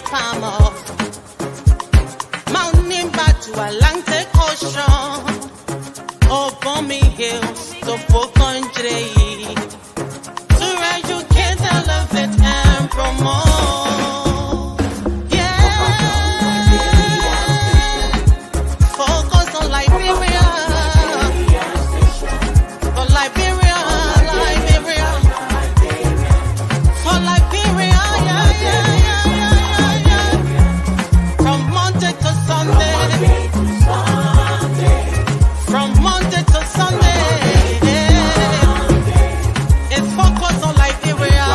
farmer. Mountain back to Atlantic Ocean. Upon me hills to country. To educate, elevate, and promote. Yeah. Focus on Liberia. For Liberia, Liberia. For Liberia, yeah. From Monday to Sunday. From Monday to Sunday. It's focus on Liberia.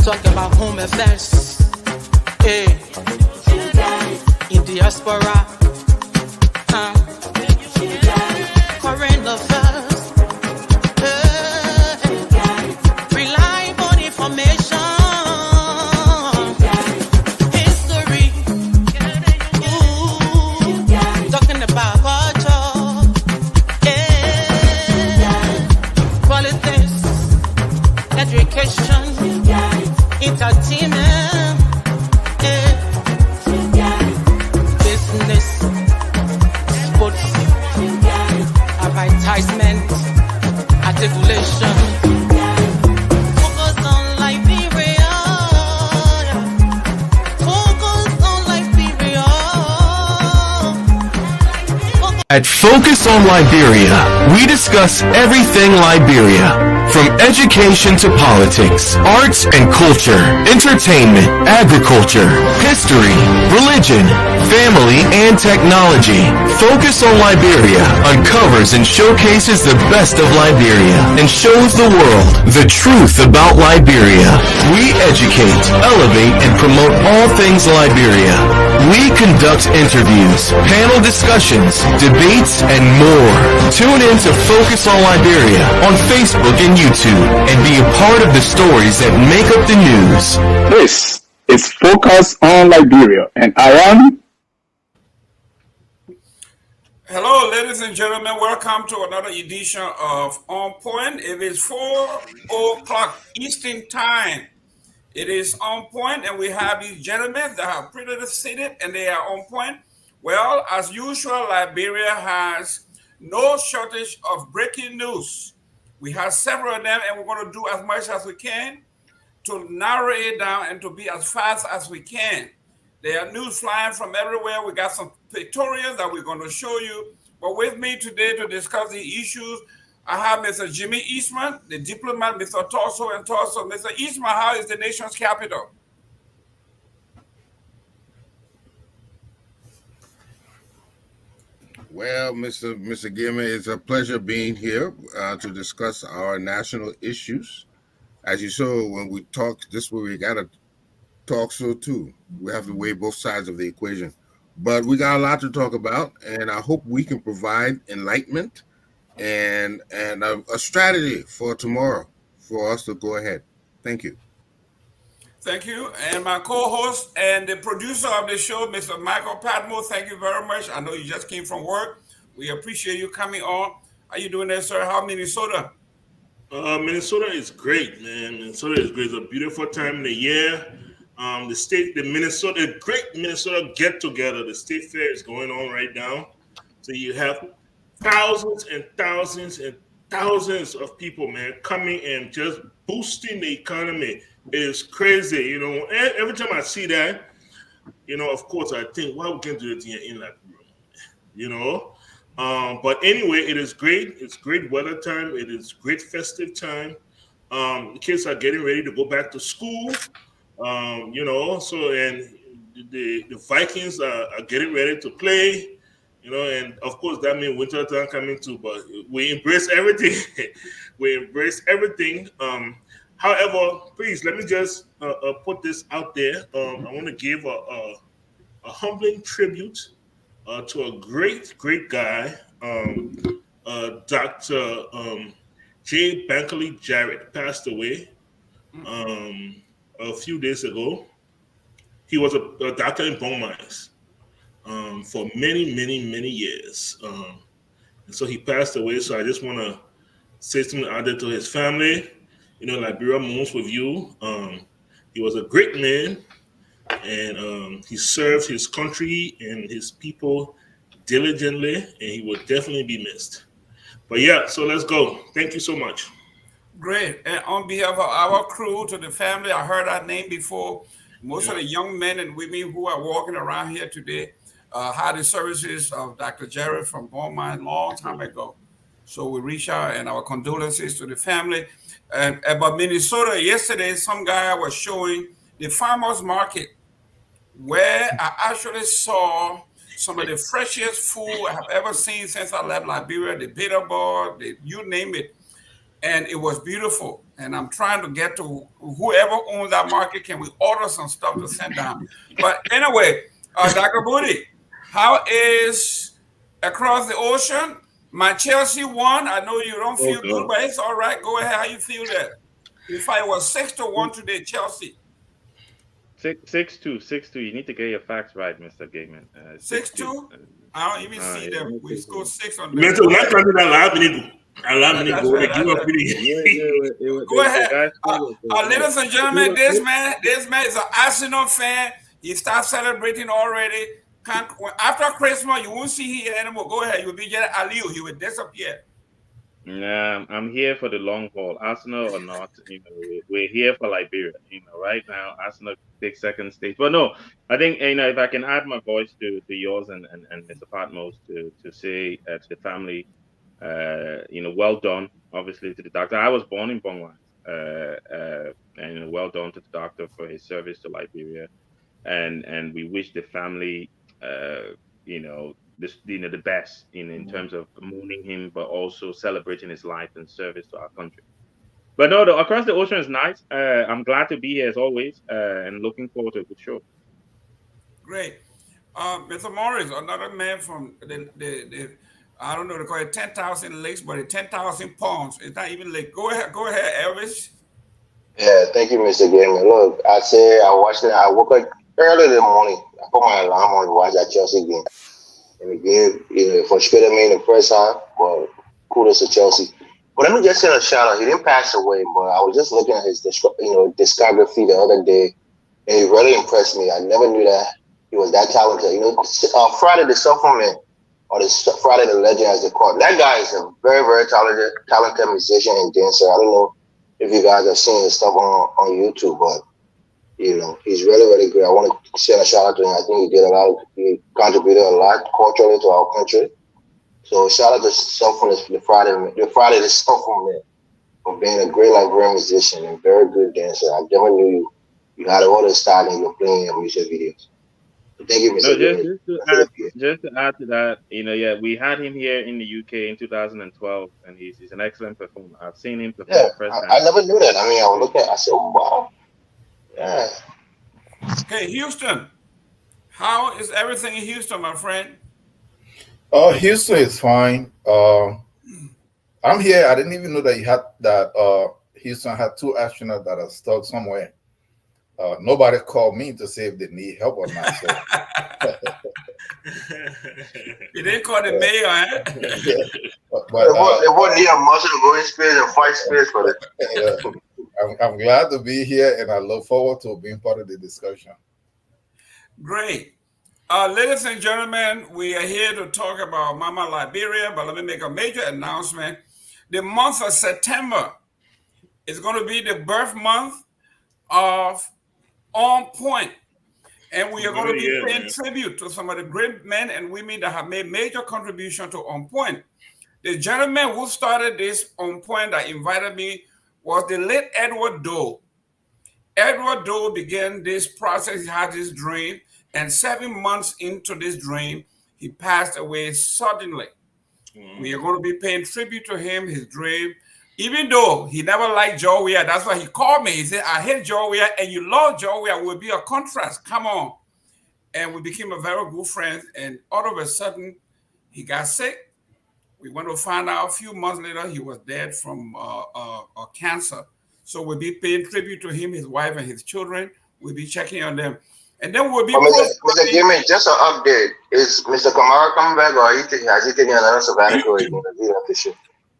Talk about home affairs. Hey. In diaspora. Current affairs. Reliable information. History. Talking about culture. Politics. Education. Entertainment. Business. Sports. Advertisement. Articulation. Focus on Liberia. Focus on Liberia. At Focus on Liberia, we discuss everything Liberia, from education to politics, arts and culture, entertainment, agriculture, history, religion, family, and technology. Focus on Liberia uncovers and showcases the best of Liberia and shows the world the truth about Liberia. We educate, elevate, and promote all things Liberia. We conduct interviews, panel discussions, debates, and more. Tune in to Focus on Liberia on Facebook and YouTube and be a part of the stories that make up the news. This is Focus on Liberia, and I am... Hello, ladies and gentlemen. Welcome to another edition of On Point. It is 4 o'clock Eastern Time. It is On Point, and we have these gentlemen that are pretty seated, and they are on point. Well, as usual, Liberia has no shortage of breaking news. We have several of them, and we're going to do as much as we can to narrow it down and to be as fast as we can. There are news flying from everywhere. We got some pictorials that we're going to show you. But with me today to discuss the issues, I have Mr. Jimmy Eastman, the diplomat, Mr. Torso and Torso. Mr. Eastman, how is the nation's capital? Well, Mr. Gilman, it's a pleasure being here to discuss our national issues. As you saw, when we talk this way, we got to talk so too. We have to weigh both sides of the equation. But we got a lot to talk about, and I hope we can provide enlightenment and a strategy for tomorrow for us to go ahead. Thank you. Thank you. And my co-host and the producer of the show, Mr. Michael Padmore, thank you very much. I know you just came from work. We appreciate you coming on. How you doing there, sir? How Minnesota? Minnesota is great, man. Minnesota is great. It's a beautiful time of the year. The great Minnesota get together. The state fair is going on right now. So you have thousands and thousands and thousands of people, man, coming and just boosting the economy. It's crazy, you know. Every time I see that, you know, of course, I think, why we can't do it in that room, you know. But anyway, it is great. It's great weather time. It is great festive time. The kids are getting ready to go back to school, you know. So, and the Vikings are getting ready to play, you know. And of course, that means winter time coming too. But we embrace everything. We embrace everything. However, please let me just put this out there. I want to give a humbling tribute to a great guy, Dr. J. Bankley Jarrett, passed away a few days ago. He was a doctor in bone mines for many years. And so he passed away. So I just want to say something out there to his family. Liberia mourns with you. He was a great man, and he served his country and his people diligently, and he will definitely be missed. But yeah, so let's go. Thank you so much. Great. And on behalf of our crew, to the family, I heard that name before. Most of the young men and women who are walking around here today had the services of Dr. Jerry from Beaumont a long time ago. So we reach out and our condolences to the family. And about Minnesota, yesterday, some guy was showing the farmers market where I actually saw some of the freshest food I have ever seen since I left Liberia, the bitter ball, you name it. And it was beautiful. And I'm trying to get to whoever owns that market. Can we order some stuff to send down? But anyway, Dr. Booty, how is across the ocean? My Chelsea won. I know you don't feel good, but it's all right. Go ahead. How you feel there? The fight was 6-1 today, Chelsea. 6-2. You need to get your facts right, Mr. Gaiman. 6-2? I don't even see them. We scored 6 on them. Mental, let's do that live. Go ahead. Ladies and gentlemen, this man is an Arsenal fan. He starts celebrating already. After Christmas, you won't see him anymore. Go ahead. You'll be just Aliu. He will disappear. Nah, I'm here for the long haul. Arsenal or not, we're here for Liberia. Right now, Arsenal takes second stage. But no, I think if I can add my voice to yours and Mr. Patmos to say to the family, well done. Obviously to the doctor. I was born in Bongwan, and well done to the doctor for his service to Liberia, and we wish the family, the best in terms of mourning him, but also celebrating his life and service to our country. But no, across the ocean is nice. I'm glad to be here as always, and looking forward to a good show. Great, Mr. Morris, another man from the I don't know, they call it 10,000 lakes, but it's 10,000 ponds. It's not even lake. Go ahead, Elvis. Yeah, thank you, Mr. Gamer. Look, I watched it. I woke up early in the morning. I put my alarm on to watch that Chelsea game. And the game, frustrated me in the first half, but kudos to Chelsea. But let me just send a shout out. He didn't pass away, but I was just looking at his discography the other day, and he really impressed me. I never knew that he was that talented. Friday the Supplement, or the Friday the Legend, as they call it. That guy is a very, very talented musician and dancer. I don't know if you guys have seen his stuff on YouTube, but he's really, really good. I want to send a shout out to him. I think he contributed a lot culturally to our country. So shout out to the Friday the Supplement for being a great Liberian musician and very good dancer. I never knew you had all the style and you're playing your music videos. Thank you, Mr. Just to add to that, we had him here in the UK in 2012, and he's an excellent performer. I've seen him perform firsthand. I never knew that. I mean, I was looking. I said, wow. Yeah. Okay, Houston. How is everything in Houston, my friend? Houston is fine. I'm here. I didn't even know that Houston had 2 astronauts that are stuck somewhere. Nobody called me to say if they need help or not. So. You didn't call the mayor, huh? But they won't need a muscle to go in space and fight space for it. I'm glad to be here, and I look forward to being part of the discussion. Great. Ladies and gentlemen, we are here to talk about Mama Liberia, but let me make a major announcement. The month of September is going to be the birth month of On Point. And we are going to be paying tribute to some of the great men and women that have made major contribution to On Point. The gentleman who started this On Point that invited me was the late Edward Doe. Edward Doe began this process. He had this dream, and 7 months into this dream, he passed away suddenly. We are going to be paying tribute to him, his dream. Even though he never liked Joe Weir, that's why he called me. He said, I hate Joe Weir, and you love Joe Weir. Will be a contrast. Come on. And we became a very good friend. And all of a sudden, he got sick. We went to find out a few months later, he was dead from cancer. So we'll be paying tribute to him, his wife, and his children. We'll be checking on them. And then we'll be... Mr. Gimme, just an update. Is Mr. Kamara coming back, or has he taken another sabbatical?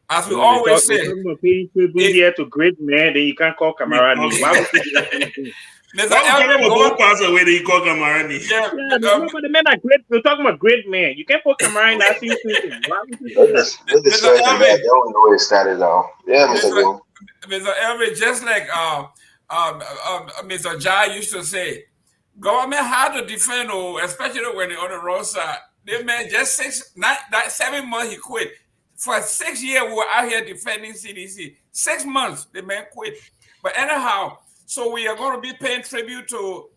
As we We're always we're say, talking about paying tribute here to great men, then you can't call Camarani. Why would you do that? Mr. Why we talking Elvin, about go who passed away that you call Camarani? yeah, Yeah, no, but the men are great. We're talking about great men. You can't put Camarani as Simpson. Why would you do that? Let's Mr. discuss the man. Elvin, They don't know where it started though. Yeah, Mr. Mr. Green. Mr. Elvin, just like Mr. Jai used to say, government had to defend, especially when they're on the wrong side. This man just 7 months he quit. For 6 years we were out here defending CDC. 6 months the man quit. But anyhow, so we are going to be paying tribute to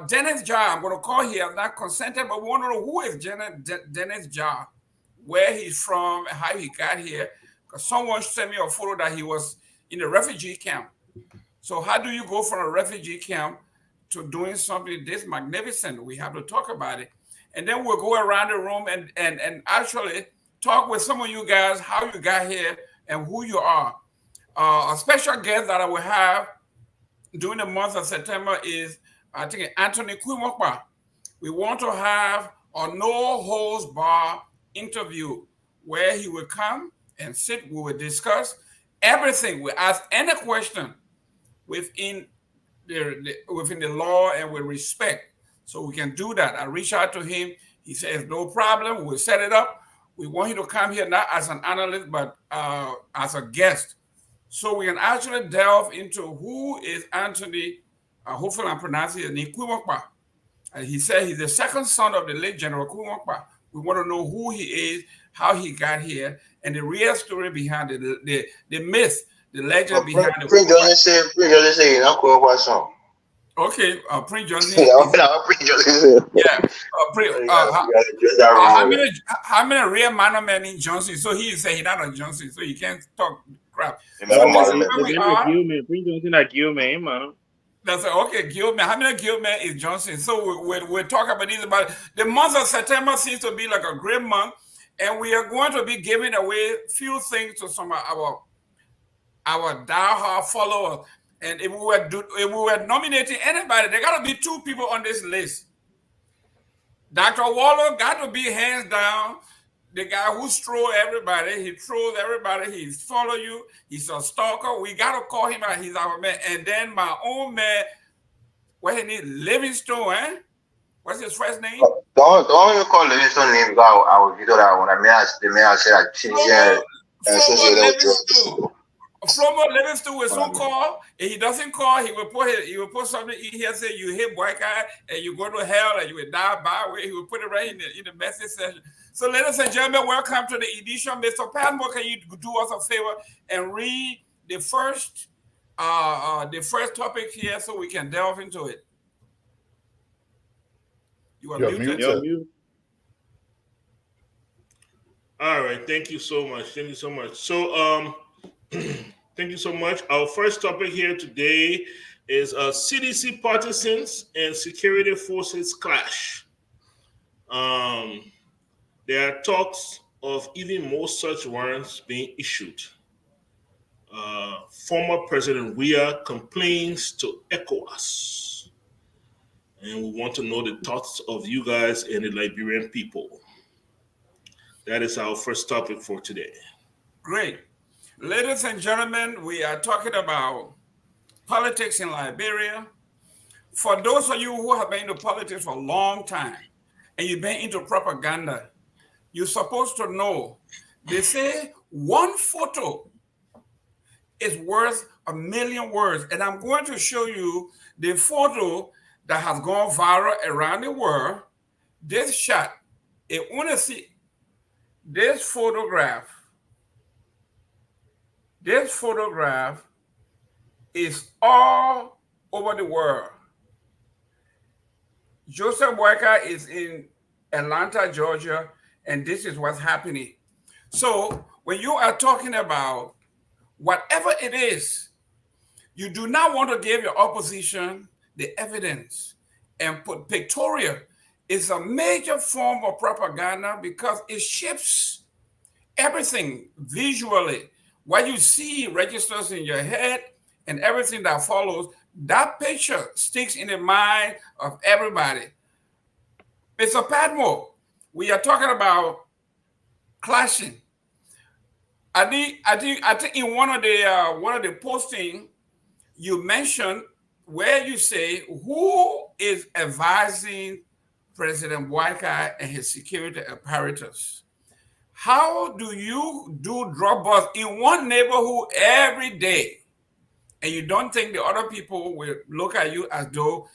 Dennis Jar. I'm going to call here, not consented, but we want to know who is Dennis Jar, where he's from, and how he got here. Because someone sent me a photo that he was in a refugee camp. So how do you go from a refugee camp to doing something this magnificent? We have to talk about it. And then we'll go around the room and actually talk with some of you guys, how you got here and who you are. A special guest that I will have during the month of September is, I think, Anthony Kwimokpa. We want to have a no-holds-bar interview where he will come and sit. We will discuss everything. We ask any question within the law and with respect. So we can do that. I reach out to him. He says, no problem. We'll set it up. We want you to come here not as an analyst, but as a guest. So we can actually delve into who is Anthony, hopefully I'm pronouncing his name, Kwimokpa. He said he's the second son of the late General Kwimokpa. We want to know who he is, how he got here, and the real story behind it, the myth, the legend behind it. Prince Johnson say, not Kwimokpa song. Okay, Prince Johnson. Prince Johnson. Yeah. How many real man of men in Johnson? So he say he's not a Johnson, so he can't talk crap. So this is where we are. Prince Johnson are Gilman, man. That's okay, Gilman. How many Gilman is Johnson? So we're talking about this. About the month of September seems to be like a great month, and we are going to be giving away few things to some of our diehard followers. And if we were nominating anybody, there got to be 2 people on this list. Dr. Waller got to be hands down the guy who trolls everybody. He trolls everybody. He follow you. He's a stalker. We got to call him out. He's our man. And then my own man, what he need, Livingstone, eh? What's his first name? Don't even call Livingstone name because I will video that one. I may have said that Flomo Livingstone will soon call. If he doesn't call, he will put something in here say you hit white guy and you go to hell and you will die by way. He will put it right in the message section. So ladies and gentlemen, welcome to the edition. Mr. Padmore, can you do us a favor and read the first topic here so we can delve into it? You are muted. All right, thank you so much. So thank you so much. Our first topic here today is CDC partisans and security forces clash. There are talks of even more such warrants being issued. Former President Weah complains to ECOWAS. And we want to know the thoughts of you guys and the Liberian people. That is our first topic for today. Great. Ladies and gentlemen, we are talking about politics in Liberia. For those of you who have been into politics for a long time and you've been into propaganda, you're supposed to know, they say one photo is worth 1,000,000 words. And I'm going to show you the photo that has gone viral around the world. This shot, if you want to see this photograph is all over the world. Joseph Boyka is in Atlanta, Georgia, and this is what's happening. So when you are talking about whatever it is, you do not want to give your opposition the evidence and put pictorial. It's a major form of propaganda because it shapes everything visually. What you see registers in your head and everything that follows. That picture sticks in the mind of everybody. Mr. Padmore, we are talking about clashing. I think in one of the posting you mentioned where you say who is advising President Boyka and his security apparatus. How do you do drug busts in one neighborhood every day, and you don't think the other people will look at you as though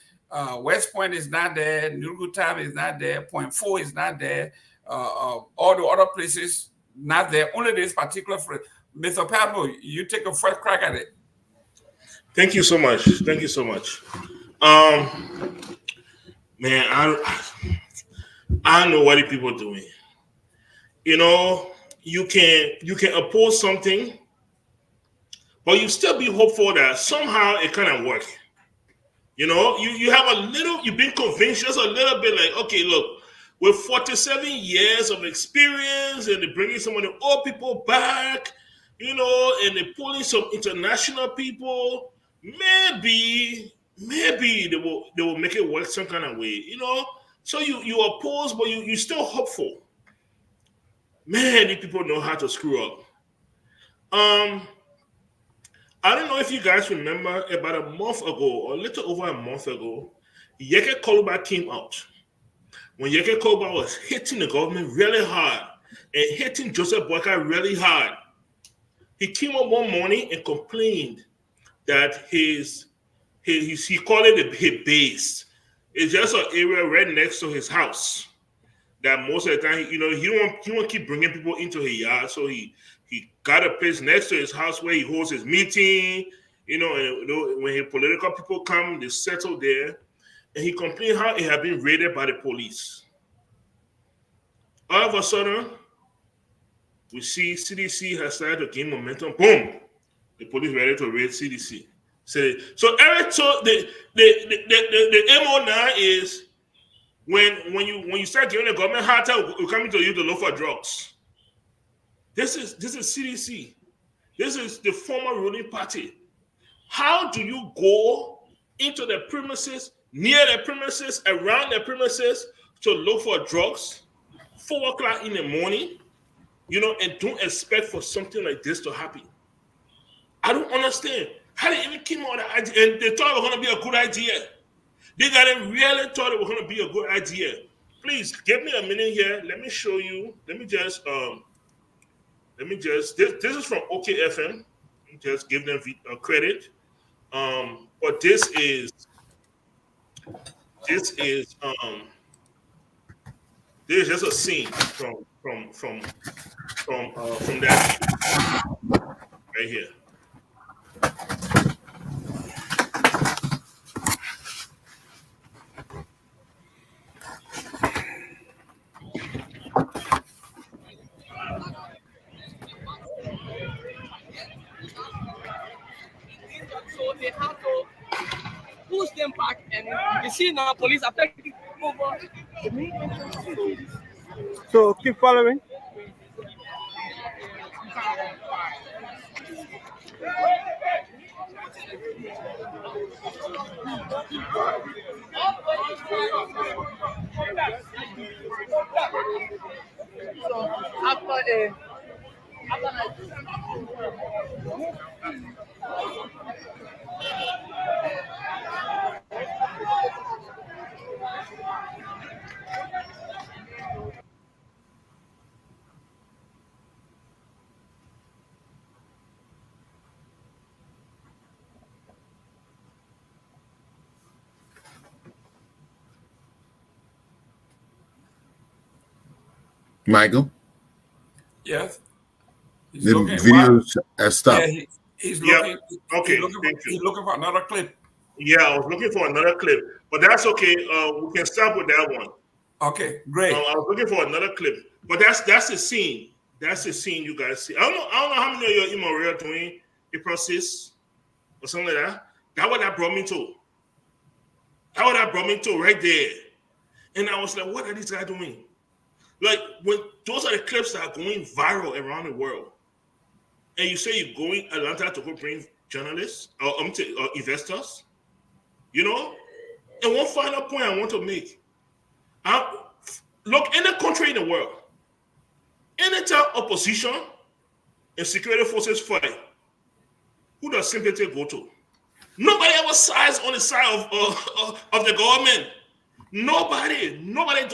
West Point is not there, Nurugutam is not there, Point 4 is not there, all the other places not there, only this particular phrase. Mr. Pablo, you take a first crack at it. Thank you so much. Thank you so much. Man, I don't know what the people are doing. You know, you can oppose something, but you still be hopeful that somehow it kind of work. You know, you have a little, you've been convinced just a little bit like, okay, look, with 47 years of experience and they're bringing some of the old people back, you know, and they're pulling some international people, maybe they will make it work some kind of way, you know. So you oppose, but you still hopeful. Man, these people know how to screw up. I don't know if you guys remember about a month ago, or a little over a month ago, Yeke Koluba came out. When Yeke Koluba was hitting the government really hard and hitting Joseph Boyka really hard, he came up one morning and complained that he called it his base. It's just an area right next to his house that most of the time, you know, he won't keep bringing people into his yard, so he got a place next to his house where he holds his meeting, you know, and when his political people come, they settle there. And he complained how it had been raided by the police. All of a sudden, we see CDC has started to gain momentum. Boom! The police ready to raid CDC. So Eric told the MO now is when you start giving the government hard time, we're coming to you to look for drugs. This is CDC. This is the former ruling party. How do you go into the premises, near the premises, around the premises to look for drugs, 4 o'clock in the morning, you know, and don't expect for something like this to happen? I don't understand. How they even came out with that idea, and they thought it was going to be a good idea. They really thought it was going to be a good idea. Please give me a minute here. Let me show you. Let me just this is from OKFM. Just give them credit. But this is just a scene from that right here. So they have to push them back, and you see now police are taking over. So keep following. Michael? Yes. The video has stopped. Yeah, he's looking. Okay. He's looking for another clip. Yeah, I was looking for another clip, but that's okay. We can start with that one. Okay, great. I was looking for another clip, but that's the scene. That's the scene you guys see. I don't know how many of you are doing the process or something like that. That's what that brought me to. That's what that brought me to right there. And I was like, what are these guys doing? Like, when those are the clips that are going viral around the world. And you say you're going Atlanta to go bring journalists or investors, you know? And one final point I want to make. Look, any country in the world, anytime opposition and security forces fight, who does sympathy go to? Nobody ever sides on the side of the government. Nobody,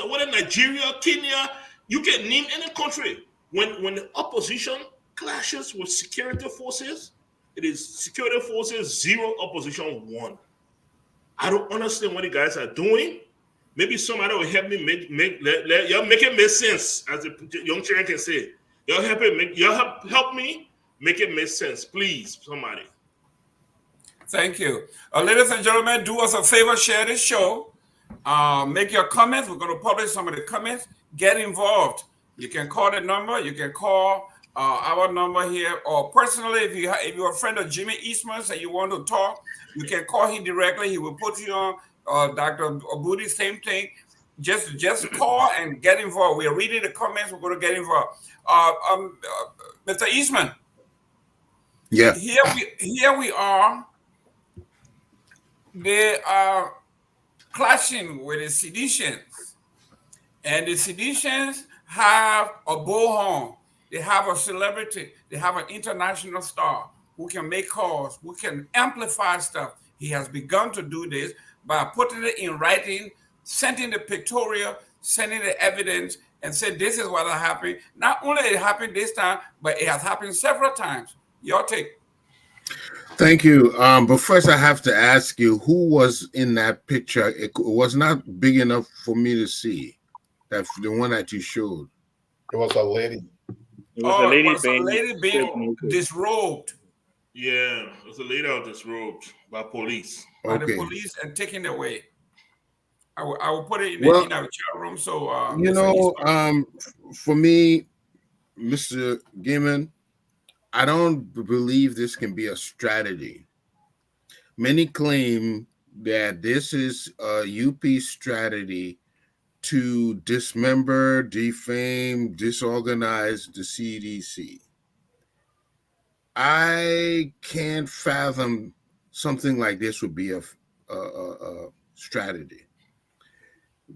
whether Nigeria, Kenya, you can name any country. When the opposition clashes with security forces, it is security forces 0, opposition 1. I don't understand what the guys are doing. Maybe somebody will help me y'all make it make sense, as the young children can say. Y'all help me make it make sense, please, somebody. Thank you. Ladies and gentlemen, do us a favor, share this show. Make your comments. We're going to publish some of the comments. Get involved. You can call the number. You can call our number here. Or personally, if you're a friend of Jimmy Eastman and you want to talk, you can call him directly. He will put you on. Dr. Obudi, same thing. Just call and get involved. We're reading the comments. We're going to get involved. Mr. Eastman. Yeah. Here we are. They are clashing with the seditions, and the seditions have a bullhorn. They have a celebrity. They have an international star who can make calls, who can amplify stuff. He has begun to do this by putting it in writing, sending the pictorial, sending the evidence, and said this is what happened. Not only it happened this time, but it has happened several times. Your take. Thank you. But first, I have to ask you, who was in that picture? It was not big enough for me to see. That the one that you showed. It was a lady. It was a lady being disrobed. Yeah, it was a lady out disrobed by police. By the police and taken away. I will put it in our chat room. So for me, Mr. Gaiman, I don't believe this can be a strategy. Many claim that this is a UP strategy to dismember, defame, disorganize the CDC. I can't fathom something like this would be a strategy,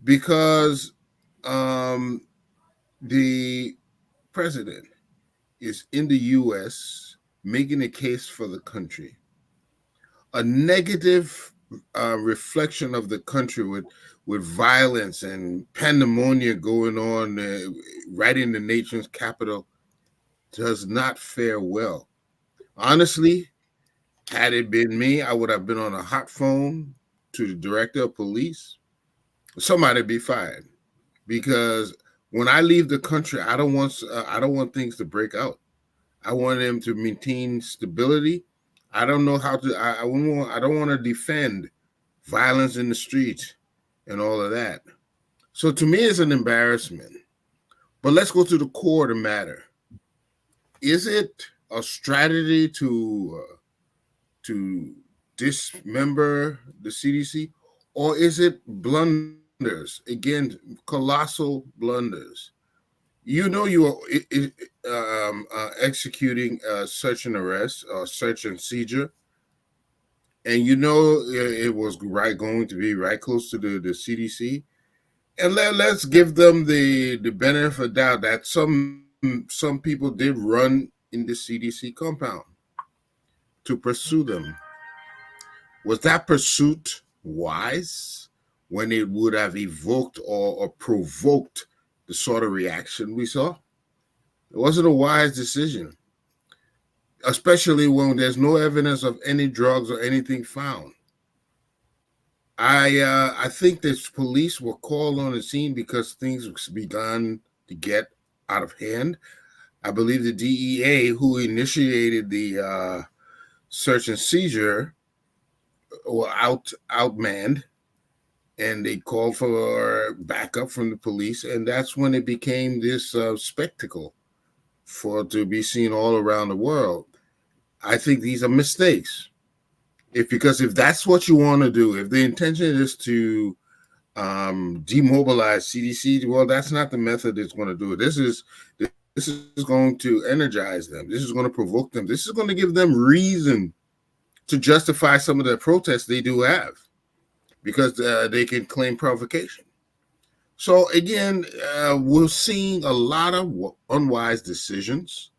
because the president is in the U.S. making a case for the country. A negative reflection of the country with violence and pandemonium going on right in the nation's capital does not fare well. Honestly, had it been me, I would have been on a hot phone to the director of police. Somebody be fired, because when I leave the country, I don't want things to break out. I want them to maintain stability. I don't know how to. I don't want to defend violence in the streets and all of that. So to me, it's an embarrassment. But let's go to the core of the matter. Is it a strategy to dismember the CDC, or is it blunders? Again, colossal blunders. You know, you are executing a search and arrest, or search and seizure, and you know it was going to be right close to the CDC. And let's give them the benefit of the doubt that some people did run in the CDC compound to pursue them. Was that pursuit wise when it would have evoked or provoked the sort of reaction we saw? It wasn't a wise decision, especially when there's no evidence of any drugs or anything found. I think that police were called on the scene because things began to get out of hand. I believe the DEA, who initiated the search and seizure, were outmanned, and they called for backup from the police, and that's when it became this spectacle to be seen all around the world. I think these are mistakes. Because if that's what you want to do, if the intention is to demobilize CDC, well, that's not the method that's going to do it. This is going to energize them. This is going to provoke them. This is going to give them reason to justify some of the protests they do have, because they can claim provocation. So again, we're seeing a lot of unwise decisions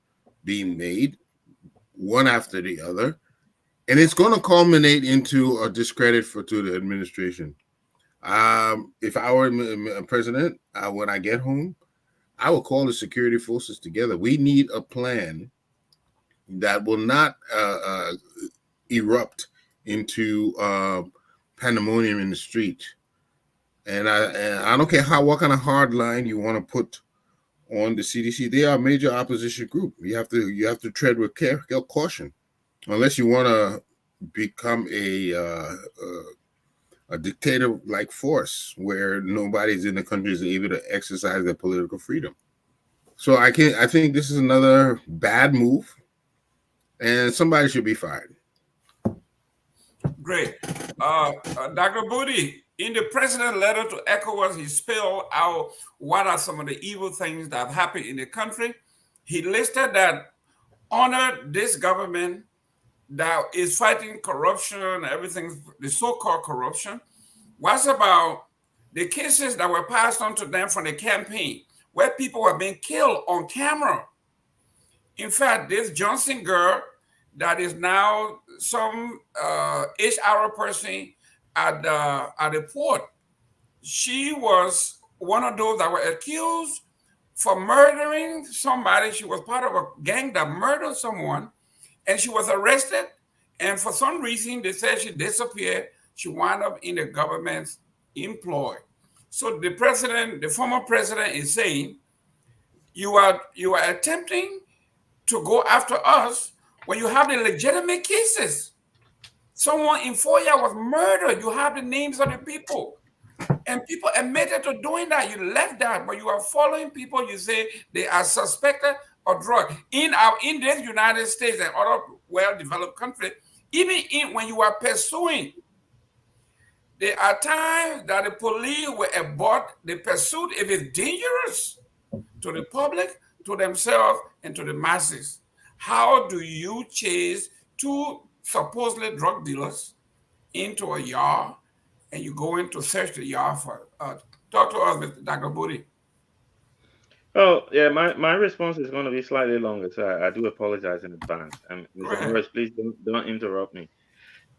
being made, one after the other, and it's going to culminate into a discredit to the administration. If I were president, when I get home, I will call the security forces together. We need a plan that will not erupt into pandemonium in the street. And I don't care what kind of hard line you want to put on the CDC. They are a major opposition group. You have to tread with caution, unless you want to become a dictator-like force where nobody's in the country is able to exercise their political freedom. So I think this is another bad move, and somebody should be fired. Great. Dr. Booty, in the president's letter to ECOWAS, he spelled out what are some of the evil things that have happened in the country. He listed that under this government that is fighting corruption, everything, the so-called corruption, was about the cases that were passed on to them from the campaign, where people were being killed on camera. In fact, this Johnson girl that is now some HR person at the port, she was one of those that were accused for murdering somebody. She was part of a gang that murdered someone, and she was arrested. And for some reason, they said she disappeared. She wound up in the government's employ. So the president, the former president, is saying, you are attempting to go after us when you have the legitimate cases. Someone in 4 years was murdered. You have the names of the people. And people admitted to doing that. You left that, but you are following people. You say they are suspected of drug. In this United States and other well-developed countries, even when you are pursuing, there are times that the police will abort the pursuit if it's dangerous to the public, to themselves, and to the masses. How do you chase two supposedly drug dealers into a yard and you go in to search the yard for? Talk to us, Mr. Dr. Booty. Oh, yeah, my response is going to be slightly longer, so I do apologize in advance. Mr. Morris, please don't interrupt me.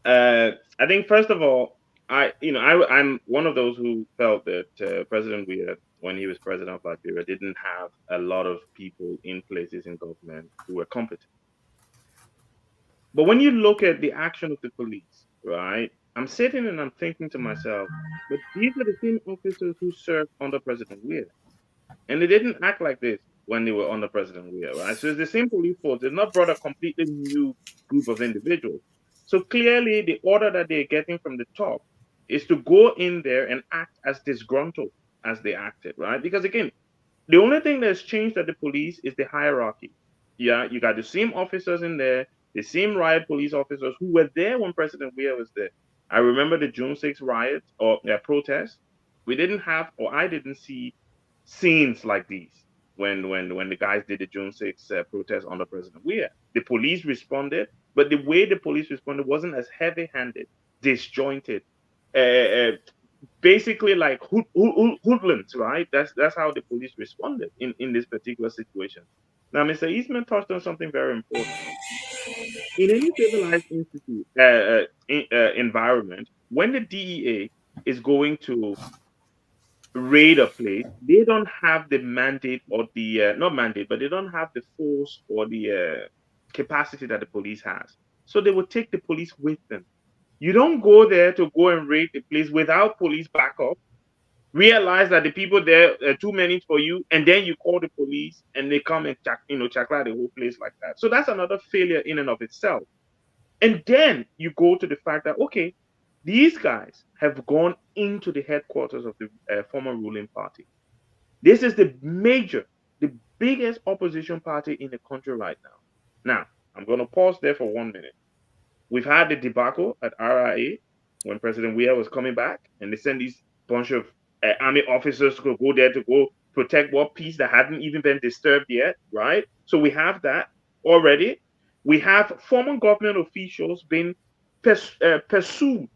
I think first of all, I'm one of those who felt that President Weir, when he was president of Liberia, didn't have a lot of people in places in government who were competent. But when you look at the action of the police, right, I'm sitting and I'm thinking to myself, but these are the same officers who served under President Weir. And they didn't act like this when they were under President Weir, right? So it's the same police force. They've not brought a completely new group of individuals. So clearly the order that they're getting from the top is to go in there and act as disgruntled as they acted, right? Because again, the only thing that's changed at the police is the hierarchy. Yeah, you got the same officers in there, the same riot police officers who were there when President Weir was there. I remember the June 6th riot or protest. We didn't have, or I didn't see scenes like these when the guys did the June 6th protest under President Weir. The police responded, but the way the police responded wasn't as heavy-handed, disjointed, basically like hoodlums, right? That's how the police responded in this particular situation. Now, Mr. Eastman touched on something very important. In any civilized environment, when the DEA is going to raid a place, they don't have the mandate or the not mandate, but they don't have the force or the capacity that the police has. So they will take the police with them. You don't go there to go and raid the place without police backup. Realize that the people there are too many for you, and then you call the police and they come and check out the whole place like that. So that's another failure in and of itself. And then you go to the fact that, okay, these guys have gone into the headquarters of the former ruling party. This is the biggest opposition party in the country right now. Now, I'm going to pause there for 1 minute. We've had the debacle at RIA when President Weir was coming back, and they sent these bunch of army officers to go there to go protect what peace that hadn't even been disturbed yet, right? So we have that already. We have former government officials being pursued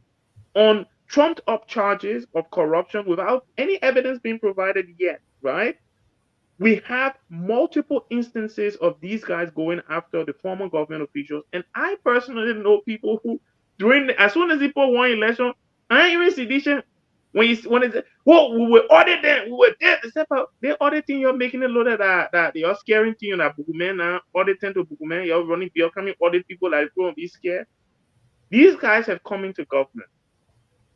on trumped up charges of corruption without any evidence being provided yet, right? We have multiple instances of these guys going after the former government officials. And I personally know people who, as soon as they put one election, I ain't even sedition. When it's, well, we were auditing, we were there. They're auditing, you're making it look that you're scaring to you, that Bukuman now, auditing to Bukuman, you're coming audit people that going to be scared. These guys have come into government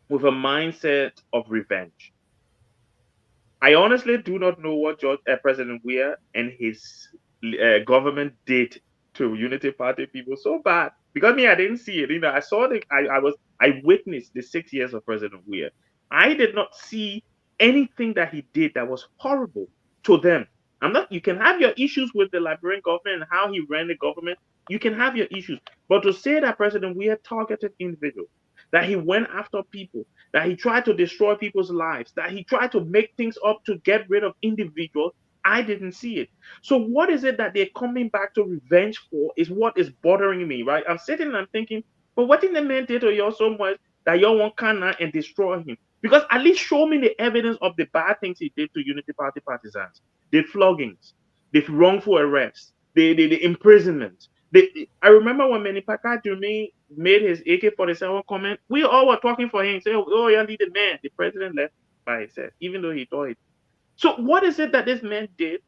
with a mindset of revenge. I honestly do not know what President Weir and his government did to Unity Party people so bad. Because I didn't see it. I saw I witnessed the 6 years of President Weir. I did not see anything that he did that was horrible to them. You can have your issues with the Liberian government and how he ran the government. You can have your issues. But to say that President Weir targeted individuals, that he went after people, that he tried to destroy people's lives, that he tried to make things up to get rid of individuals, I didn't see it. So what is it that they're coming back to revenge for is what is bothering me, right? I'm sitting and I'm thinking, but what did the man did to you so much that you want to and destroy him? Because at least show me the evidence of the bad things he did to Unity Party partisans, the floggings, the wrongful arrests, the imprisonment. I remember when Manny Pacquiao made his AK-47 comment, we all were talking for him, saying, oh, you're the man. The president left by himself, even though he thought it. So what is it that this man did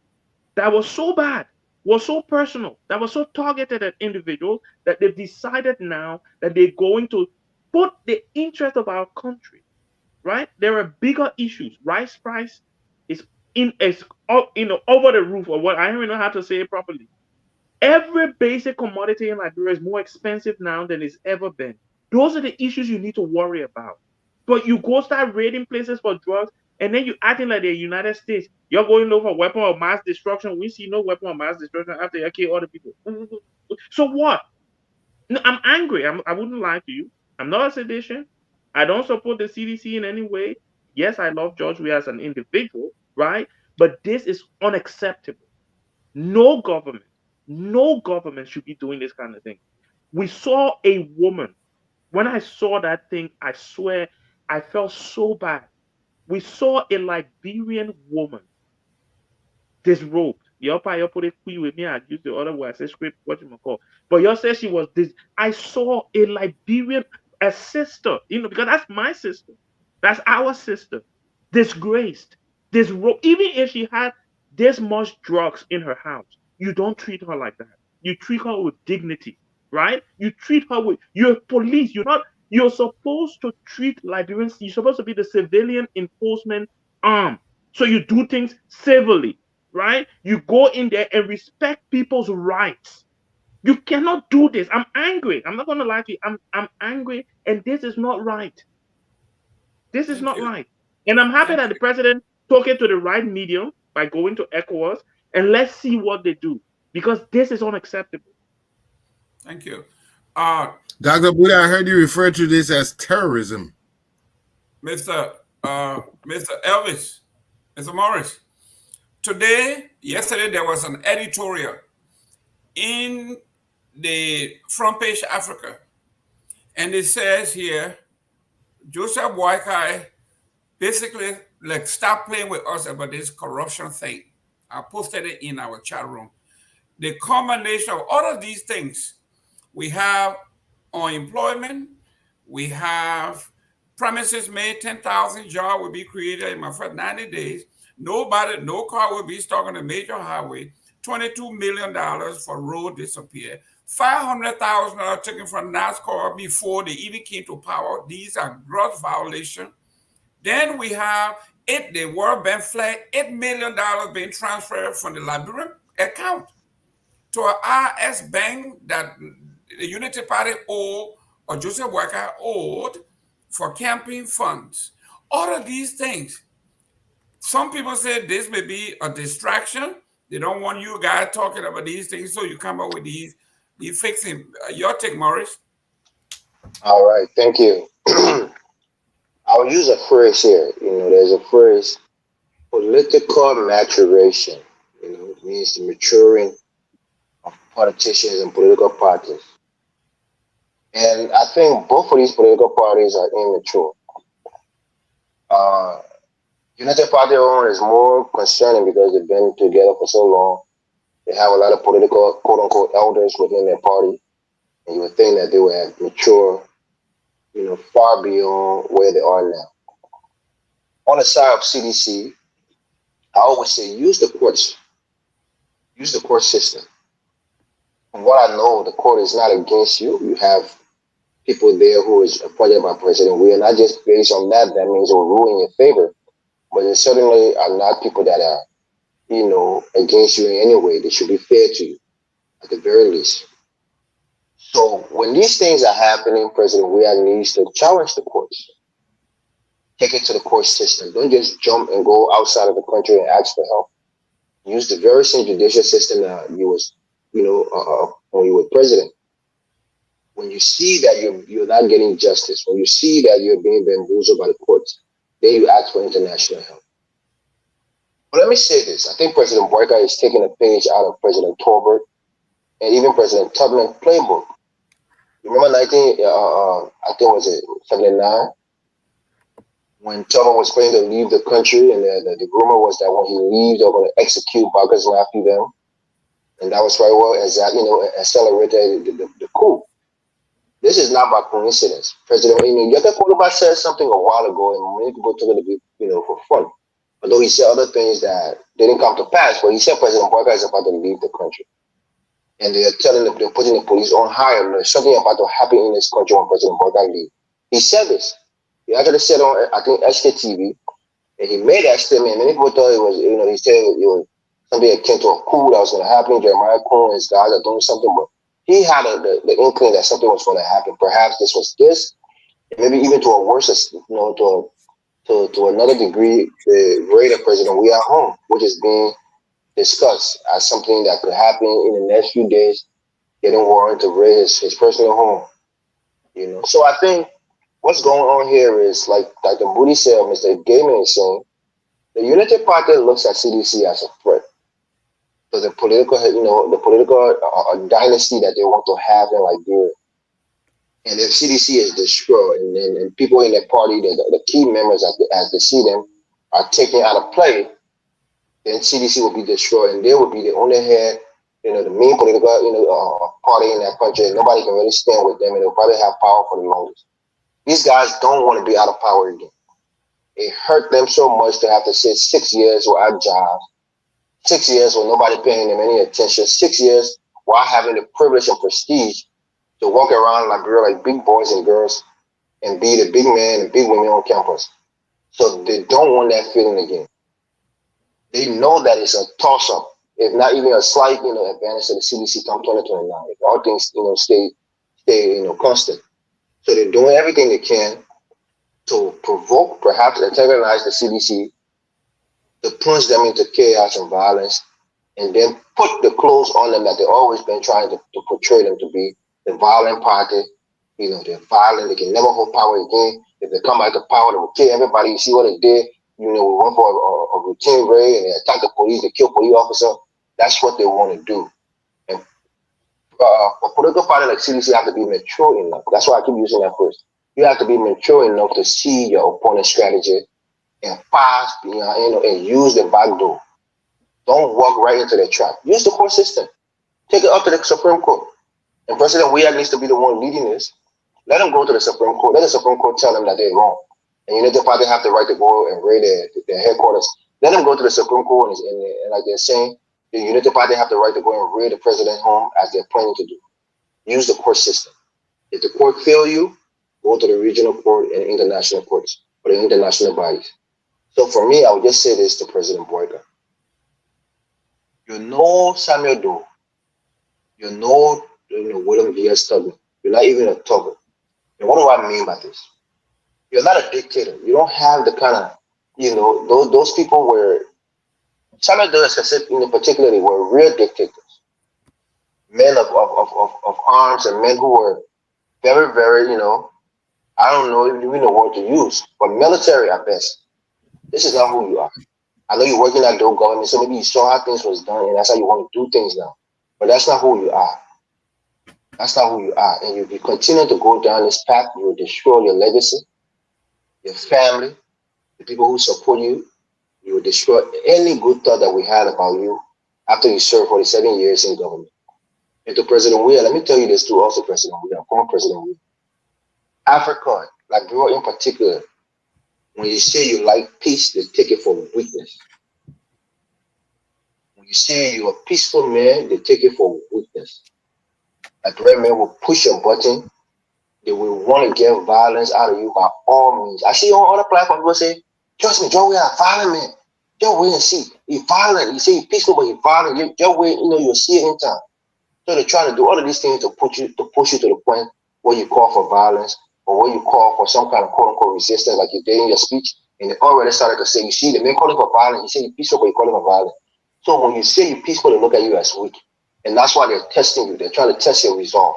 that was so bad, was so personal, that was so targeted at individuals that they've decided now that they're going to put the interest of our country, right? There are bigger issues. Rice price is over the roof, or what, I don't even know how to say it properly. Every basic commodity in Liberia is more expensive now than it's ever been. Those are the issues you need to worry about. But you go start raiding places for drugs, and then you acting like the United States. You're going to look for weapon of mass destruction. We see no weapon of mass destruction after you kill other people. So what? No, I'm angry. I wouldn't lie to you. I'm not a sedition. I don't support the CDC in any way. Yes, I love George Weah as an individual, right? But this is unacceptable. No government should be doing this kind of thing. We saw a woman. When I saw that thing, I swear I felt so bad. We saw a Liberian woman disrobed. You put it with me. I use the other word. I say script, what you call. But you said she was this. I saw a Liberian, a sister, because that's my sister. That's our sister. Disgraced. Disrobed. Even if she had this much drugs in her house, you don't treat her like that. You treat her with dignity, right? You treat her with, you're police. You're supposed to treat Liberians, you're supposed to be the civilian enforcement arm. So you do things civilly, right? You go in there and respect people's rights. You cannot do this. I'm angry. I'm not going to lie to you. I'm angry, and this is not right. This is not right. And I'm happy that the president took it to the right medium by going to ECOWAS, and let's see what they do, because this is unacceptable. Thank you. Dr. Buddha, I heard you refer to this as terrorism. Mr. Elvis, Mr. Morris, yesterday there was an editorial in the front page Africa, and it says here, Joseph Boakai basically stop playing with us about this corruption thing. I posted it in our chat room. The combination of all of these things, we have unemployment, we have promises made, 10,000 jobs will be created in my first 90 days. No car will be stuck on a major highway. $22 million for road disappear. $500,000 taken from NASCAR before they even came to power. These are gross violations. Then we have the World Bank flag, $8 million being transferred from the Liberian account to an RS bank that the Unity Party owed, or Joseph Boakai owed, for campaign funds. All of these things. Some people say this may be a distraction. They don't want you guys talking about these things, so you come up with these fixing. Your take, Morris. All right, thank you. I'll use a phrase here. There's a phrase, political maturation. It means the maturing of politicians and political parties. And I think both of these political parties are immature. United Party on is more concerning because they've been together for so long. They have a lot of political, quote unquote, elders within their party. And you would think that they would have matured, far beyond where they are now. On the side of CDC, I always say use the courts, use the court system. From what I know, the court is not against you. You have people there who is appointed by President Weir, not just based on that. That means it will rule in your favor. But they certainly are not people that are, against you in any way. They should be fair to you, at the very least. So when these things are happening, President Weir needs to challenge the courts. Take it to the court system. Don't just jump and go outside of the country and ask for help. Use the very same judicial system that you was, when you were president. When you see that you're not getting justice, when you see that you're being bamboozled by the courts, then you ask for international help. But let me say this. I think President Boyka is taking a page out of President Tolbert and even President Tubman's playbook. You remember 79, when Tubman was planning to leave the country, and the rumor was that when he leaves, they're going to execute Vargas Mafi them. And that was very well accelerated the coup. This is not by coincidence. President Yaka Koluba said something a while ago, and many people took it to be, for fun. Although he said other things that didn't come to pass, but he said President Boyka is about to leave the country. And they're putting the police on high alert. Something about to happen in this country when President Boyka leaves. He said this. He actually said on, I think, SKTV, and he made that statement. Many people thought it was, he said it was something akin to a coup that was going to happen. Jeremiah Cohen and his guys are doing something, but he had the inkling that something was going to happen. Perhaps this was this, and maybe even to a worse, to another degree, the raid of President Weir home, which is being discussed as something that could happen in the next few days, getting warrant to raid his personal home. So I think what's going on here is, like Dr. Moody said, Mr. Gaiman is saying, the United Party looks at CDC as a threat to the political, dynasty that they want to have in Liberia. And if CDC is destroyed, and people in the party, the key members as they see them, are taken out of play, then CDC will be destroyed, and they will be the only head, the main political, party in that country, and nobody can really stand with them, and they'll probably have power for the longest. These guys don't want to be out of power again. It hurt them so much to have to sit 6 years without jobs, 6 years with nobody paying them any attention, 6 years while having the privilege and prestige to walk around Liberia like big boys and girls and be the big man and big women on campus. So they don't want that feeling again. They know that it's a toss-up, if not even a slight, advantage to the CDC come 2029. If all things, stay, constant. So they're doing everything they can to provoke, perhaps antagonize the CDC, to plunge them into chaos and violence, and then put the clothes on them that they've always been trying to portray them to be, the violent party. They're violent. They can never hold power again. If they come back to power, they will kill everybody. You see what they did? We went for a routine raid, and they attacked the police. They killed police officer. That's what they want to do. And a political party like CDC have to be mature enough. That's why I keep using that first. You have to be mature enough to see your opponent's strategy and pass, and use the back door. Don't walk right into the trap. Use the court system. Take it up to the Supreme Court. And President Weir needs to be the one leading this. Let them go to the Supreme Court. Let the Supreme Court tell them that they're wrong. And United Party have the right to go and raid their headquarters. Let them go to the Supreme Court and like they're saying, the United Party have the right to go and raid the president's home as they're planning to do. Use the court system. If the court fail you, go to the regional court and international courts or the international bodies. So for me, I would just say this to President Boyka. You know Samuel Doe. You know William V.S. Tubman. You're not even a Tubman. And what do I mean by this? You're not a dictator. You don't have the kind of, those people were, Samuel Doe particularly were real dictators. Men of arms and men who were very, very, I don't know even the word to use, but military at best. This is not who you are. I know you're working at the government, so maybe you saw how things was done, and that's how you want to do things now. But that's not who you are. That's not who you are. And if you continue to go down this path, you will destroy your legacy, your family, the people who support you, You will destroy any good thought that we had about you after you served 47 years in government. And to President Weah, let me tell you this too, also President Weah, former President Weah. Africa, Liberia in particular, when you say you like peace, they take it for weakness. When you say you're a peaceful man, they take it for weakness. Liberian men will push a button. They will want to get violence out of you by all means. I see on other platforms people say, trust me, Joe, we are violent man. Just wait and see. He's violent. You say he's peaceful, but he's violent. Just wait, you'll see it in time. So they try to do all of these things to push you to the point where you call for violence or where you call for some kind of quote unquote resistance, like you did in your speech. And they already started to say, you see, the men calling for violence. You say you're peaceful, but you're calling for violence. So when you say you're peaceful, they look at you as weak. And that's why they're testing you. They're trying to test your resolve.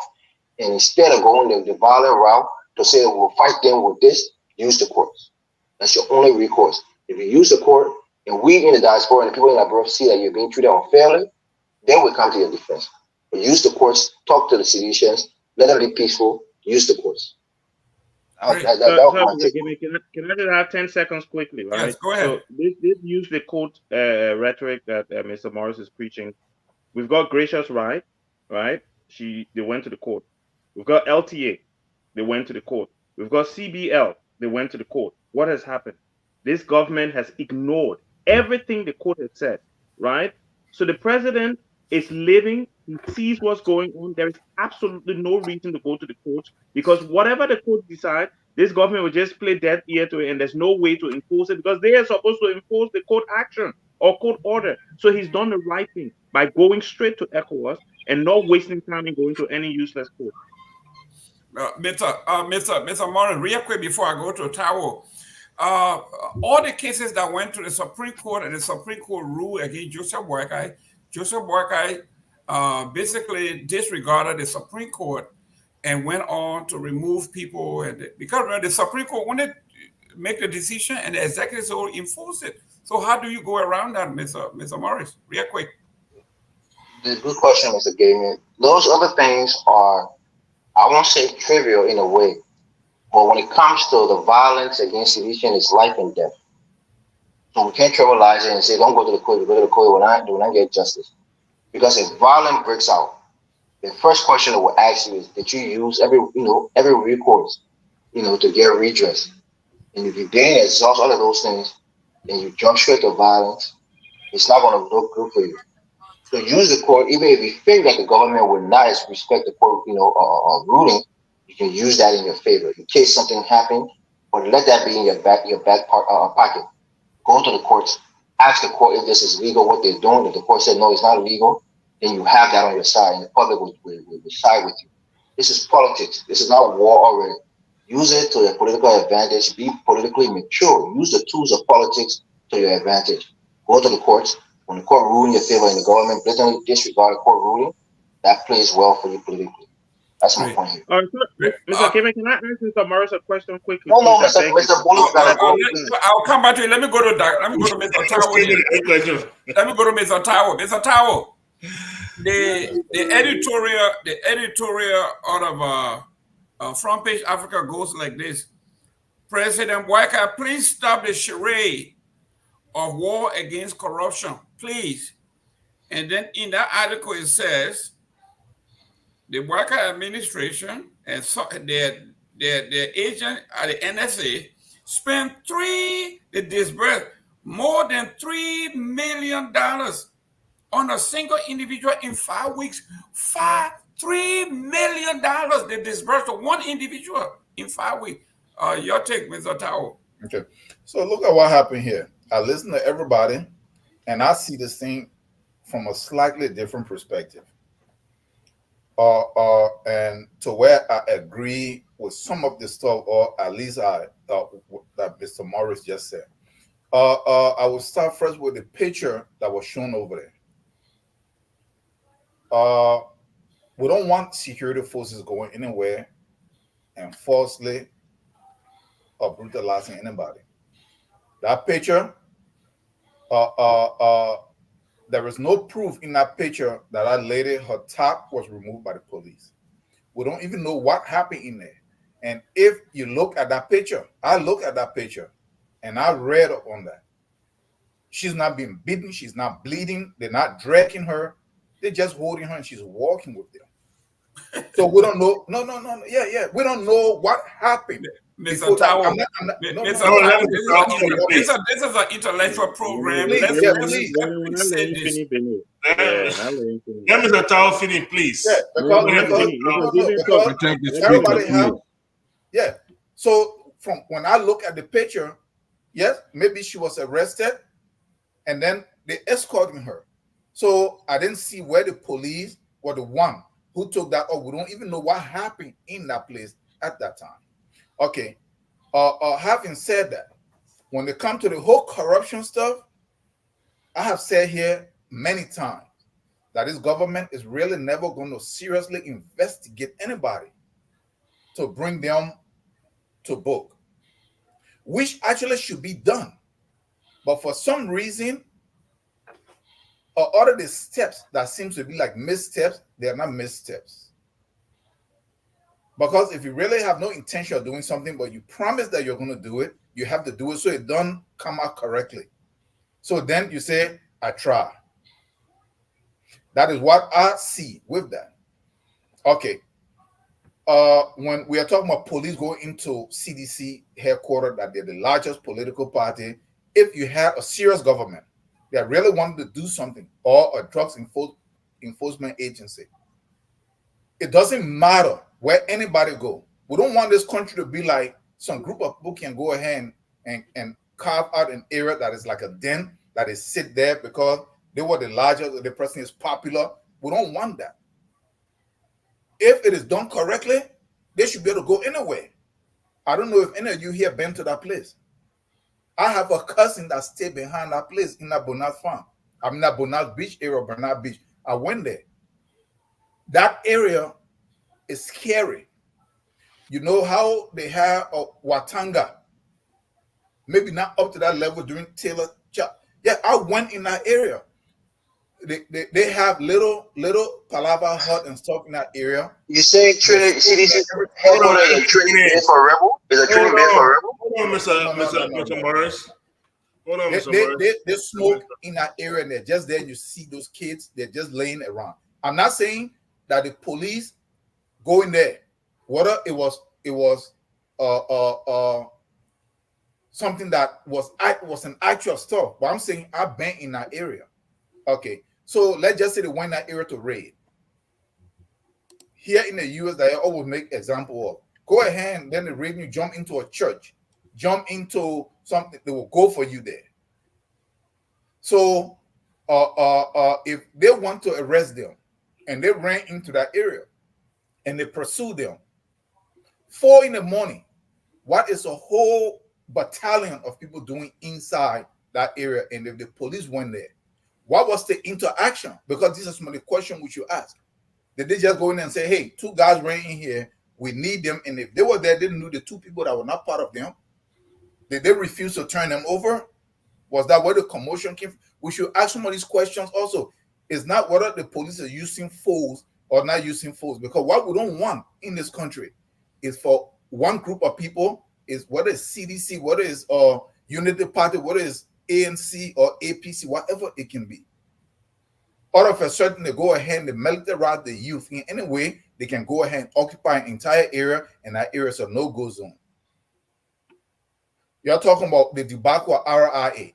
And instead of going the violent route to say we'll fight them with this, use the courts. That's your only recourse. If you use the court, and we in the diaspora and the people in Liberia see that you're being treated unfairly, then we come to your defense. But use the courts, talk to the civilians, let them be peaceful, use the courts. Can I just have 10 seconds quickly, right? Yes, go ahead. So this use the quote rhetoric that Mr. Morris is preaching. We've got Gracious Right? They went to the court. We've got LTA, they went to the court. We've got CBL, they went to the court. What has happened? This government has ignored everything the court has said, right? So the president is living, he sees what's going on. There is absolutely no reason to go to the court because whatever the court decides, this government will just play deaf ear to it, and there's no way to enforce it because they are supposed to enforce the court action or court order. So he's done the right thing by going straight to ECOWAS and not wasting time in going to any useless court. Mr. Morris, real quick before I go to Tao, all the cases that went to the Supreme Court and the Supreme Court ruled against Joseph Boakai basically disregarded the Supreme Court and went on to remove people. And because the Supreme Court wanted to make the decision and the executive will enforce it. So how do you go around that, Mr. Morris? Real quick. The good question, Mr. Gaiman. Those other things are, I won't say trivial in a way, but when it comes to the violence against civilians, it's life and death. So we can't trivialize it and say, don't go to the court, go to the court when I get justice. Because if violence breaks out, the first question it will ask you is, did you use every recourse, to get redress? And if you then exhaust all of those things, and you jump straight to violence, it's not going to look good for you. So use the court, even if you think that the government will not respect the court, ruling, you can use that in your favor in case something happened, but let that be in your back pocket. Go to the courts, ask the court if this is legal, what they're doing. If the court said no, it's not legal, then you have that on your side, and the public will side with you. This is politics. This is not a war already. Use it to your political advantage. Be politically mature. Use the tools of politics to your advantage. Go to the courts. When the court rules in your favor and the government blatantly disregard the court ruling, that plays well for you politically. That's my point here. Mr. Kevin, can I ask Mr. Morris a question quickly? No, Mr. Bullock. I'll come back to you. Let me go to Mr. Tao. Let me go to Mr. Tao. Mr. Tao, the editorial out of Front Page Africa goes like this: President Boakai, please stop the charade of war against corruption, please. And then in that article it says the Boakai administration and their agent at the NSA spent disbursed more than $3 million on a single individual in 5 weeks. $3 million they disbursed to one individual in 5 weeks. Your take, Mr. Tao. Okay, so look at what happened here. I listen to everybody, and I see this thing from a slightly different perspective. And to where I agree with some of the stuff, or at least that Mr. Morris just said. I will start first with the picture that was shown over there. We don't want security forces going anywhere and falsely or brutalizing anybody. That picture, there is no proof in that picture that that lady, her top was removed by the police. We don't even know what happened in there. And if you look at that picture, I look at that picture and I read up on that. She's not being beaten. She's not bleeding. They're not dragging her. They're just holding her and she's walking with them. So we don't know. No. Yeah. We don't know what happened. Mr. Tao, this is an intellectual program. Let Mr. Tao finish, please. Everybody have. Yeah. So from when I look at the picture, yes, maybe she was arrested, and then they escorting her. So I didn't see where the police were the one who took that. Or we don't even know what happened in that place at that time. Okay. Having said that, when they come to the whole corruption stuff, I have said here many times that this government is really never going to seriously investigate anybody to bring them to book, which actually should be done. But for some reason, all of the steps that seems to be like missteps, they are not missteps. Because if you really have no intention of doing something, but you promise that you're going to do it, you have to do it so it doesn't come out correctly. So then you say, I try. That is what I see with that. Okay. When we are talking about police going into CDC headquarters, that they're the largest political party, if you had a serious government that really wanted to do something, or a drugs enforcement agency, it doesn't matter where anybody go. We don't want this country to be like some group of people can go ahead and carve out an area that is like a den that is sit there because they were the largest, the person is popular. We don't want that. If it is done correctly, they should be able to go anywhere. I don't know if any of you here been to that place. I have a cousin that stayed behind that place in that Bonaz farm. I'm in that Bonaz Beach area, Bernard Beach. I went there. That area is scary. You know how they have a Watanga, maybe not up to that level during Taylor. Yeah, I went in that area. They have little palava hut and stuff in that area. You say training CDC headquarters is a training base for rebel? Is a training base for rebel? Hold on, Mr. Morris. Hold on, Mr. Morris. They smoke in that area and they're just there. You see those kids, they're just laying around. I'm not saying that the police go in there. Whether it was something that was an actual stuff. But I'm saying I've been in that area. Okay, so let's just say they went in that area to raid. Here in the US, they always make example of. Go ahead, and then the raid you jump into a church, jump into something, they will go for you there. So if they want to arrest them and they ran into that area and they pursue them, 4 a.m, what is a whole battalion of people doing inside that area? And if the police went there, what was the interaction? Because this is some of the question we should ask. Did they just go in and say, hey, 2 guys ran in here, we need them? And if they were there, they knew the 2 people that were not part of them. Did they refuse to turn them over? Was that where the commotion came from? We should ask some of these questions also. It's not whether the police are using force or not using force, because what we don't want in this country is for one group of people, is whether it's CDC, whether it's Unity Party, whether it's ANC or APC, whatever it can be. All of a sudden, they go ahead and they militarize the youth in any way they can go ahead and occupy an entire area, and that area is a no-go zone. You're talking about the debacle of RIA.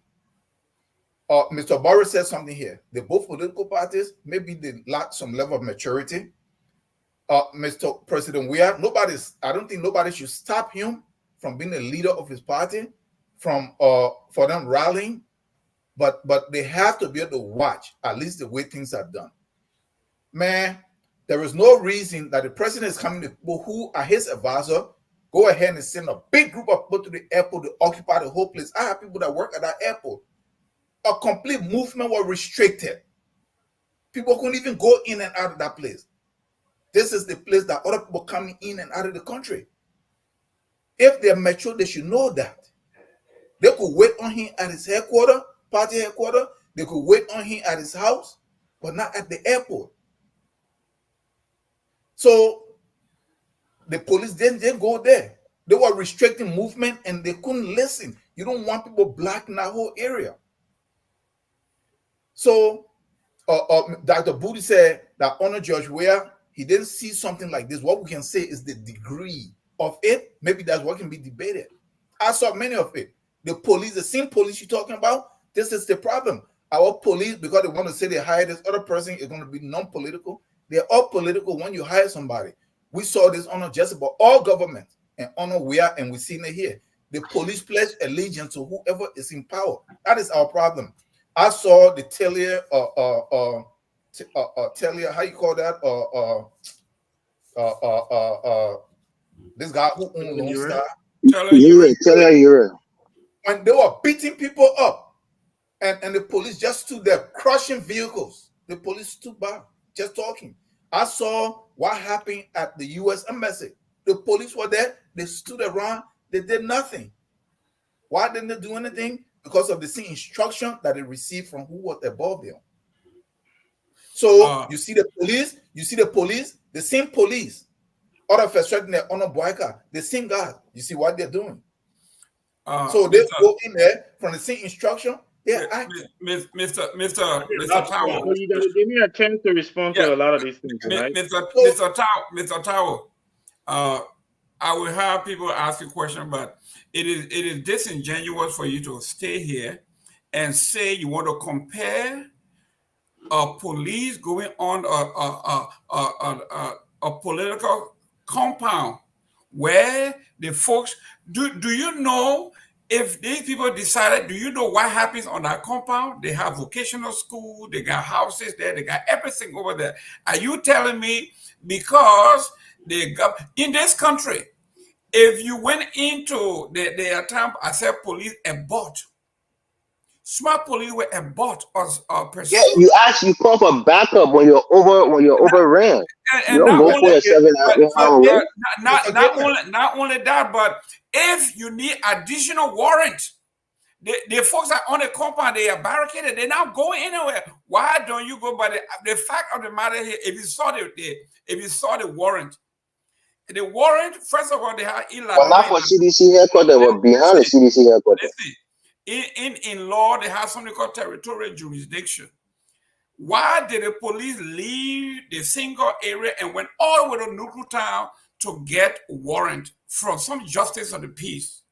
Mr. Boris said something here. The both political parties, maybe they lack some level of maturity. Mr. President, I don't think nobody should stop him from being a leader of his party, from for them rallying, but they have to be able to watch at least the way things are done. Man, there is no reason that the president is coming to people who are his advisor, go ahead and send a big group of people to the airport to occupy the whole place. I have people that work at that airport. A complete movement was restricted. People couldn't even go in and out of that place. This is the place that other people coming in and out of the country. If they're mature, they should know that. They could wait on him at his headquarters, party headquarters. They could wait on him at his house, but not at the airport. So the police didn't go there. They were restricting movement and they couldn't listen. You don't want people blocking that whole area. So Dr. Booty said that Honor George Weah, he didn't see something like this. What we can say is the degree of it. Maybe that's what can be debated. I saw many of it. The police, the same police you're talking about, this is the problem. Our police, because they want to say they hire this other person, is going to be non-political. They're all political when you hire somebody. We saw this on just about all governments and Honor Weah, and we've seen it here. The police pledge allegiance to whoever is in power. That is our problem. I saw the Taylor, Taylor, how you call that? This guy who owns Lone Star. Taylor. When they were beating people up, and the police just stood there crushing vehicles. The police stood by, just talking. I saw what happened at the U.S. Embassy. The police were there. They stood around. They did nothing. Why didn't they do anything? Because of the same instruction that they received from who was above them. So you see the police, the same police, out of frustrating their Honor Boyka, the same guys. You see what they're doing. So they go in there from the same instruction. Yeah, Mr. Tower. So you gotta give me a chance to respond to a lot of these things, right? Mr. Tower, I will have people ask you questions, but it is disingenuous for you to stay here and say you want to compare police going on a political compound where the folks do you know if these people decided, do you know what happens on that compound? They have vocational school, they got houses there, they got everything over there. Are you telling me because they got in this country, if you went into the attempt, I said police and bought, smart police were and bought or pursued. Yeah, you call for backup when you're overran. And you don't go for yourself not only that, but if you need additional warrant, the folks are on the compound, they are barricaded, they're not going anywhere. Why don't you go? But the fact of the matter here, if you saw the warrant, first of all, they have but not for CDC headquarters, but behind the CDC headquarters. In law, they have something called territorial jurisdiction. Why did the police leave the single area and went all the way to Nuku Town to get a warrant from some justice of the peace?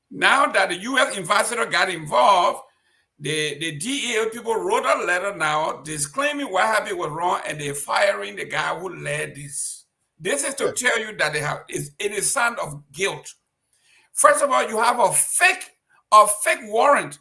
Now that the U.S. ambassador got involved, the DEA people wrote a letter now disclaiming what happened was wrong, and they're firing the guy who led this. This is to tell you that it is sign of guilt. First of all, you have a fake warrant.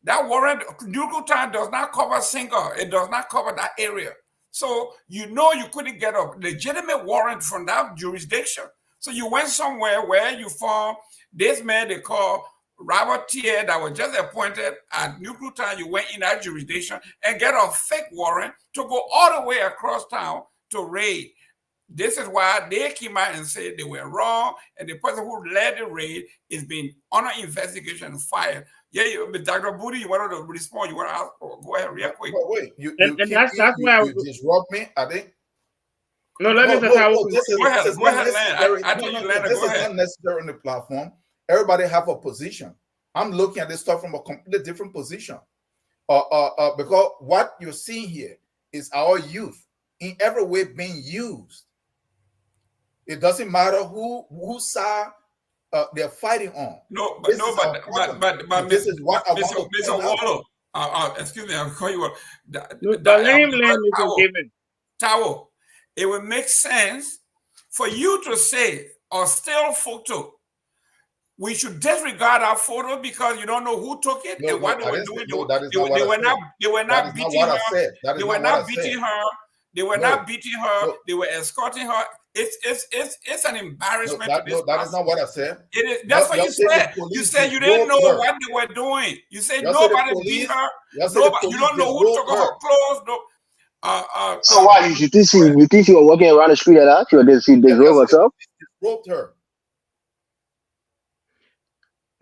That warrant, Nuku Town does not cover single. It does not cover that area. So you couldn't get a legitimate warrant from that jurisdiction. So you went somewhere where you found this man they call Robert Tier that was just appointed at Nuku Town. You went in that jurisdiction and get a fake warrant to go all the way across town to raid. This is why they came out and said they were wrong, and the person who led the raid is being under investigation and fired. Yeah, but Dr. Booty, you wanted to respond. You want to ask? Go ahead, real quick. Wait, you disrupt me. I think. No, let me just go ahead, Land. I told you, Land. This is not necessary on the platform. Everybody have a position. I'm looking at this stuff from a completely different position. Because what you're seeing here is our youth in every way being used. It doesn't matter who side they're fighting on. But this is what I want to Mr. Wallo, excuse me, I'll call you. The name is given. Tower, it would make sense for you to say or still photo. We should disregard our photo because you don't know who took it and what they were doing. They were not beating her. They were not beating her. They were not beating her. They were escorting her. It's an embarrassment. That is not what I said. It is. That's what you said. You said you didn't know what they were doing. You said nobody beat her. Nobody. You don't know who took her clothes. No. So why you think you were walking around the street at that? Or did she drove herself? Roped her.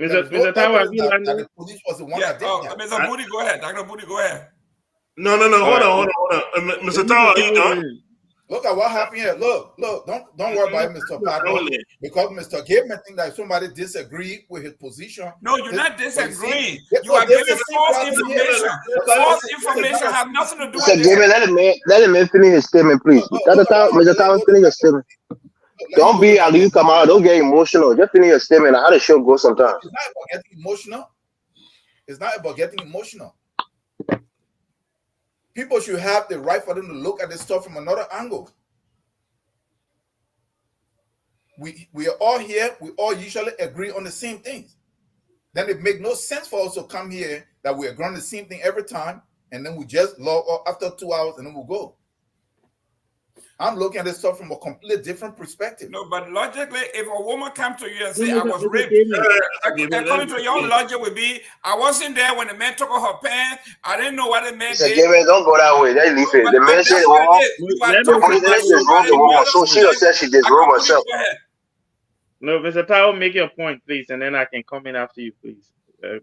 Mr. Tower, the police was the one that did that. Mr. Booty, go ahead. Dr. Booty, go ahead. No. Hold on. Mr. Tower, are you done? Look at what happened here. Look, don't worry about it, Mr. Padmo, because Mr. Gateman think that somebody disagreed with his position. No, you're not disagreeing. You are giving false information. False information has nothing to do with this. Let him finish his statement, please. Mr. Thomas, finish your statement. Don't be after you come out. Don't get emotional. Just finish your statement. How the show goes sometimes. It's not about getting emotional. It's not about getting emotional. People should have the right for them to look at this stuff from another angle. We are all here. We all usually agree on the same things. Then it makes no sense for us to come here that we agree on the same thing every time, and then we just log off after 2 hours and then we'll go. I'm looking at this stuff from a completely different perspective. No, but logically, if a woman comes to you and say, I was raped, according to your logic would be, I wasn't there when the man took off her pants. I didn't know what the man did. Don't go that way. They leave it. The man said the woman. So she said she disrobed herself. No, Mr. Tao, make your point, please, and then I can come in after you, please.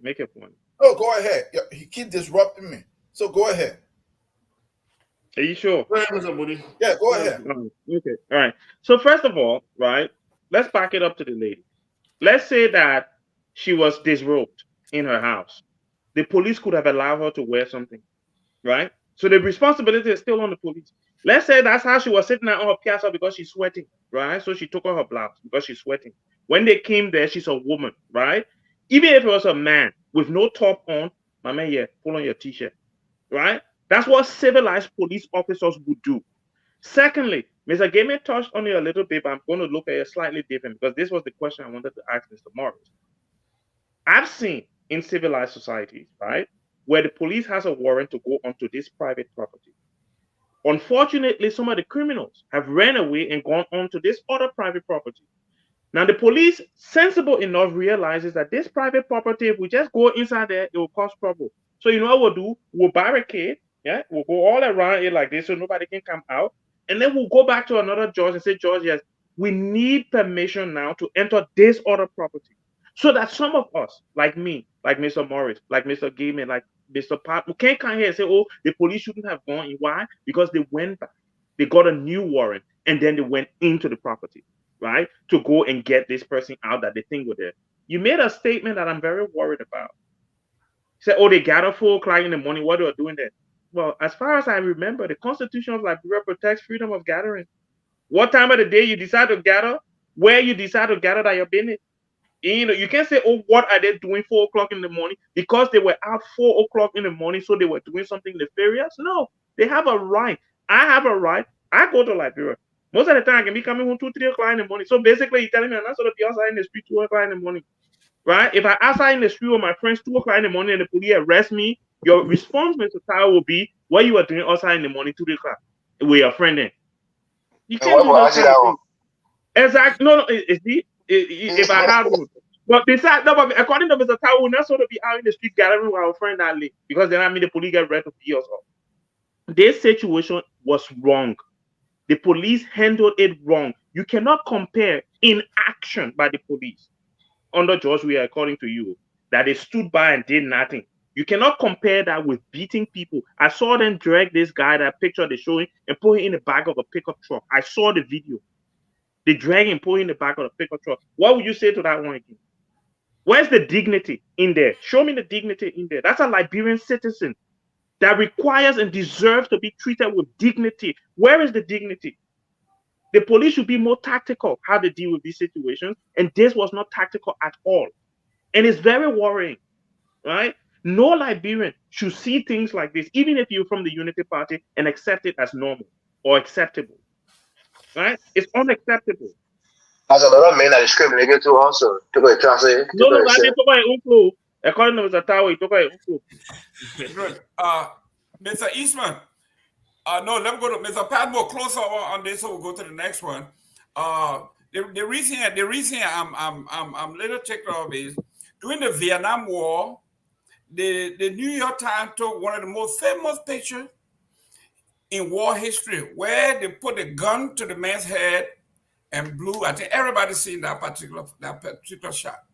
Make your point. Oh, go ahead. He keep disrupting me. So go ahead. Are you sure? Go ahead, Mr. Booty. Yeah, go ahead. Okay. All right. So first of all, right, let's back it up to the lady. Let's say that she was disrobed in her house. The police could have allowed her to wear something, right? So the responsibility is still on the police. Let's say that's how she was sitting on her piazza because she's sweating, right? So she took off her blouse because she's sweating. When they came there, she's a woman, right? Even if it was a man with no top on, my man, yeah, pull on your t-shirt, right? That's what civilized police officers would do. Secondly, Mr. Gaiman touched on it a little bit, but I'm going to look at it slightly different because this was the question I wanted to ask Mr. Morris. I've seen in civilized societies, right, where the police has a warrant to go onto this private property. Unfortunately, some of the criminals have ran away and gone onto this other private property. Now, the police, sensible enough, realizes that this private property, if we just go inside there, it will cause trouble. So you know what we'll do? We'll barricade. Yeah, we'll go all around it like this so nobody can come out. And then we'll go back to another judge and say, Judge, yes, we need permission now to enter this other property. So that some of us, like me, like Mr. Morris, like Mr. Gaiman, like Mr. Pat, we can't come here and say, oh, the police shouldn't have gone in. Why? Because they went back. They got a new warrant and then they went into the property, right? To go and get this person out that they think were there. You made a statement that I'm very worried about. You said, oh, they gather 4 o'clock in the morning. What are they doing there? Well, as far as I remember, the Constitution of Liberia protects freedom of gathering. What time of the day you decide to gather, where you decide to gather, that your business. You know, you can't say, oh, what are they doing 4 o'clock in the morning? Because they were out 4 o'clock in the morning, so they were doing something nefarious? No, they have a right. I have a right. I go to Liberia. Most of the time, I can be coming home 2, 3 o'clock in the morning. So basically, you're telling me I'm not supposed to be outside in the street 2 o'clock in the morning, right? If I outside in the street with my friends 2 o'clock in the morning and the police arrest me, your response, Mr. Tyler, will be, what you are doing outside in the morning 2 o'clock with your friend then. You can't do that. Exactly. No, if I have one. But besides, no, but according to Mr. Tyler, we're not supposed to be out in the street gathering with our friend that late because then I mean the police get ready to beat us up. This situation was wrong. The police handled it wrong. You cannot compare inaction by the police under George Weah, according to you, that they stood by and did nothing. You cannot compare that with beating people. I saw them drag this guy, that picture they're showing, and put him in the back of a pickup truck. I saw the video. They drag him, put him in the back of the pickup truck. What would you say to that one again? Where's the dignity in there? Show me the dignity in there. That's a Liberian citizen that requires and deserves to be treated with dignity. Where is the dignity? The police should be more tactical how they deal with these situations, and this was not tactical at all. And it's very worrying, right? No Liberian should see things like this, even if you're from the Unity Party, and accept it as normal or acceptable, right? It's unacceptable. As a lot of men are discriminating too also. No, I didn't talk about inflow. According to Mr. Tawa, he talk about inflow. Mr. Eastman, no, let me go to Mr. Padmore. Close on this, so we'll go to the next one. The reason I'm little ticked off is during the Vietnam War, the New York Times took one of the most famous pictures in war history, where they put a gun to the man's head and blew. I think everybody's seen that particular shot.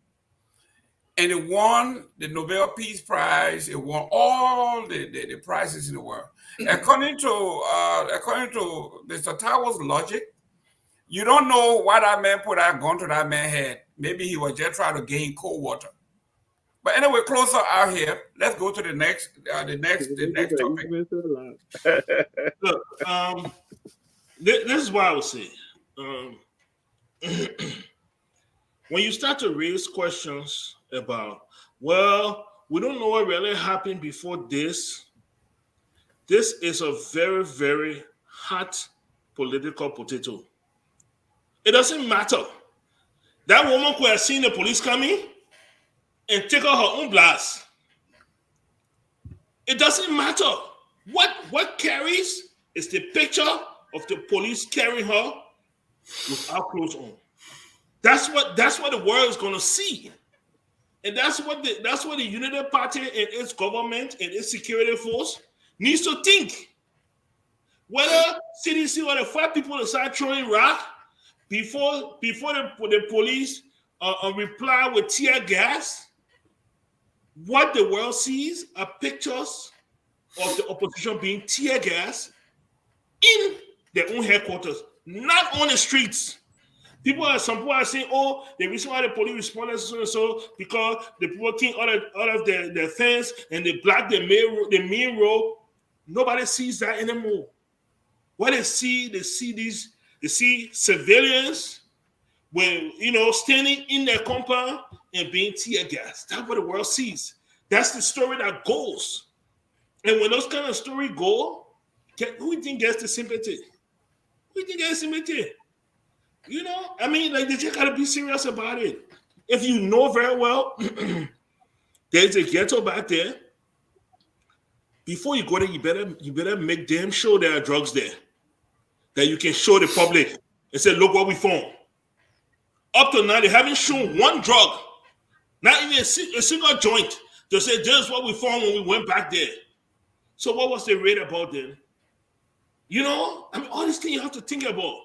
And it won the Nobel Peace Prize. It won all the prizes in the world. According to Mr. Tawo's logic, you don't know why that man put that gun to that man's head. Maybe he was just trying to gain cold water. But anyway, closer out here. Let's go to the next topic. Look, this is what I would say. When you start to raise questions about, well, we don't know what really happened before this. This is a very, very hot political potato. It doesn't matter. That woman could have seen the police coming and take out her own blast. It doesn't matter. What carries is the picture of the police carrying her without clothes on. That's what the world is going to see. And that's what the United Party and its government and its security force needs to think. Whether CDC or the 5 people decide throwing rock before the police reply with tear gas, what the world sees are pictures of the opposition being tear gas in their own headquarters, not on the streets. Some people are saying, oh, the reason why the police responded so because the people came out of their fence and they blocked the main road. Nobody sees that anymore. What they see civilians standing in their compound and being tear gas. That's what the world sees. That's the story that goes. And when those kind of stories go, who do you think gets the sympathy? Who do you think gets the sympathy? They just gotta be serious about it. If you know very well there's a ghetto back there, before you go there, you better make damn sure there are drugs there that you can show the public and say, look what we found. Up to now, they haven't shown one drug, not even a single joint, to say this is what we found when we went back there. So what was the rate about then? All these things you have to think about.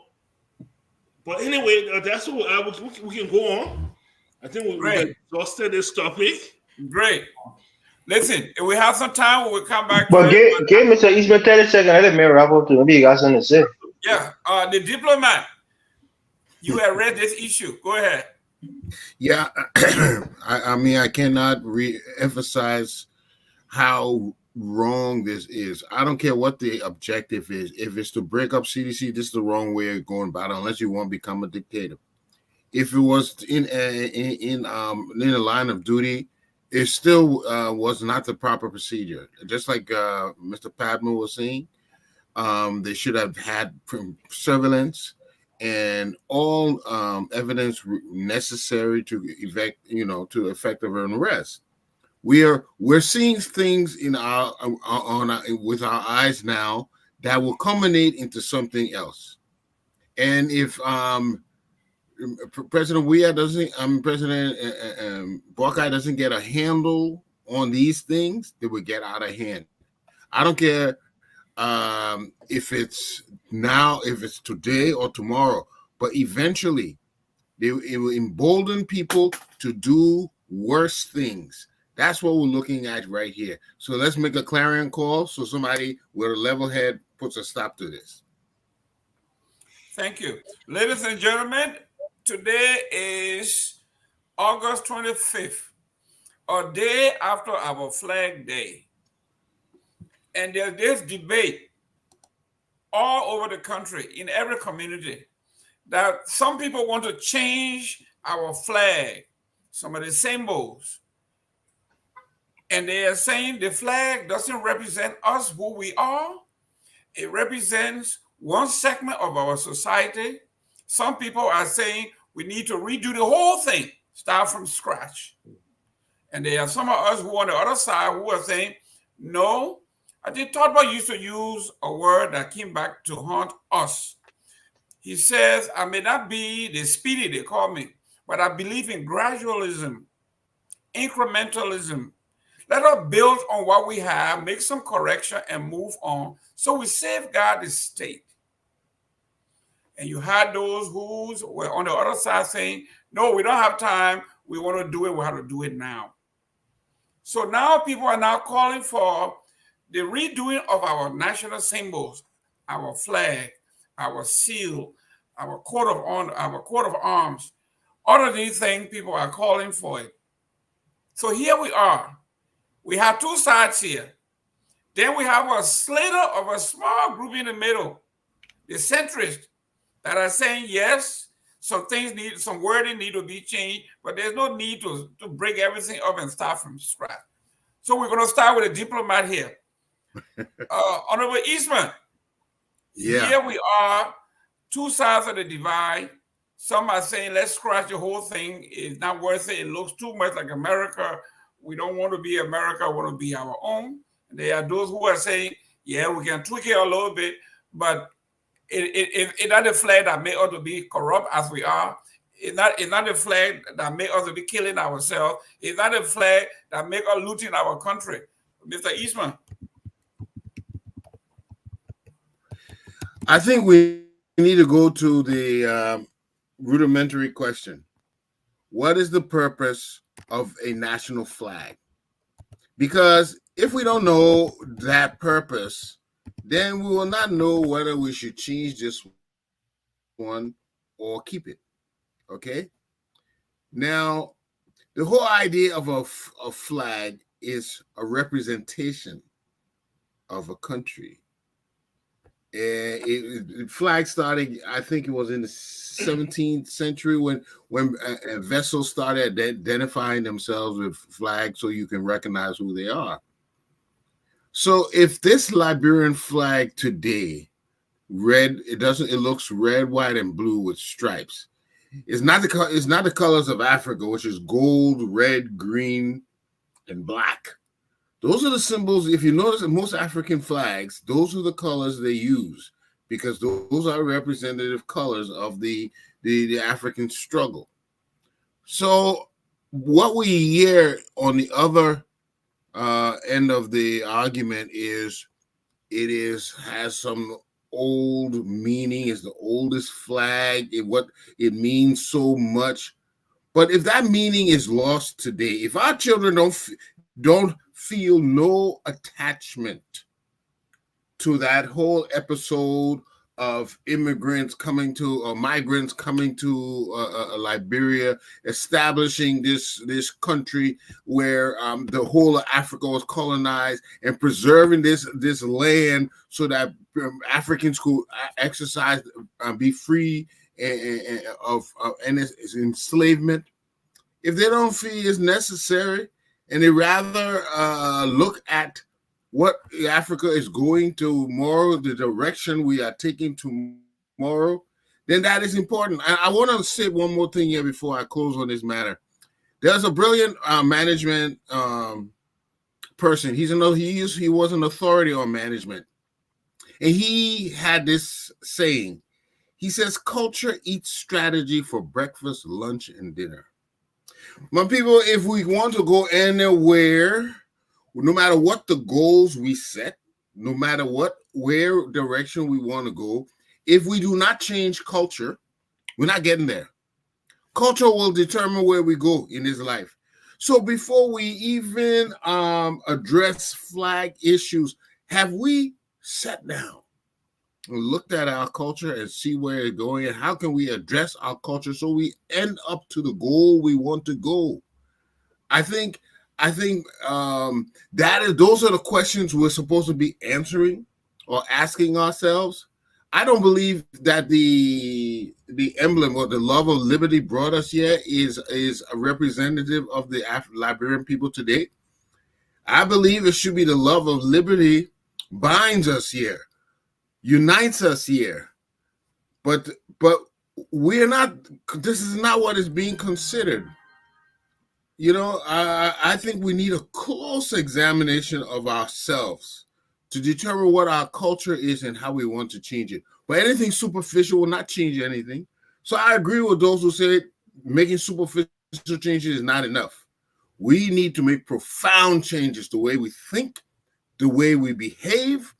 But anyway, that's what we can go on. I think we exhausted this topic. Great. Listen, if we have some time, we'll come back. But give Mr. Eastman 30 seconds. Let me wrap up too. Maybe you got something to say. Yeah. The diplomat, you have read this issue. Go ahead. Yeah. I cannot re-emphasize how wrong this is. I don't care what the objective is. If it's to break up CDC, this is the wrong way of going about it, unless you want to become a dictator. If it was in the line of duty, it still was not the proper procedure. Just like Mr. Padma was saying, they should have had surveillance and all evidence necessary to effect an arrest. We're seeing things with our eyes now that will culminate into something else. And if President Buckeye doesn't get a handle on these things, they will get out of hand. I don't care if it's now, if it's today or tomorrow, but eventually it will embolden people to do worse things. That's what we're looking at right here. So let's make a clarion call so somebody with a level head puts a stop to this. Thank you. Ladies and gentlemen, today is August 25th, a day after our Flag Day. And there's this debate all over the country, in every community, that some people want to change our flag, some of the symbols. And they are saying the flag doesn't represent us, who we are. It represents one segment of our society. Some people are saying we need to redo the whole thing, start from scratch. And there are some of us who on the other side who are saying, no, I think Todd used to use a word that came back to haunt us. He says, I may not be the speedy they call me, but I believe in gradualism, incrementalism. Let us build on what we have, make some correction, and move on so we safeguard the state. And you had those who were on the other side saying, no, we don't have time. we want to do it, we have to do it now. So now people are now calling for the redoing of our national symbols, our flag, our seal, our coat of honor, our coat of arms. All of these things, people are calling for it. So here we are. We have two sides here. Then we have a slither of a small group in the middle, the centrists, that are saying yes, some things need, some wording need to be changed, but there's no need to break everything up and start from scratch. So we're going to start with a diplomat here. Honorable Eastman, here we are, two sides of the divide. Some are saying, let's scratch the whole thing. It's not worth it. It looks too much like America. We don't want to be America. We want to be our own. And there are those who are saying, yeah, we can tweak it a little bit, but it's not a flag that made us to be corrupt as we are. It's not a flag that made us to be killing ourselves. It's not a flag that make us looting our country. Mr. Eastman. I think we need to go to the rudimentary question. What is the purpose of a national flag? Because if we don't know that purpose, then we will not know whether we should change this one or keep it. Okay? Now, the whole idea of a flag is a representation of a country. Flag started, I think it was in the 17th century when vessels started identifying themselves with flags so you can recognize who they are. So if this Liberian flag today, it looks red, white, and blue with stripes. It's not the colors of Africa, which is gold, red, green, and black. Those are the symbols. If you notice, in most African flags, those are the colors they use because those are representative colors of the African struggle. So what we hear on the other end of the argument is has some old meaning. It's the oldest flag. It means so much. But if that meaning is lost today, if our children don't feel no attachment to that whole episode of migrants coming to Liberia, establishing this country where the whole of Africa was colonized, and preserving this land so that Africans could exercise, be free of enslavement. If they don't feel it's necessary, and they rather look at what Africa is going tomorrow, the direction we are taking tomorrow, then that is important. I want to say one more thing here before I close on this matter. There's a brilliant management person. He was an authority on management. And he had this saying. He says, culture eats strategy for breakfast, lunch, and dinner. My people, if we want to go anywhere, no matter what the goals we set, no matter where direction we want to go, if we do not change culture, we're not getting there. Culture will determine where we go in this life. So before we even address flag issues, have we sat down and looked at our culture and see where it's going, and how can we address our culture so we end up to the goal we want to go? I think those are the questions we're supposed to be answering or asking ourselves. I don't believe that the emblem or the love of liberty brought us here is a representative of the Liberian people today. I believe it should be the love of liberty binds us here, unites us here, but we're not. This is not what is being considered. You know, I think we need a close examination of ourselves to determine what our culture is and how we want to change it. But anything superficial will not change anything. So I agree with those who say making superficial changes is not enough. We need to make profound changes, the way we think, the way we behave,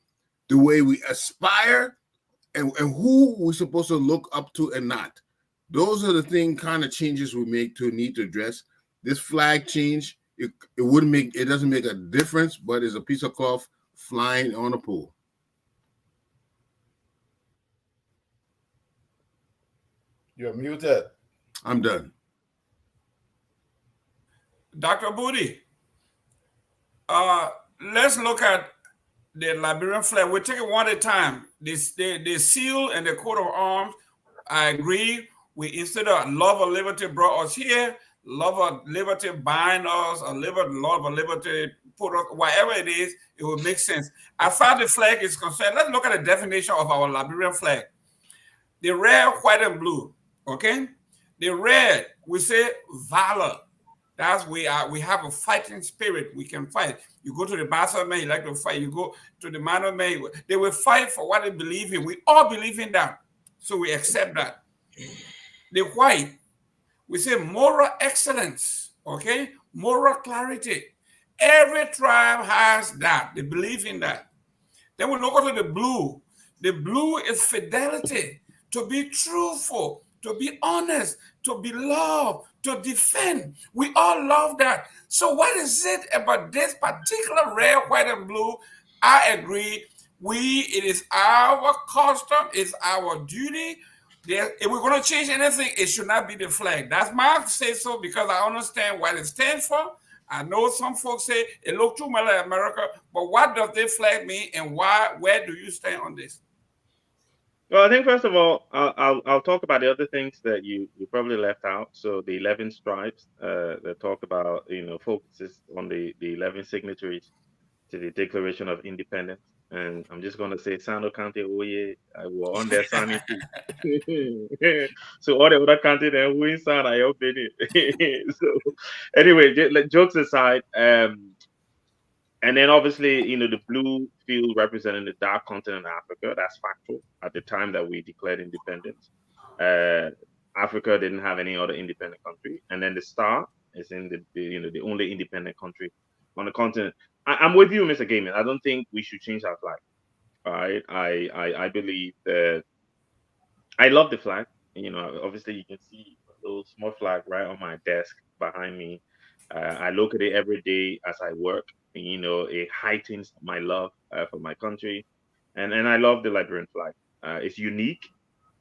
the way we aspire, and who we're supposed to look up to and not. Those are the kind of changes we need to address. This flag change, it doesn't make a difference, but it's a piece of cloth flying on a pole. You're muted. I'm done. Dr. Booty, let's look at the Liberian flag. We'll take it one at a time. The seal and the coat of arms, I agree. We, instead of love of liberty brought us here, love of liberty bind us, or love of liberty put us, whatever it is, it will make sense. As far as the flag is concerned, let's look at the definition of our Liberian flag. The red, white, and blue, okay? The red, we say valor. That's we have a fighting spirit. We can fight. You go to the master man, you like to fight. You go to the minor man, they will fight for what they believe in. We all believe in that. So we accept that. The white, we say moral excellence, okay? Moral clarity. Every tribe has that. They believe in that. Then we look at the blue. The blue is fidelity, to be truthful, to be honest, to be loved, to defend. We all love that. So what is it about this particular red, white, and blue? I agree. It is our custom, it's our duty. If we're going to change anything, it should not be the flag. That's my say so, because I understand what it stands for. I know some folks say it looks too much like America, but what does this flag mean, and why? Where do you stand on this? Well, I think first of all, I'll talk about the other things that you probably left out. So the 11 stripes that talk about, focuses on the 11 signatories to the Declaration of Independence. And I'm just going to say, Sano County, Oye, I will on their signing too. So all the other county, then we sign, I open it. So anyway, jokes aside, and then obviously, the blue field representing the dark continent of Africa. That's factual. At the time that we declared independence, Africa didn't have any other independent country. And then the star is in the only independent country on the continent. I'm with you, Mr. Gaiman. I don't think we should change our flag. All right. I believe that I love the flag. Obviously you can see a little small flag right on my desk behind me. I look at it every day as I work. It heightens my love for my country, and I love the Liberian flag. It's unique.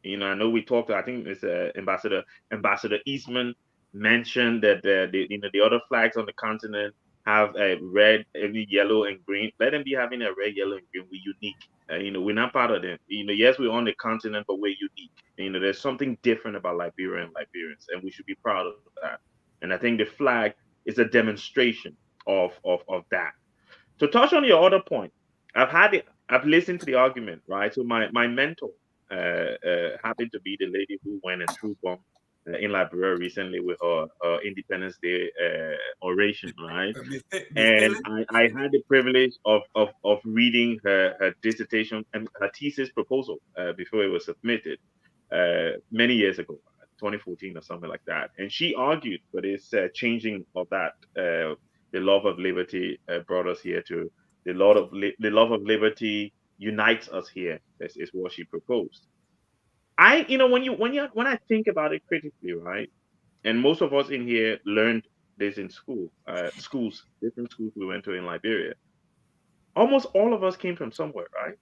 I know we talked. I think it's Ambassador Eastman mentioned that the other flags on the continent have a red, yellow, and green. Let them be having a red, yellow, and green. We're unique. We're not part of them. Yes, we're on the continent, but we're unique. There's something different about Liberia and Liberians, and we should be proud of that. And I think the flag is a demonstration of that. To touch on your other point, I've listened to the argument, right? So my mentor happened to be the lady who went and threw bomb in Liberia recently with her Independence Day oration, right? And I had the privilege of reading her dissertation and her thesis proposal before it was submitted many years ago, 2014 or something like that. And she argued for this changing of that. The love of liberty brought us here to the love of liberty unites us here. This is what she proposed. When I think about it critically, right? And most of us in here learned this in schools, different schools we went to in Liberia. Almost all of us came from somewhere, right?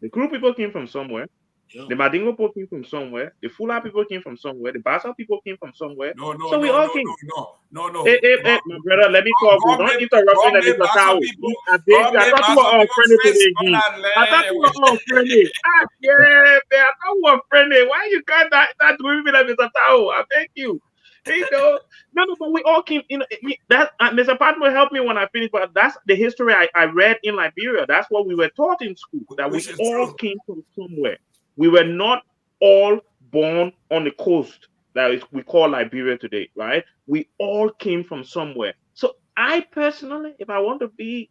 The Kru people came from somewhere. Yeah. The Madingo people came from somewhere. The Fula people came from somewhere. The Bassa people came from somewhere. No, my brother, let me talk. Don't interrupt me, Mr. Tao. I thought you were all friendly today, G. I thought you were all friendly. Yeah, man. I thought you were friendly. Why you got that doing me like Mr. Tao? I beg you. No, but we all came. That Mr. Patmo helped me when I finished. But that's the history I read in Liberia. That's what we were taught in school. That we all came from somewhere. We were not all born on the coast that we call Liberia today, right? We all came from somewhere. So I personally, if I want to be,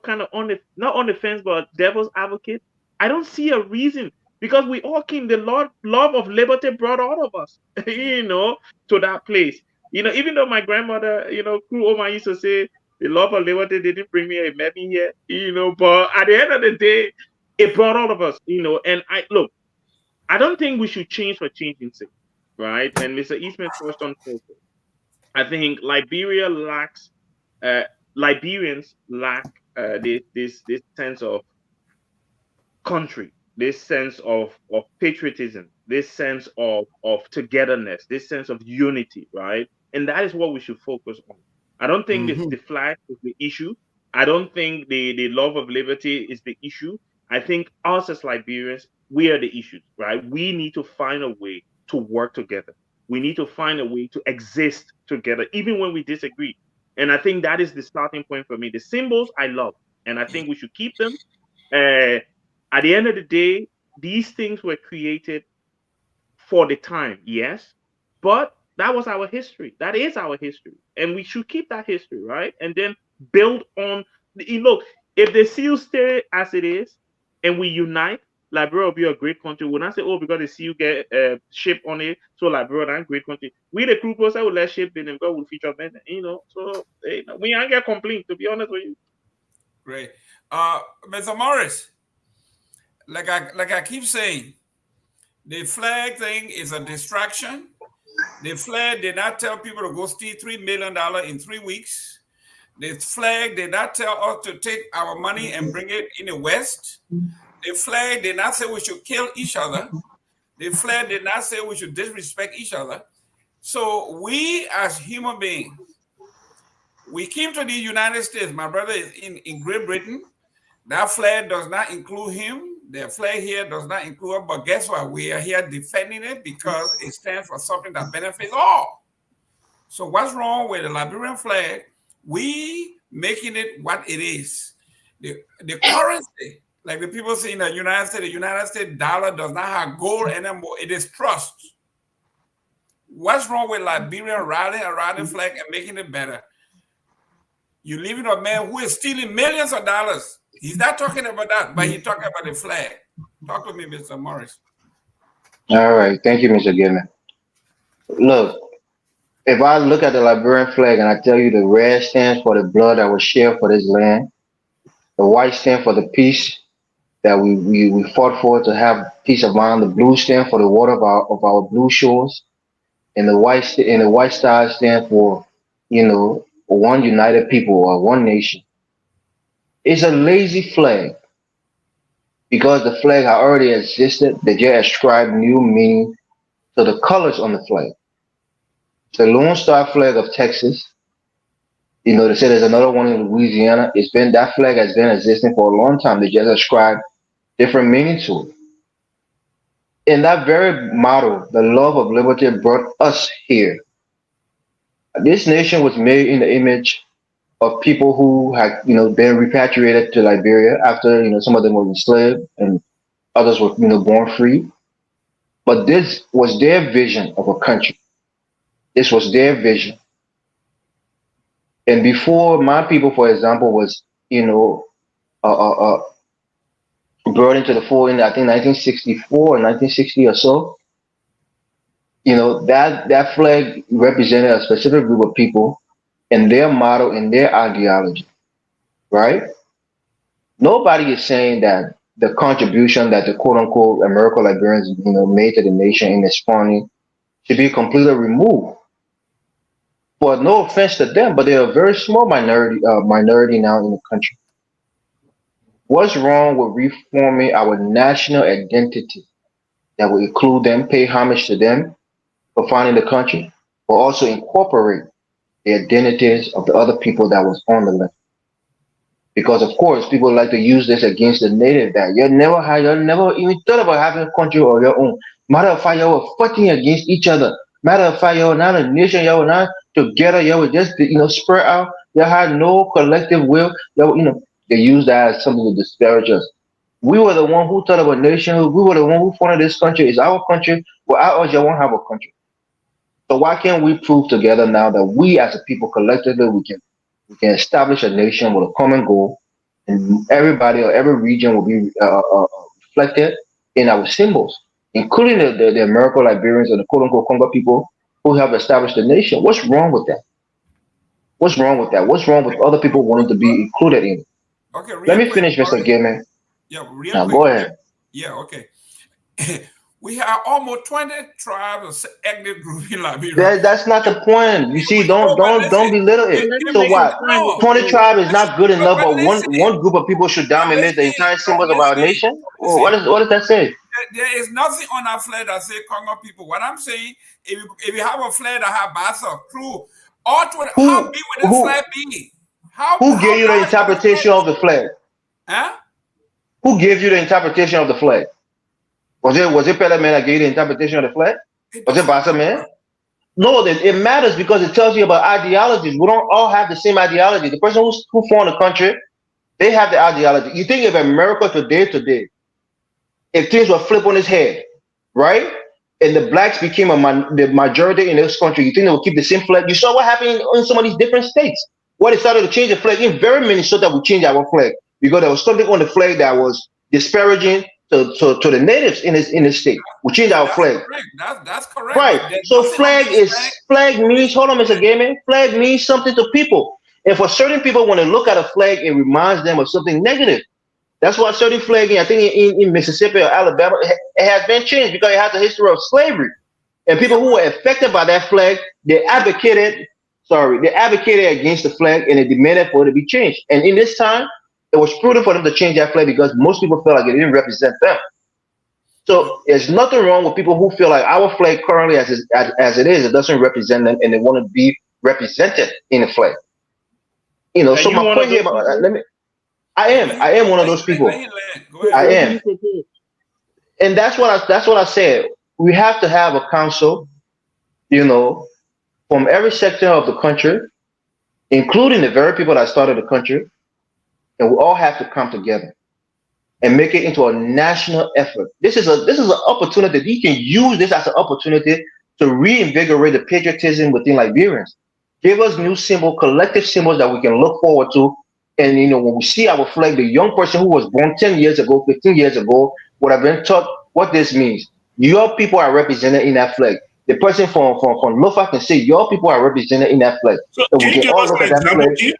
kind of not on the fence, but devil's advocate, I don't see a reason, because we all came. The love of liberty brought all of us, to that place. Even though my grandmother, Kru Oma used to say, the love of liberty didn't bring me a maybe here, but at the end of the day, it brought all of us, and I don't think we should change for changing sake, right? And Mr. Eastman touched on culture. I think Liberia lacks, Liberians lack this sense of country, this sense of patriotism, this sense of togetherness, this sense of unity, right? And that is what we should focus on. I don't think the flag is the issue. I don't think the love of liberty is the issue. I think us as Liberians, we are the issues, right? We need to find a way to work together. We need to find a way to exist together, even when we disagree. And I think that is the starting point for me. The symbols I love, and I think we should keep them. At the end of the day, these things were created for the time, yes, but that was our history. That is our history, and we should keep that history, right? And then build on. Look, if the seal stay as it is, and we unite, Liberia will be a great country. When I say, oh, because the seal get ship on it, so Liberia is a great country. We the crew process will let ship in and go will feature men, So we ain't get complaint, to be honest with you. Great, Mr. Morris. Like I keep saying, the flag thing is a distraction. The flag did not tell people to go steal $3 million in 3 weeks. The flag did not tell us to take our money and bring it in the West. The flag did not say we should kill each other. The flag did not say we should disrespect each other. So we as human beings, we came to the United States. My brother is in Great Britain. That flag does not include him. The flag here does not include us. But guess what? We are here defending it because it stands for something that benefits all. So what's wrong with the Liberian flag? We making it what it is. The currency, like the people say in the United States dollar does not have gold anymore. It is trust. What's wrong with Liberia rallying around the flag and making it better? You're leaving a man who is stealing millions of dollars. He's not talking about that, but he's talking about the flag. Talk to me, Mr. Morris. All right. Thank you, Mr. Gilman. Look, if I look at the Liberian flag and I tell you the red stands for the blood that was shed for this land, the white stands for the peace that we fought for to have peace of mind, the blue stand for the water of our blue shores, and the white star stand for, one united people or one nation. It's a lazy flag because the flag had already existed. They just ascribed new meaning to the colors on the flag. The Lone Star flag of Texas. They say there's another one in Louisiana. That flag has been existing for a long time. They just ascribe different meaning to it. And that very motto, the love of liberty, brought us here. This nation was made in the image of people who had, been repatriated to Liberia after, some of them were enslaved and others were, born free. But this was their vision of a country. This was their vision. And before my people, for example, was, brought into the fold in, I think, 1964 or 1960 or so, that flag represented a specific group of people and their motto and their ideology, right? Nobody is saying that the contribution that the quote-unquote American Liberians, made to the nation in the spawning should be completely removed. But no offense to them, but they're a very small minority now in the country. What's wrong with reforming our national identity that will include them, pay homage to them for founding the country, but also incorporate the identities of the other people that was on the left? Because of course, people like to use this against the native that you never even thought about having a country of your own. Matter of fact, you were fighting against each other. Matter of fact, you were not a nation, you were not together, you were just spread out. You had no collective will. They use that as something to disparage us. We were the one who thought of a nation. We were the one who founded this country. It's our country. Without us, you won't have a country. So why can't we prove together now that we as a people collectively we can establish a nation with a common goal, and everybody or every region will be reflected in our symbols, including the American Liberians and the quote-unquote Congo people who have established a nation. What's wrong with that? What's wrong with that? What's wrong with other people wanting to be included in it? Okay, let me finish, Mr. Gilman. Yeah, real now, quick. Go ahead. Yeah, okay. We have almost 20 tribes or ethnic groups in Liberia. That's not the point. You see, don't No, but listen, belittle it. Let him So make his what? point. no, 20 tribes is not good enough, but but listen, one group of people should but dominate the listen, entire but symbols of our listen, nation? Well, listen. what does that say? There is nothing on our flag that say Congo people. What I'm saying, if you have a flag that have Bassa, crew, all 20, how Who big would this who flag be? How who gave you the large would this flag interpretation be? of the flag? Huh? Who gave you the interpretation of the flag? Was it Pele Man that gave you the interpretation of the flag? It Was it doesn't Bassa matter. Man? No, it matters because it tells you about ideologies. We don't all have the same ideology. The person who formed the country, they have the ideology. You think of America today, if things were flipped on its head, right? And the blacks became the majority in this country, you think they will keep the same flag? You saw what happened in some of these different states. Where they started to change the flag. In very Minnesota, we changed our flag because there was something on the flag that was disparaging to the natives in this state. We changed our That's flag. correct. That's correct. Right. But there's So nothing on this flag. flag means, hold on, Mr. Listen, Gaiman, flag means something to people. And for certain people, when they look at a flag, it reminds them of something negative. That's why certain flagging, I think in Mississippi or Alabama, it has been changed because it has a history of slavery. And yeah, people who were affected by that flag, they advocated against the flag and they demanded for it to be changed. And in this time, it was prudent for them to change that flag because most people felt like it didn't represent them. So there's nothing wrong with people who feel like our flag currently as it is, it doesn't represent them and they want to be represented in the flag. Are So you my one of point those here, people? I am one of those people. let him land. Go I ahead. What do am. you propose? And that's what I said. We have to have a council, you know, from every sector of the country, including the very people that started the country, and we all have to come together and make it into a national effort. This is an opportunity. We can use this as an opportunity to reinvigorate the patriotism within Liberians. Give us new symbol, collective symbols that we can look forward to. And when we see our flag, the young person who was born 10 years ago, 15 years ago, would have been taught what this means. Your people are represented in that flag. The person from Lofa can say your people are represented in that flag. So And we can you can give all us look an at that example, flag. G?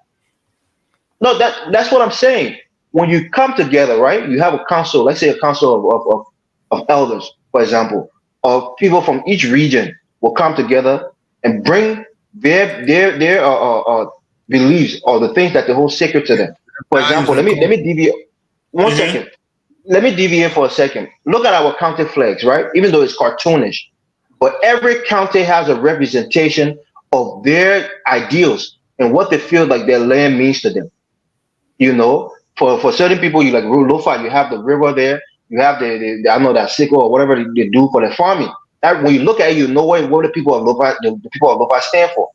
No, that's what I'm saying. When you come together, right? You have a council, let's say a council of elders, for example, of people from each region will come together and bring their beliefs or the things that they hold sacred to them. For Values example, and let me deviate one Mm-hmm. second. Let me deviate for a second. Look at our county flags, right? Even though it's cartoonish, but every county has a representation of their ideals and what they feel like their land means to them. For certain people, you like Lofa, you have the river there, you have the I know that sickle or whatever they do for the farming. That when you look at it, you know what the people of Lofa, the people of Lofa stand for.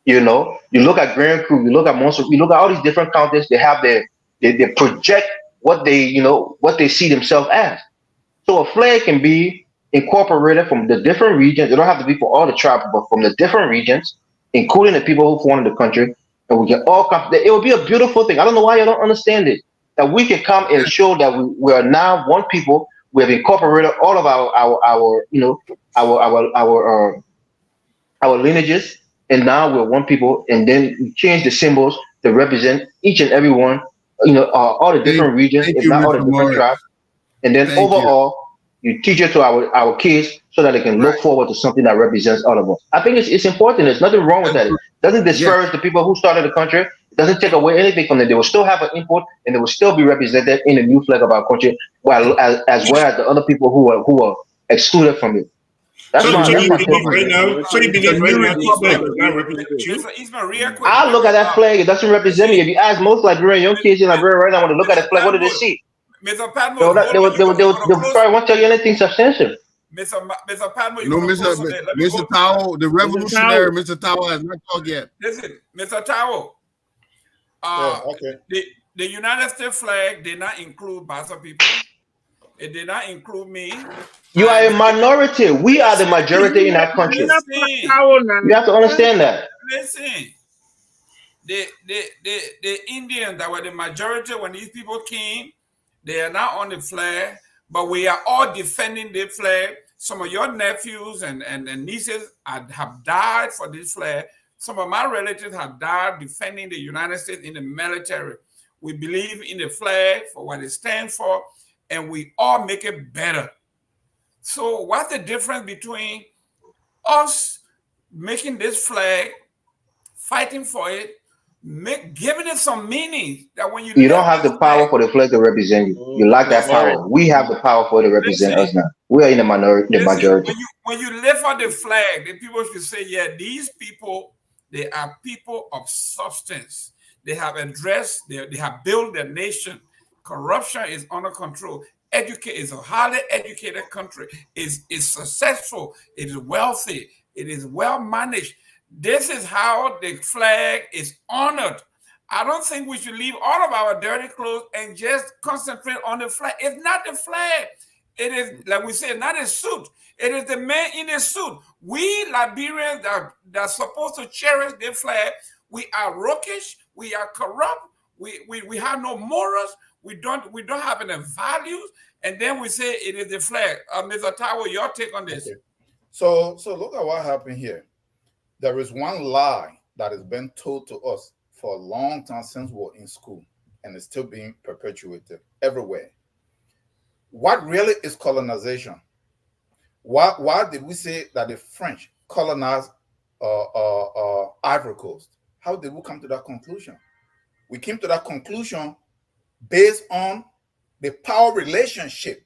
You look at Grand Crew, you look at Monster, you look at all these different counties. They have they project what they see themselves as. So a flag can be incorporated from the different regions. It don't have to be for all the tribes, but from the different regions, including the people who formed the country, and we can all come. It will be a beautiful thing. I don't know why you don't understand it. That we can come and show that we are now one people. We have incorporated all of our lineages, and now we're one people. And then we change the symbols to represent each and every one. All the Thank, different regions, thank if you, not all the Mr. different Morris. tribes. And then Thank you. overall, you teach it to our kids so that they can Right. look forward to something that represents all of us. I think it's important. There's nothing wrong with that. It doesn't Yes. discourage the people who started the country. It doesn't take away anything from them. They will still have an input and they will still be represented in the new flag of our country, while as well as the other people who are excluded from it. That's So, my so that's you my believe take. right now? So you It's a believe right new now this flag republic. does not represent you? Mr. Eastman, real quick. I look at that flag, it doesn't represent me. If you ask most Liberian young kids in Liberia right now when they look at the flag, what do they see? Mr. They Padmos, will, hold they on. will, they will, they will, they will probably won't tell you anything substantial. Mr. Padmos, You you're know, going to close on Mr. that. Let me Mr. go. Towell, the Mr. revolutionary Towel. Mr. Towell has not talked yet. Listen, Mr. Towell, Yeah, okay. the United States flag did not include Bassa people. It did not include me. You are a And minority. We are the majority in our country. listen, You have to understand that. listen. The Indians that were the majority when these people came, they are not on the flag, but we are all defending the flag. Some of your nephews and nieces have died for this flag. Some of my relatives have died defending the United States in the military. We believe in the flag for what it stands for, and we all make it better. So what's the difference between us making this flag, fighting for it, giving it some meaning that when you You don't lift have this the flag, power for the flag to represent you. You lack that Sorry. power. We have the power for it to represent listen, us now. We are in the minority, the listen, majority. when you lift up the flag, the people should say, yeah, these people, they are people of substance. They have addressed, they have built their nation. Corruption is under control. Is a highly educated country, is successful, it is wealthy, it is well managed. This is how the flag is honored. I don't think we should leave all of our dirty clothes and just concentrate on the flag. It's not the flag. It is, like we said, not a suit. It is the man in a suit. We Liberians that are supposed to cherish the flag, we are rockish, we are corrupt, we have no morals, we don't have any values, and then we say it is the flag. Mr. Tawo, your take on this. Okay. So look at what happened here. There is one lie that has been told to us for a long time since we were in school, and it's still being perpetuated everywhere. What really is colonization? Why did we say that the French colonized Ivory Coast? How did we come to that conclusion? We came to that conclusion based on the power relationship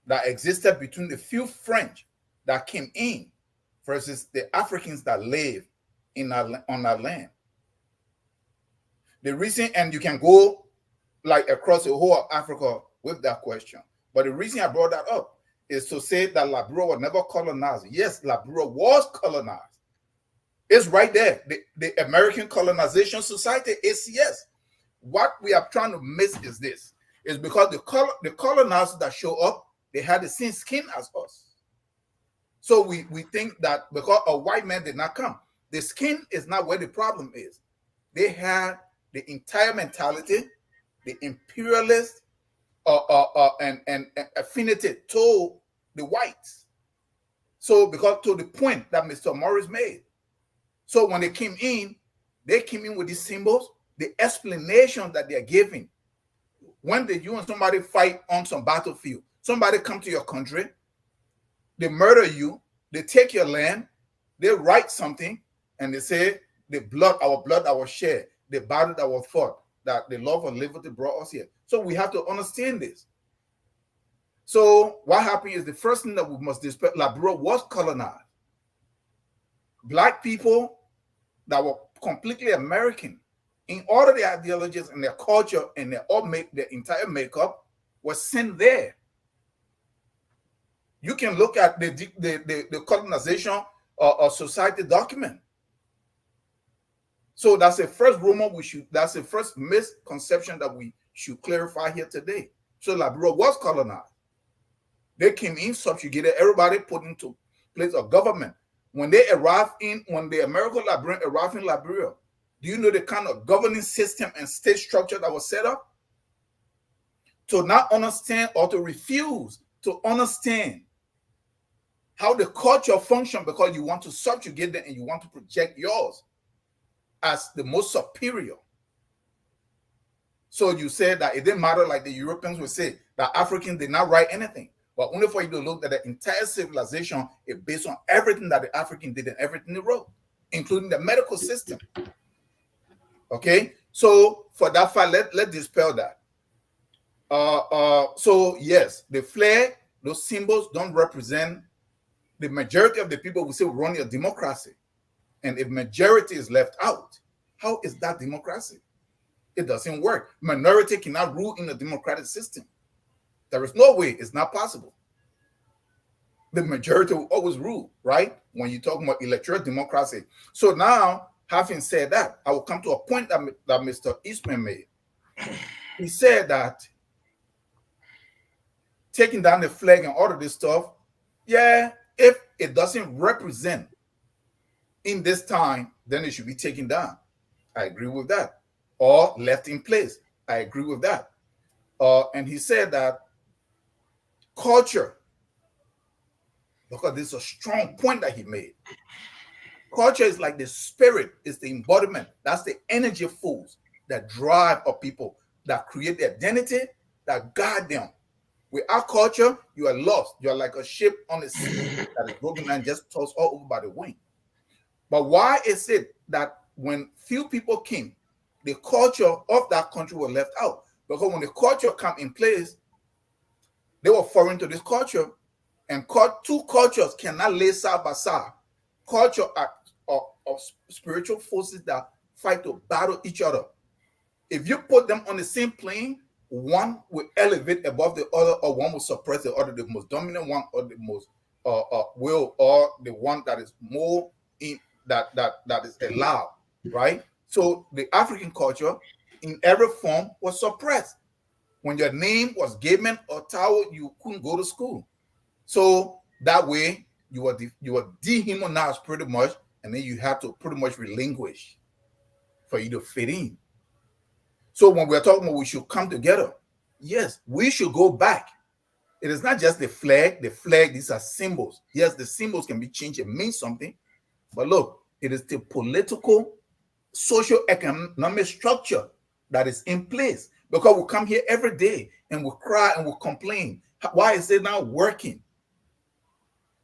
that existed between the few French that came in versus the Africans that live on our land. The reason, and you can go like across the whole of Africa with that question, but the reason I brought that up is to say that Liberia was never colonized. Yes, Liberia was colonized. It's right there. The American Colonization Society, ACS. What we are trying to miss is this. Is because the colonizers that show up, they had the same skin as us. So we think that because a white man did not come, the skin is not where the problem is. They had the entire mentality, the imperialist and affinity to the whites. So because to the point that Mr. Morris made. So when they came in with these symbols, the explanation that they're giving. When did you and somebody fight on some battlefield? Somebody come to your country, they murder you, they take your land, they write something, and they say the blood, our share, the battle that was fought, that the love and liberty brought us here. So we have to understand this. So what happened is the first thing that we must dispel, Liberia was colonized. Black people that were completely American in all of their ideologies and their culture and their entire makeup was sent there. You can look at the colonization society document. So that's the first rumor that's the first misconception that we should clarify here today. So Liberia was colonized. They came in, subjugated everybody, put into place of government. When the American Liberians arrived in Liberia, do you know the kind of governing system and state structure that was set up? To not understand or to refuse to understand how the culture functions because you want to subjugate them and you want to project yours as the most superior. So you said that it didn't matter, like the Europeans would say, that Africans did not write anything, but only for you to look at the entire civilization is based on everything that the African did and everything they wrote, including the medical system. Okay, so for that fact, let's dispel that. So yes, the flag, those symbols don't represent the majority of the people who say we run a democracy. And if majority is left out, how is that democracy? It doesn't work. Minority cannot rule in a democratic system. There is no way. It's not possible. The majority will always rule, right? When you're talking about electoral democracy. So now, having said that, I will come to a point that Mr. Eastman made. He said that taking down the flag and all of this stuff, yeah, if it doesn't represent in this time, then it should be taken down. I agree with that. Or left in place. I agree with that. And he said that culture, because this is a strong point that he made. Culture is like the spirit, is the embodiment. That's the energy force that drive of people, that create the identity, that guide them. Without culture, you are lost. You are like a ship on the sea that is broken and just tossed all over by the wind. But why is it that when few people came, the culture of that country was left out? Because when the culture come in place, they were foreign to this culture, and two cultures cannot lay side by side. Culture of spiritual forces that fight to battle each other. If you put them on the same plane, one will elevate above the other, or one will suppress the other. The most dominant one, or the most will, or the one that is more in that is allowed, right? So the African culture, in every form, was suppressed. When your name was Gaiman or Tao, you couldn't go to school. So that way, you were dehumanized pretty much, and then you have to pretty much relinquish for you to fit in. So when we're talking about we should come together, yes, we should go back. It is not just the flag. The flag, these are symbols. Yes, the symbols can be changed. It means something. But look, it is the political, socio-economic structure that is in place. Because we come here every day and we cry and we complain. Why is it not working?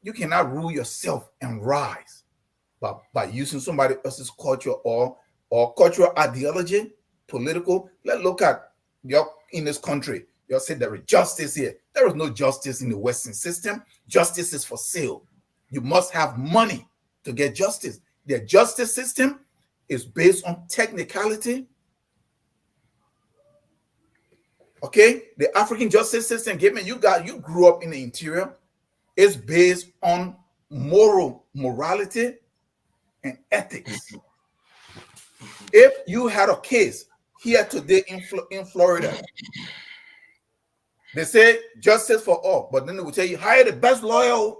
You cannot rule yourself and rise by using somebody else's culture or cultural ideology, political. Let's look at in this country. You'll say there is justice here. There is no justice in the Western system. Justice is for sale. You must have money to get justice. Their justice system is based on technicality. Okay, the African justice system, given you grew up in the interior, is based on morality and ethics. If you had a case here today in Florida, they say justice for all, but then they will tell you hire the best lawyer.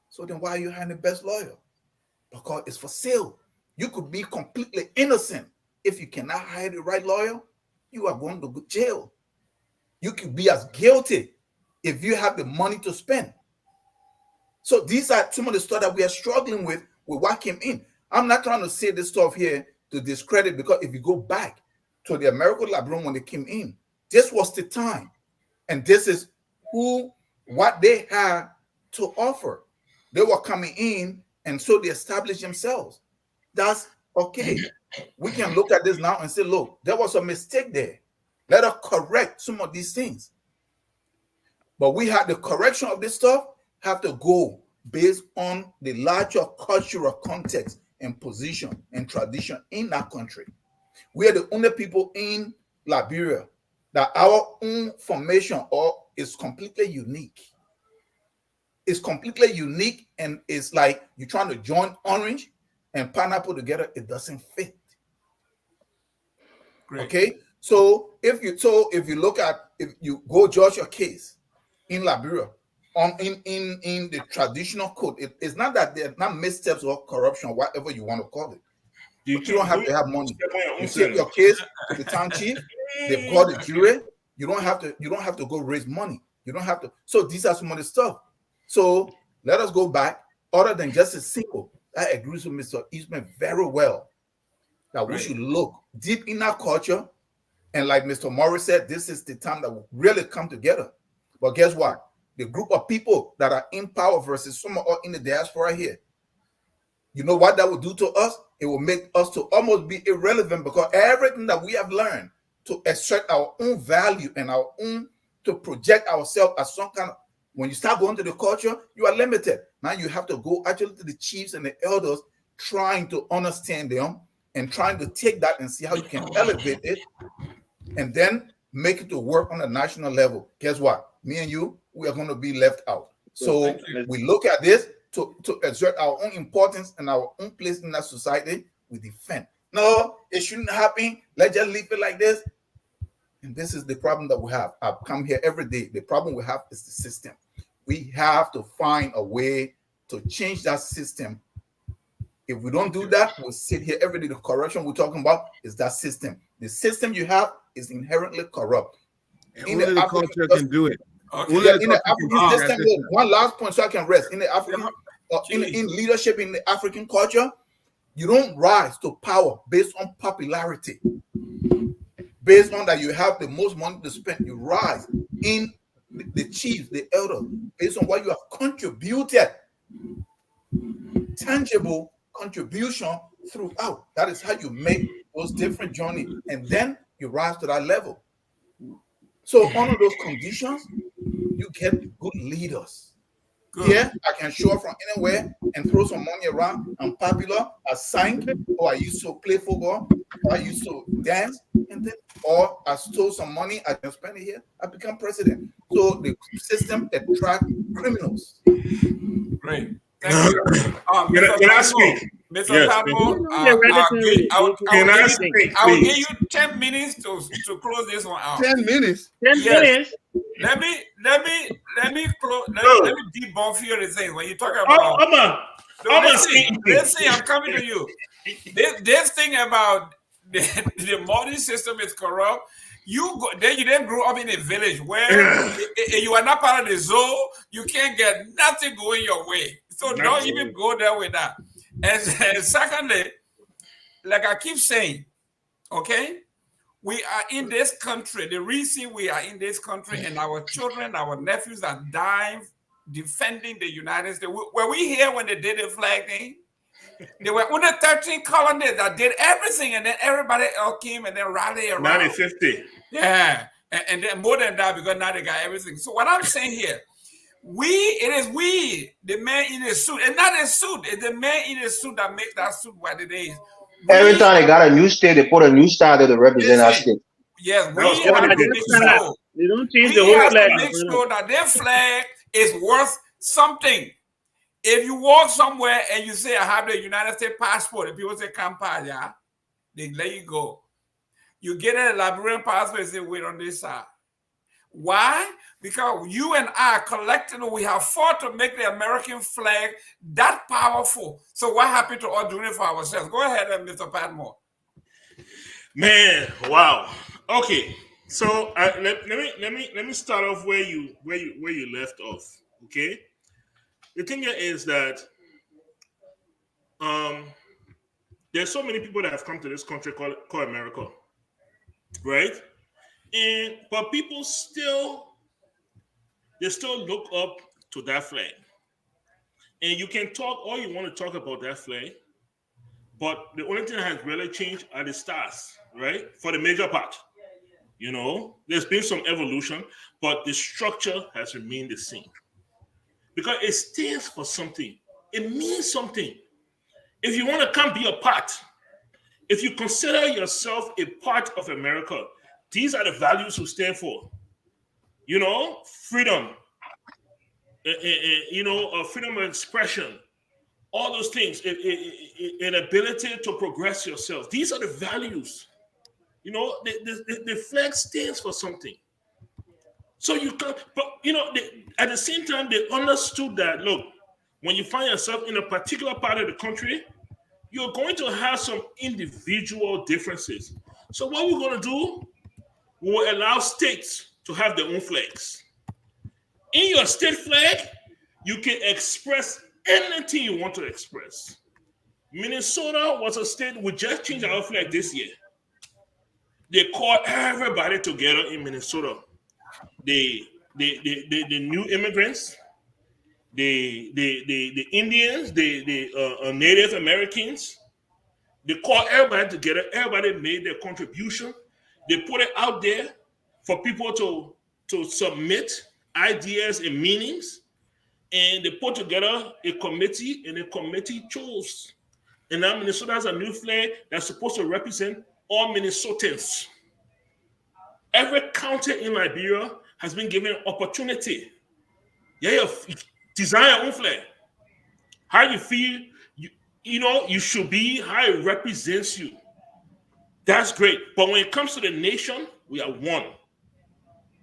So then why are you hiring the best lawyer? Because it's for sale. You could be completely innocent. If you cannot hire the right lawyer, you are going to jail. You could be as guilty if you have the money to spend. So these are some of the stuff that we are struggling with what came in. I'm not trying to say this stuff here to discredit, because if you go back to the American Liberia when they came in, this was the time. And this is what they had to offer. They were coming in, and so they established themselves. That's okay. We can look at this now and say, look, there was a mistake there. Let us correct some of these things. But we have the correction of this stuff have to go based on the larger cultural context and position and tradition in that country. We are the only people in Liberia that our own formation is completely unique. It's completely unique, and it's like you're trying to join orange and pineapple together. It doesn't fit. Great. Okay, so if you go judge your case in Liberia in the traditional code, it's not that there are not missteps or corruption, whatever you want to call it. You don't have to have money. You take your case to the town chief. They've got a jury. You don't have to go raise money. You don't have to. So these are some of the stuff. So let us go back. Other than just a simple, I agree with Mr. Eastman very well that we should look deep in our culture. And like Mr. Morris said, this is the time that we really come together. But guess what? The group of people that are in power versus some are in the diaspora here. You know what that will do to us? It will make us to almost be irrelevant, because everything that we have learned to extract our own value and our own, to project ourselves as some kind of, when you start going to the culture, you are limited. Now you have to go actually to the chiefs and the elders, trying to understand them and trying to take that and see how you can elevate it and then make it to work on a national level. Guess what? Me and you, we are going to be left out. So we look at this to exert our own importance and our own place in that society. We defend. No, it shouldn't happen. Let's just leave it like this. And this is the problem that we have. I've come here every day. The problem we have is the system. We have to find a way to change that system. If we don't do that, we'll sit here every day. The corruption we're talking about is that system. The system you have is inherently corrupt. In the culture can do it. Okay. Yeah, in the African system, one last point so I can rest. In the African, in leadership in the African culture, you don't rise to power based on popularity. Based on that, you have the most money to spend. You rise in the chiefs, the elders, based on what you have contributed. Tangible contribution throughout. That is how you make those different journeys, and then you rise to that level. So under those conditions, you get good leaders. Good. Yeah, I can show up from anywhere and throw some money around. I'm popular. I sang, or I used to play football, or I used to dance, and then, or I stole some money. I can spend it here. I become president. So the system attracts criminals. Great. Thank you. Can I speak? Mr. Yes, Padmo, I will give you 10 minutes to close this one out. 10 minutes. 10 minutes. Let me debunk you the thing when you talk about. Listen, I'm coming to you. This thing about the money system is corrupt. You didn't grow up in a village where you are not part of the zoo. You can't get nothing going your way. So don't even go there with that. And secondly, like I keep saying, okay, we are in this country. The reason we are in this country and our children, our nephews are dying defending the United States. Were we here when they did the flag thing? There were only 13 colonies that did everything, and then everybody else came and then rallied around. 1950. Yeah, and then more than that because now they got everything. So what I'm saying here, it is we, the man in a suit, and not a suit. It's the man in a suit that makes that suit what it is. Every time they got a new state, they put a new style there to represent our state. Yes, we have to make sure. They don't change the whole flag. Make sure that their flag is worth something. If you walk somewhere and you say, I have the United States passport, and people say, Kampala, they let you go. You get a Liberian passport and say, wait on this side. Why? Because you and I collectively, we have fought to make the American flag that powerful. So what happened to us doing it for ourselves? Go ahead, Mr. Padmore. Man, wow. Okay, so let me start off where you left off. Okay, the thing is that there's so many people that have come to this country called America, right? But people still look up to that flag, and you can talk all you want to talk about that flag, but the only thing that has really changed are the stars, right? For the major part, you know, there's been some evolution, but the structure has remained the same because it stands for something. It means something. If you want to come be a part, if you consider yourself a part of America, these are the values we stand for. You know, freedom, freedom of expression, all those things, an ability to progress yourself. These are the values. You know, the flag stands for something. So you can, but you know, at the same time, they understood that, look, when you find yourself in a particular part of the country, you're going to have some individual differences. So what we're going to do, we will allow states to have their own flags. In your state flag, you can express anything you want to express. Minnesota was a state, we just changed our flag this year. They called everybody together in Minnesota. The new immigrants, the Indians, the Native Americans. They called everybody together. Everybody made their contribution. They put it out there for people to submit ideas and meanings. And they put together a committee, and the committee chose. And now Minnesota has a new flag that's supposed to represent all Minnesotans. Every county in Liberia has been given an opportunity. Yeah, design your own flag. How you feel, you should be, how it represents you. That's great. But when it comes to the nation, we are one.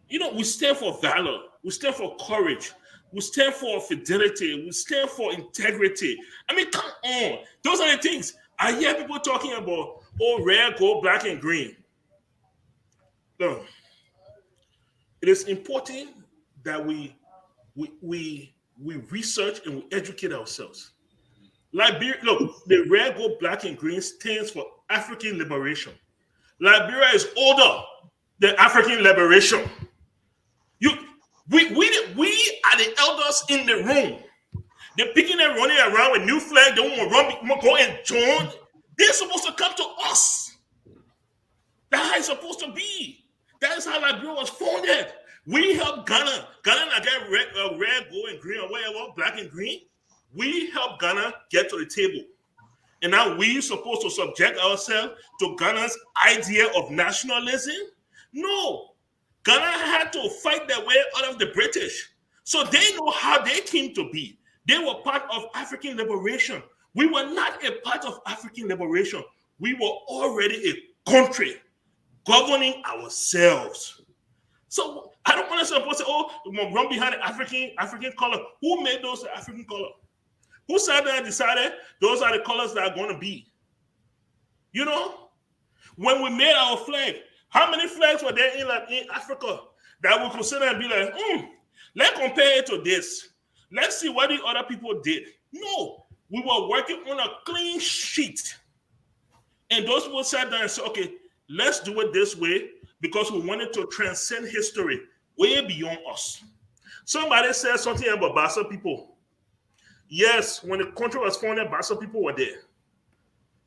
You know, we stand for valor. We stand for courage. We stand for fidelity. We stand for integrity. I mean, come on. Those are the things. I hear people talking about, red, gold, black, and green. No. It is important that we research and we educate ourselves. Liberia, look, the red, gold, black, and green stands for African liberation. Liberia is older than African liberation. We are the elders in the room. They're picking and running around with new flag. They want to go and join. They're supposed to come to us. That's how it's supposed to be. That is how Liberia was founded. We helped Ghana. Ghana not get red, gold, and green, or whatever, black and green. We helped Ghana get to the table. And now we're supposed to subject ourselves to Ghana's idea of nationalism? No. Ghana had to fight their way out of the British. So they know how they came to be. They were part of African liberation. We were not a part of African liberation. We were already a country governing ourselves. So I don't want to suppose, oh, run behind the African color. Who made those the African color? Who sat there and decided those are the colors that are going to be? You know, when we made our flag, how many flags were there in Africa that we could sit there and be like, let's compare it to this. Let's see what the other people did. No, we were working on a clean sheet. And those people sat down and said, okay, let's do it this way because we wanted to transcend history way beyond us. Somebody said something about Bassa people. Yes, when the country was founded, Bassa people were there.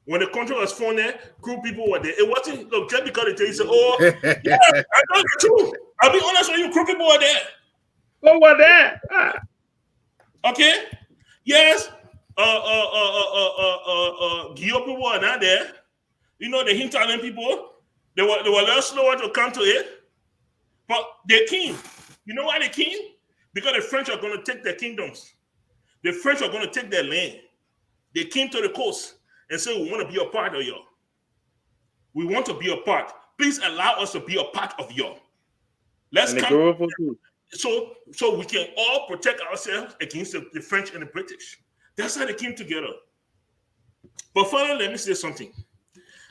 When the country was founded, Kru people were there. It wasn't, look, just because they tell you, say, oh, yeah, I know the truth. I'll be honest with you, Kru people were there. Who were there? Okay? Yes, Guillaume people were not there. You know, the Hinterland people, they were a little slower to come to it. But they came. You know why they came? Because the French are going to take their kingdoms. The French are going to take their land. They came to the coast and said, we want to be a part of y'all. We want to be a part. Please allow us to be a part of y'all. Let's come. So we can all protect ourselves against the French and the British. That's how they came together. But finally, let me say something.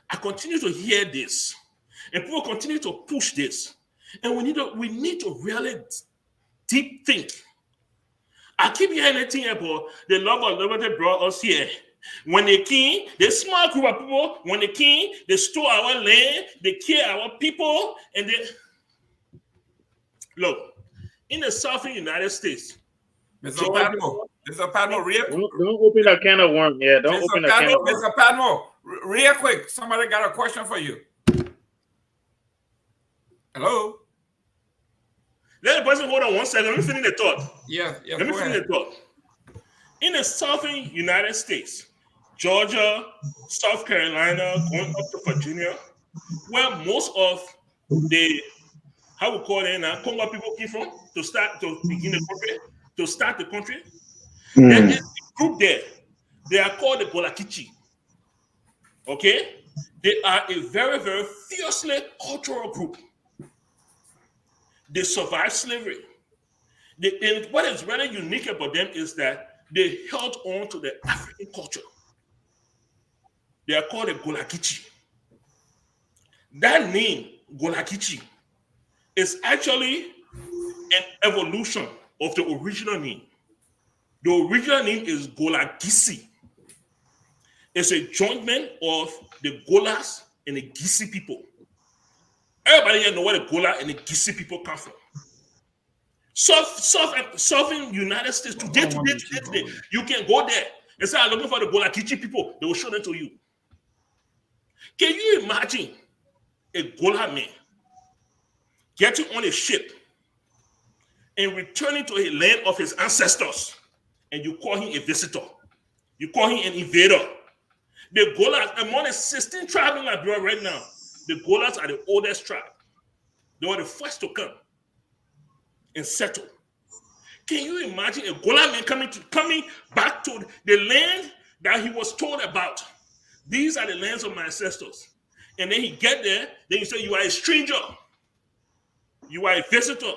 I continue to hear this. And people continue to push this. And we need to really deep think. I keep hearing anything about the love of liberty brought us here. When they came, the small group of people, when they came, they stole our land, they killed our people, and they... Look, in the southern United States... Mr. Padmo, don't open a can of worms. Yeah, don't open a can of worms. Mr. Padmo, real quick, somebody got a question for you. Hello? Let the person hold on 1 second. Let me finish the thought. Yeah. Let me finish the thought. In the southern United States, Georgia, South Carolina, going up to Virginia, where most of the, how we call it now, Congo people came from to begin the country, to start the country. There is a group there. They are called the Golakichi. Okay? They are a very, very fiercely cultural group. They survived slavery. And what is really unique about them is that they held on to the African culture. They are called the Golakichi. That name, Golakichi, is actually an evolution of the original name. The original name is Golagisi. It's a jointment of the Golas and the Gisi people. Everybody here know where the Gola and the Gisi people come from. Southern United States, today, you can go there and say, I'm looking for the Golakichi people. They will show them to you. Can you imagine a Gola man getting on a ship and returning to a land of his ancestors, and you call him a visitor? You call him an invader. The Golas, among the 16 tribes in Liberia right now, the Golas are the oldest tribe. They were the first to come and settle. Can you imagine a Gola man coming back to the land that he was told about? These are the lands of my ancestors. And then he get there, then you say, you are a stranger. You are a visitor.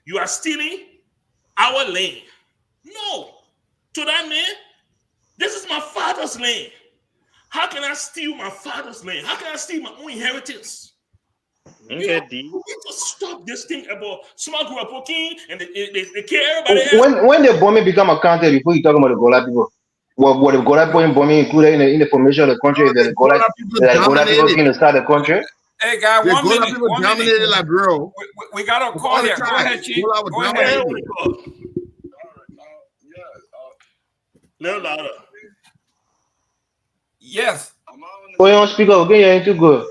You are stealing our land. No. To that man, this is my father's land. How can I steal my father's land? How can I steal my own inheritance? We need to stop this thing about small group of poking and they care everybody. When the bombing become accounted, before you talk about the Gola people, what the Gola bombing included in the formation of the country, that the Gola people can start the country? Hey, guy, Yeah, 1 Gola minute. people 1 minute. dominated Liberia. We got a call All the here. Go time. ahead, Chief. Gola was Go ahead. dominating. No louder. Yes. Put it on speaker, okay? You ain't too good.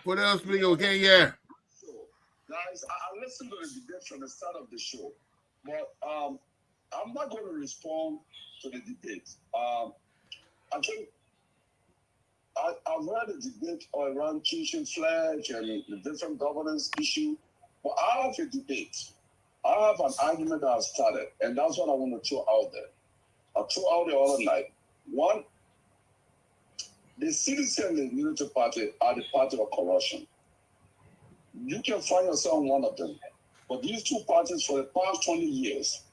Put it on speaker, okay? Yeah. Guys, I listened to the debate from the start of the show, but I'm not going to respond to the debate. I think I've heard the debate around Chisholm Fledge and the different governance issue, but I have a debate. I have an argument that I started, and that's what I want to throw out there. I threw out the other night. One, the CDC and the military party are the party of corruption. You can find yourself one of them. But these two parties for the past 20 years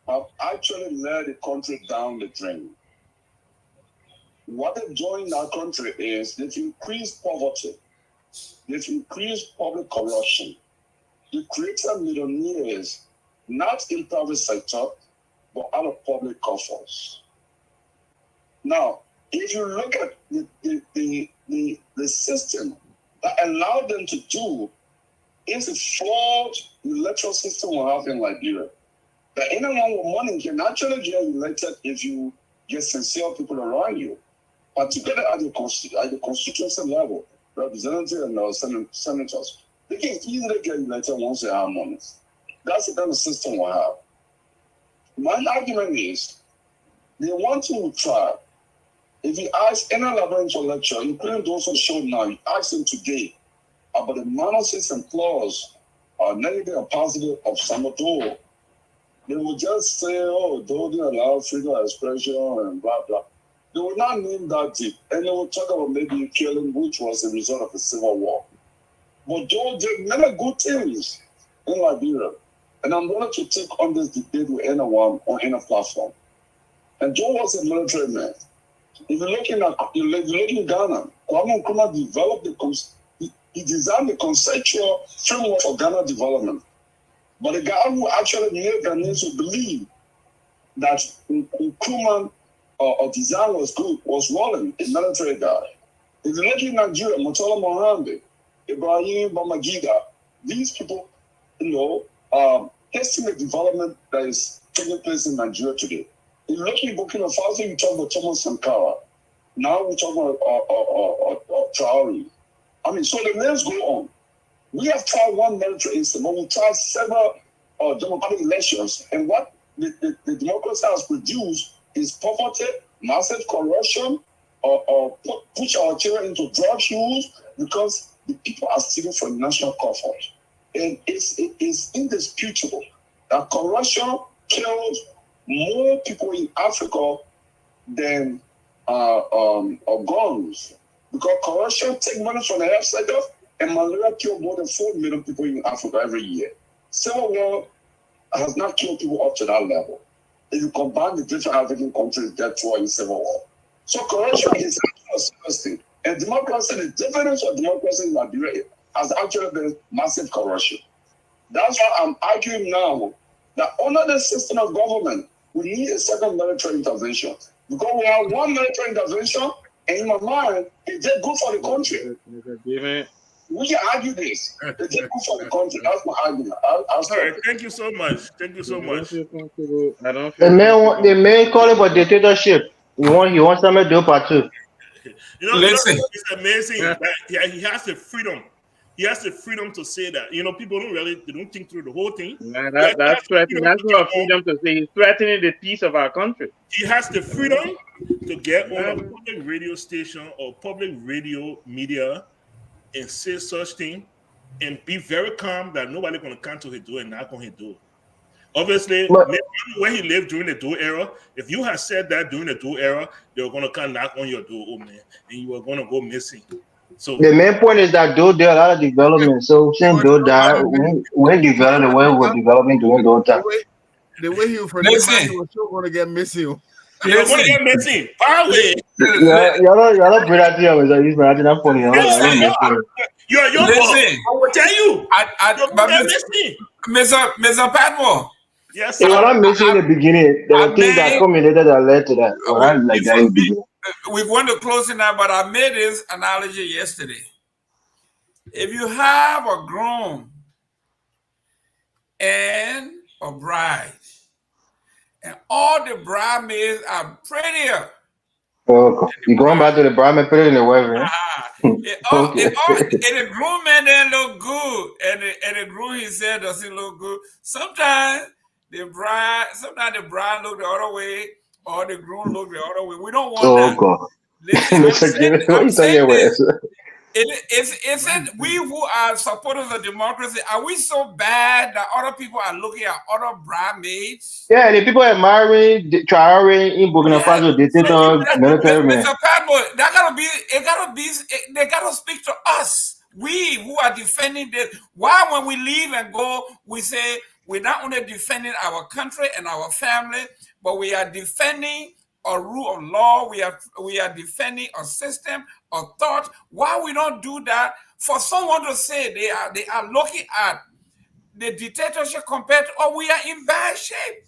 have actually led the country down the drain. What they've done in our country is they've increased poverty. They've increased public corruption. They've created millionaires, not in private sector, but out of public coffers. Now, if you look at the system that allowed them to do is a flawed electoral system we have in Liberia. That anyone with money can actually get elected if you get sincere people around you, particularly at the constituency level, representatives and senators. They can easily get elected once they have money. That's the kind of system we have. My argument is they want to try. If you ask any Liberian intellectual, including those who showed now, you ask them today about the minuses and flaws, negative and positive of Samador, they will just say, oh, don't allow freedom of expression and blah, blah. They will not name that deep. And they will talk about maybe killing, which was the result of a civil war. But Joe did many good things in Liberia. And I'm going to take on this debate with anyone on any platform. And Joe was a military man. If you're looking at Ghana, Kwame Nkrumah developed he designed the conceptual framework for Ghana development. But the guy who actually made Ghanaians to believe that Nkrumah design was good was Wallen, a military guy. If you look in Nigeria, Murtala Mohammed, Ibrahim Babangida, these people, estimate development that is taking place in Nigeria today. If you look in Burkina Faso, you talk about Thomas Sankara. Now we talk about Traore. I mean, so the names go on. We have tried one military instance, but we tried several democratic elections, and what the democracy has produced is poverty, massive corruption, or push our children into drug use because the people are stealing from national coffers. And it is indisputable that corruption kills more people in Africa than guns. Because corruption takes money from the health sector, and malaria kills more than 4 million people in Africa every year. Civil war has not killed people up to that level. If you combine the different African countries that were in civil war. So corruption is a serious thing. And democracy, the difference of democracy in Liberia has actually been massive corruption. That's why I'm arguing now that under the system of government, we need a second military intervention. Because we have one military intervention, and in my mind, it's just good for the country. We can argue this. It's just good for the country. That's my argument. All right, thank you so much. Thank you so much. The man calling for dictatorship. He wants something to do part two. Listen, it's amazing that he has the freedom. He has the freedom to say that. People don't think through the whole thing. That's threatening. That's not freedom to say. He's threatening the peace of our country. He has the freedom to get on a public radio station or public radio media and say such thing and be very calm that nobody going to come to his door and knock on his door. Obviously, where he lived during the Doe era, if you had said that during the Doe era, they were going to come knock on your door, oh man, and you were going to go missing. So the main point is that Doe did a lot of development. So since Doe died, we developed the way we were developing during Doe time. The way he was from the was still going to get missing. You're going to get missing. Probably. Y'all bring that to me. He's bringing that funny. You're your boss. I will tell you. Mr. Padmore. Yes, sir. What I'm missing in the beginning, there were things that culminated that led to that. We want to close it now, but I made this analogy yesterday. If you have a groom and a bride, and all the bridesmaids are prettier. Okay. You going back to the Brahmin, put it in the weather. Okay. And the groom man then look good, and the groom himself doesn't look good. Sometimes the bride look the other way, or the groom look the other way. We don't want Oh that. God. Listen, Mr. Jimmy, what I'm you saying talking this. about? Isn't we who are supporters of democracy, are we so bad that other people are looking at other bridesmaids? Yeah, the people admiring, trying in Burkina Yeah. Faso, dictator, military man. Mr. Padmo, they gotta speak to us. We who are defending this. Why when we leave and go, we say we're not only defending our country and our family, but we are defending a rule of law. We are defending a system of thought. Why we don't do that? For someone to say they are looking at the dictatorship compared to, oh, we are in bad shape.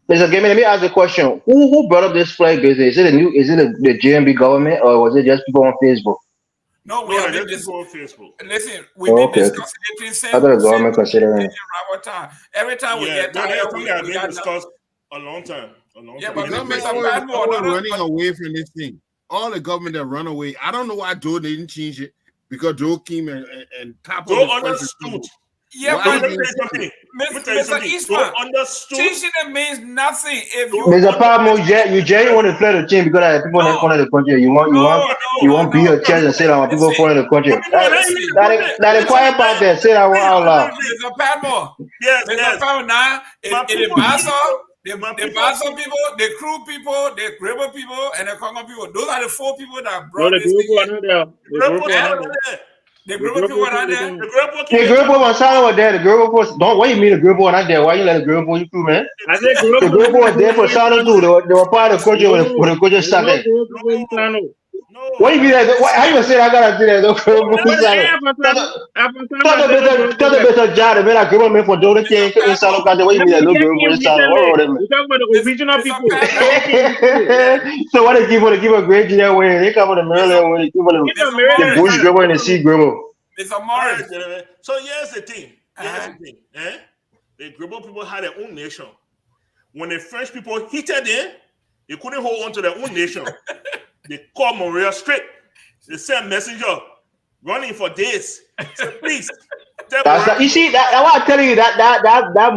Mr. Gaming, let me ask you a question. Who brought up this flag business? Is it the GMB government or was it just people on Facebook? No, we No, have they been just go on Facebook. listen. We've Oh, been okay. discussing it since I thought the government considering it. our time. Every time we Yeah, get no, tired, that's something that we been got discussed a long time. Yeah, The but government Mr. always Padmore, running away from this thing. All the government that run away. I don't know why Joe didn't change it because Joe came and top Joe of his understood. Yeah, why but let me tell you something. Let me tell you Mr. something. Eastman, Joe understood. changing it means nothing. If you Mr. Palmo, you genuinely want to play the team because of the people in that corner of the country. You want beat your chest and say that when people corner of the country. That the quiet part there, say that one out loud. Mr. Padmore, Yes, Mr. Padmore, now My the people, the Bassa people, the Crew people, the Gribble people, and the Congo people. Those are the four people that No, brought the this group thing. are not there. The group are not there. The Gribble people are not there. The girl boy was silent with that. The girl boy was don't. What you mean the girl boy not there? Why you let the girl boy you through, man? I said group The girl boy was there for silent too. They were part of the culture when the culture started. What you mean that? How you gonna say that? I gotta do that? The girl boy silent. Talk to Mr. John. Man, that girl man for doing the thing in silent country. What you mean that little girl boy is silent? What wrong with We talk about the original people. them? So what they give a great deal when they come from the Maryland when they give them the bush grubber and the sea grubber. Mr. Morris. So here's the thing. The global people had their own nation. When the French people hit in, they couldn't hold on to their own nation. They called Montreal straight. They sent messenger running for days. So please. You see that what I'm telling you that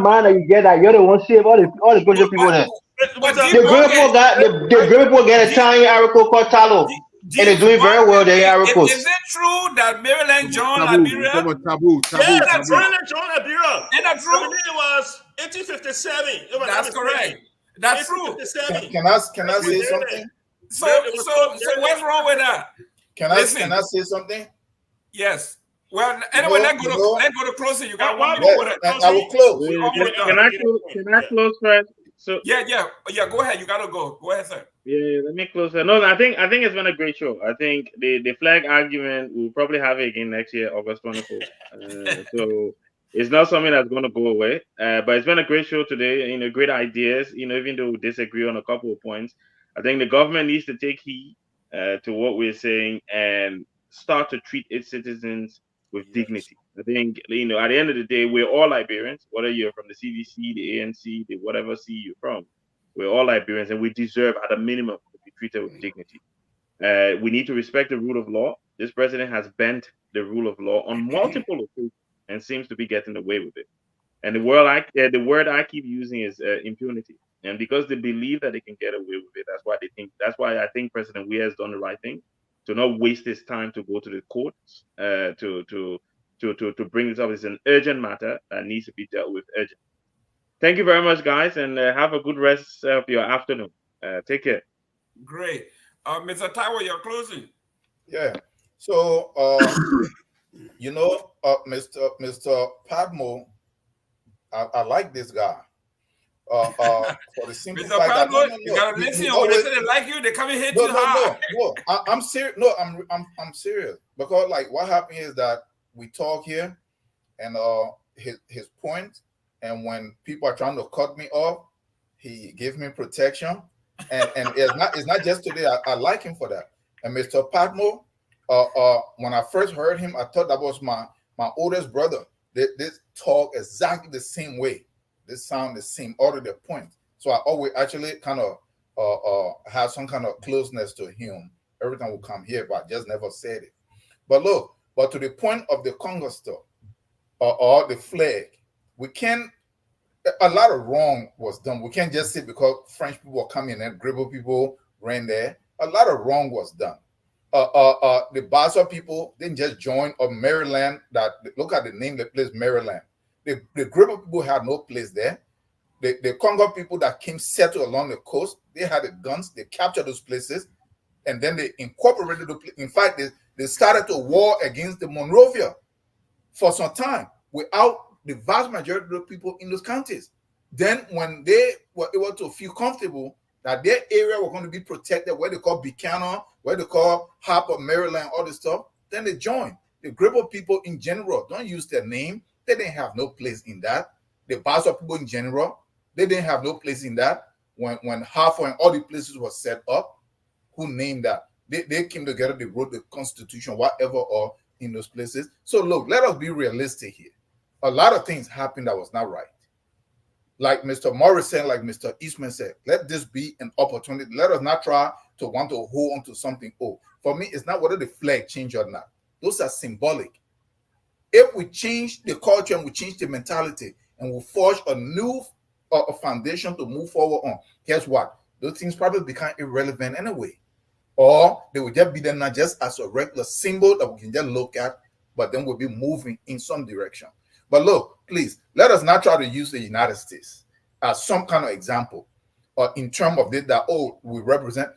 man that you get that you're the one save all the culture people there. The great people get a Italian article called Talo. And they're doing very well there in articles. Is it true that Maryland joined Liberia? Taboo. Yes, Maryland joined Liberia. Is that true? It was 1857. That's correct. That's true. Can I say something? So what's wrong with that? Can I say something? Yes. Well, anyway, let's go to closing. You got 1 minute. I will close. Can I close first? So yeah. Go ahead. You gotta go. Go ahead, sir. Yeah, let me close that. No, I think it's been a great show. I think the flag argument we'll probably have it again next year, August 24th. So it's not something that's going to go away. But it's been a great show today. Great ideas. Even though we disagree on a couple of points, I think the government needs to take heed to what we're saying and start to treat its citizens with dignity. I think at the end of the day, we're all Liberians, whether you're from the CVC, the ANC, the whatever C you're from. We're all Liberians, and we deserve, at a minimum, to be treated with dignity. We need to respect the rule of law. This president has bent the rule of law on multiple occasions and seems to be getting away with it. And the word I keep using is impunity. And because they believe that they can get away with it, that's why I think President Weah has done the right thing, to not waste his time to go to the courts to bring this up. It's an urgent matter that needs to be dealt with urgently. Thank you very much, guys, and have a good rest of your afternoon. Take care. Great. Mr. Taiwo, you're closing. Yeah. So, Mr. Padmo, I like this guy. For the simple Mr. fact Pablo, that you gotta listen. When they say they like you, they come and hit you hard. No. I'm serious. No, I'm serious, because like what happened is that we talk here, and his point. And when people are trying to cut me off, he gives me protection. And it's not just today. I like him for that. And Mr. Padmo, When I first heard him, I thought that was my oldest brother. They talk exactly the same way. They sound the same, all to the point. So I always actually kind of have some kind of closeness to him. Every time we come here, but I just never said it. But look, but to the point of the Congo stuff or the flag, we can't. A lot of wrong was done. We can't just say because French people were coming and Gribble people ran there. A lot of wrong was done. The Bassa people didn't just join or Maryland. That look at the name of the place, Maryland. The Gribble people had no place there. The Congo people that came settled along the coast, they had the guns. They captured those places, and then they incorporated the. In fact, they started a war against the Monrovia for some time without the vast majority of the people in those counties. Then when they were able to feel comfortable that their area were going to be protected, where they call Buchanan, where they call Harper, Maryland, all this stuff, then they joined. The Gribble people in general, don't use their name. They didn't have no place in that. The Bassa people in general, they didn't have no place in that. When Harper and all the places were set up, who named that? They came together, they wrote the Constitution, whatever, or in those places. So look, let us be realistic here. A lot of things happened that was not right. Like Mr. Morris said, like Mr. Eastman said, let this be an opportunity. Let us not try to want to hold on to something old. For me, it's not whether the flag change or not. Those are symbolic. If we change the culture and we change the mentality and we forge a new foundation to move forward on, guess what? Those things probably become irrelevant anyway. Or they will just be there not just as a regular symbol that we can just look at, but then we'll be moving in some direction. But look, please, let us not try to use the United States as some kind of example in terms of this, that, oh, we represent.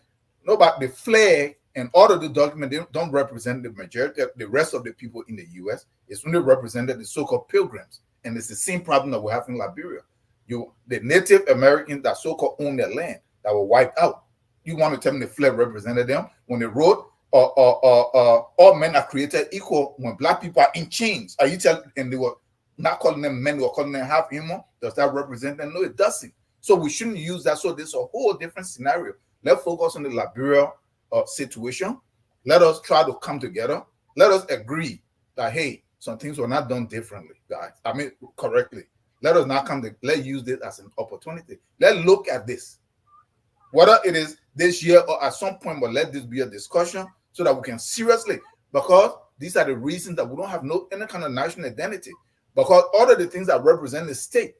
No, but the flag and all of the documents, they don't represent the majority, the rest of the people in the U.S. It's only represented the so-called pilgrims. And it's the same problem that we have in Liberia. The Native Americans that so-called own their land that were wiped out. You want to tell me the flag represented them? When they wrote, all men are created equal, when black people are in chains, are you telling, and they were not calling them men, they were calling them half human, does that represent them? No, it doesn't. So we shouldn't use that. So there's a whole different scenario. Let's focus on the Liberia situation. Let us try to come together. Let us agree that, hey, some things were not done differently, guys. I mean, correctly. Let us not let's use this as an opportunity. Let's look at this. Whether it is this year or at some point, but let this be a discussion so that we can seriously, because these are the reasons that we don't have any kind of national identity. Because all of the things that represent the state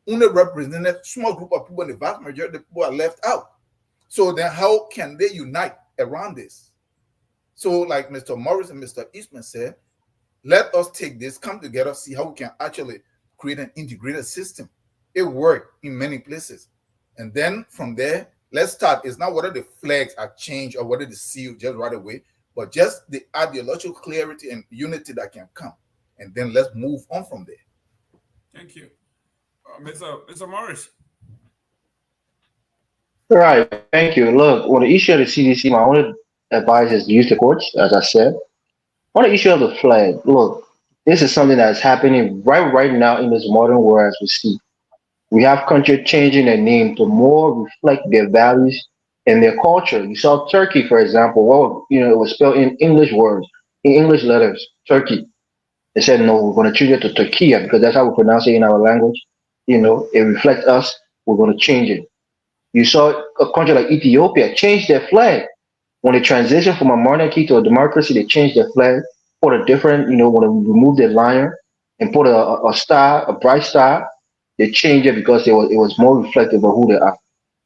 only represent a small group of people, and the vast majority of the people are left out. So then how can they unite around this? So like Mr. Morris and Mr. Eastman said, let us take this, come together, see how we can actually create an integrated system. It worked in many places. And then from there, let's start. It's not whether the flags are changed or whether the seal just right away, but just the ideological clarity and unity that can come. And then let's move on from there. Thank you. Mr. Morris. All right, thank you. Look, on the issue of the CDC, my only advice is to use the courts, as I said. On the issue of the flag, look, this is something that is happening right now in this modern world as we speak. We have countries changing their name to more reflect their values and their culture. You saw Turkey, for example. Well, it was spelled in English words, in English letters, Turkey. They said, no, we're going to change it to Turkey because that's how we pronounce it in our language. It reflects us. We're going to change it. You saw a country like Ethiopia change their flag. When they transitioned from a monarchy to a democracy, they changed their flag, put a different, when they removed the lion and put a star, a bright star, they changed it because it was more reflective of who they are.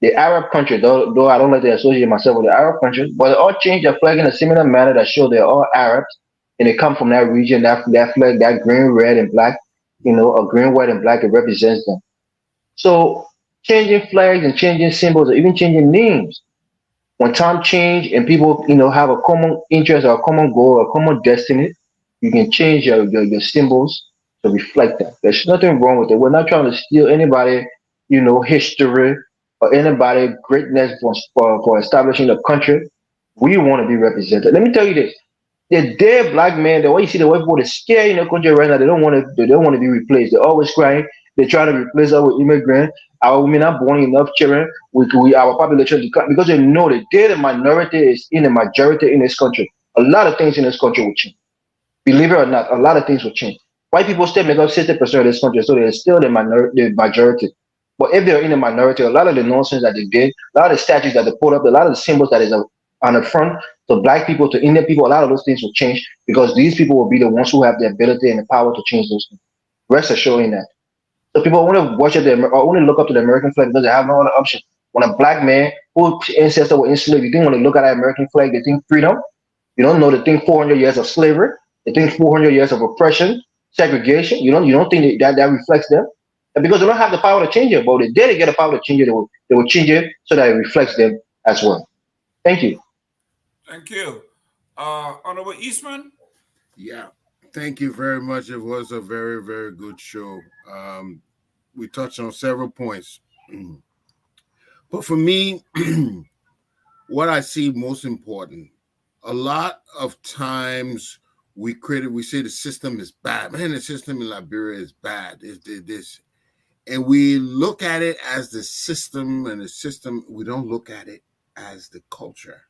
The Arab country, though I don't like to associate myself with the Arab countries, but they all changed their flag in a similar manner that show they're all Arabs and they come from that region, that flag, that green, red, and black, a green, white, and black, it represents them. So changing flags and changing symbols or even changing names, when time change and people, have a common interest or a common goal or a common destiny, you can change your symbols to reflect that. There's nothing wrong with it. We're not trying to steal anybody, history or anybody greatness for establishing a country. We want to be represented. Let me tell you this. The dead black man, the way you see the white people, they're scared in the country right now. They don't want to be replaced. They're always crying. They're trying to replace us with immigrants. Our women are born enough children. Our population, because they know that they're the minority is in the majority in this country. a lot of things in this country will change. Believe it or not, a lot of things will change. White people still make up 60% of this country, so they're still the majority. But if they're in the minority, a lot of the nonsense that they did, a lot of the statues that they put up, a lot of the symbols that is on the front to black people, to Indian people, a lot of those things will change because these people will be the ones who have the ability and the power to change those things. Rest assured in that. So people want to worship them or only look up to the American flag because they have no other option. When a black man whose ancestors were enslaved, you think when they look at that American flag, they think freedom. You don't know they think 400 years of slavery. They think 400 years of oppression, segregation. You don't think that reflects them. And because they don't have the power to change it, but if they did get the power to change it, they will change it so that it reflects them as well. Thank you. Thank you. Honorable Eastman? Yeah, thank you very much. It was a very, very good show. We touched on several points. But for me, what I see most important, a lot of times we say the system is bad. Man, the system in Liberia is bad. It's this. And we look at it as the system, and the system, we don't look at it as the culture.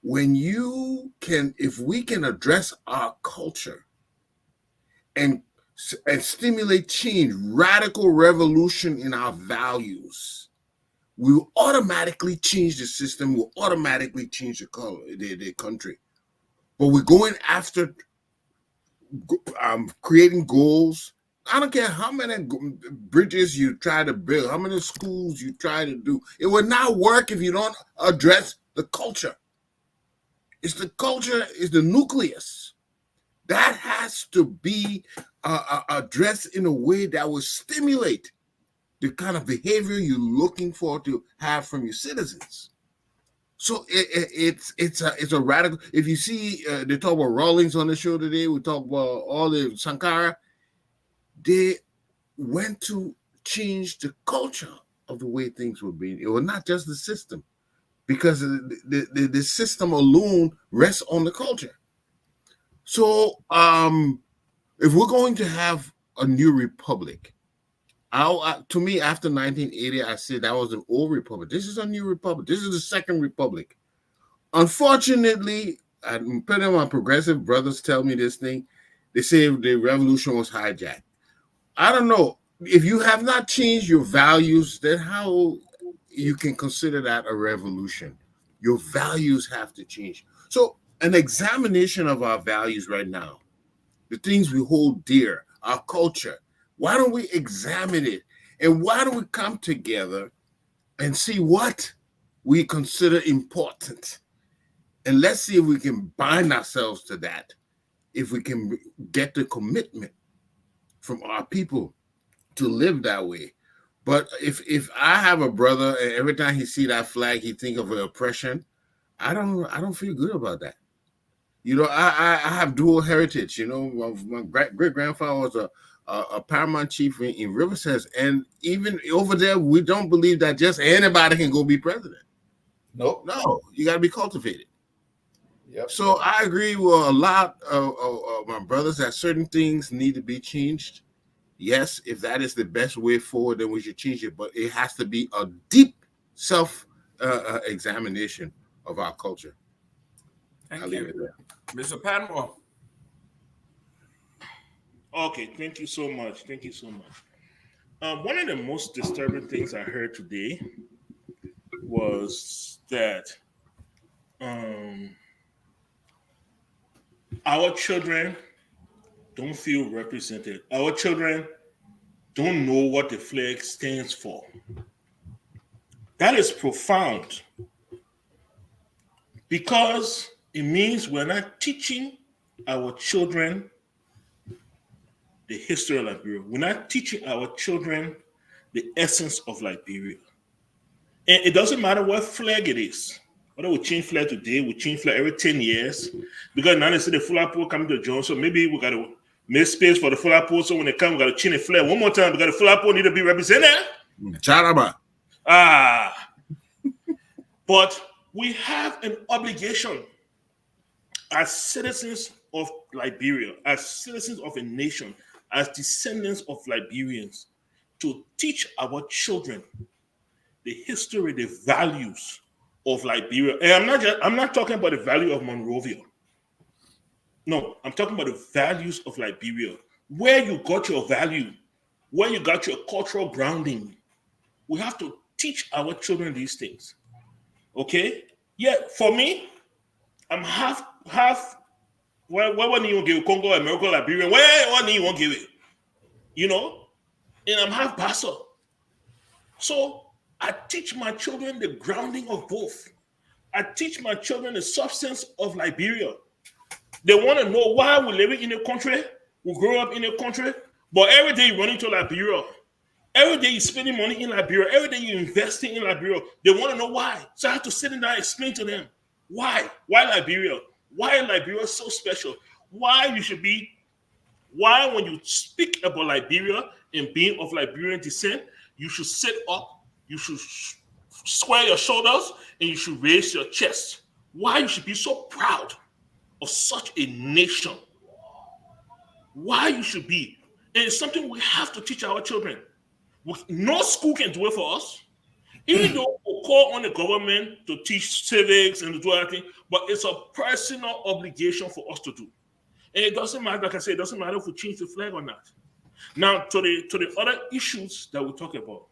If we can address our culture and stimulate change, radical revolution in our values, we will automatically change the system, we'll automatically change the country. But we're going after creating goals. I don't care how many bridges you try to build, how many schools you try to do. It will not work if you don't address the culture. It's the culture, is the nucleus. That has to be addressed in a way that will stimulate the kind of behavior you're looking for to have from your citizens. So it's a radical. If you see, they talk about Rawlings on the show today. We talk about all the Sankara. They went to change the culture of the way things were being. It was not just the system, because the system alone rests on the culture. So if we're going to have a new republic, to me, after 1980, I said that was an old republic. This is a new republic. This is the second republic. Unfortunately, I'm putting my progressive brothers tell me this thing. They say the revolution was hijacked. I don't know. If you have not changed your values, then how you can consider that a revolution? Your values have to change. So an examination of our values right now, the things we hold dear, our culture, why don't we examine it? And why don't we come together and see what we consider important? And let's see if we can bind ourselves to that, if we can get the commitment from our people to live that way. But if I have a brother and every time he see that flag, he think of oppression, I don't feel good about that. You know, I have dual heritage. You know, my great grandfather was a paramount chief in Riverside, and even over there, we don't believe that just anybody can go be president. Nope. No, you got to be cultivated. Yep. So I agree with a lot of my brothers that certain things need to be changed. Yes, if that is the best way forward, then we should change it. But it has to be a deep self-examination of our culture. Thank you. Mr. Panmore. Okay, thank you so much. Thank you so much. One of the most disturbing things I heard today was that our children don't feel represented. Our children don't know what the flag stands for. That is profound, because it means we're not teaching our children the history of Liberia. We're not teaching our children the essence of Liberia. And it doesn't matter what flag it is. Whether we change flag today, we change flag every 10 years. Because now they see the full pool coming to join. So maybe we got to make space for the full pool. So when they come, we got to change the flag one more time. Because the full pool need to be represented. Charaba. But we have an obligation as citizens of Liberia, as citizens of a nation, as descendants of Liberians, to teach our children the history, the values of Liberia. And I'm not talking about the value of Monrovia. No, I'm talking about the values of Liberia. Where you got your value, where you got your cultural grounding. We have to teach our children these things. Okay? Yeah, for me, I'm half. Where one you give Congo, America, Liberia? Where one you won't give it? You know? And I'm half Bassa. So I teach my children the grounding of both. I teach my children the substance of Liberia. They want to know why we live in a country, we grow up in a country, but every day you run into Liberia. Every day you're spending money in Liberia. Every day you're investing in Liberia. They want to know why. So I have to sit down and explain to them why. Why Liberia? Why Liberia is so special? Why you should be, why when you speak about Liberia and being of Liberian descent, you should sit up, you should square your shoulders, and you should raise your chest. Why you should be so proud of such a nation. Why you should be. And it's something we have to teach our children. No school can do it for us. Even though we call on the government to teach civics and to do everything, but it's a personal obligation for us to do. And it doesn't matter, like I said, it doesn't matter if we change the flag or not. Now, to the other issues that we talk about.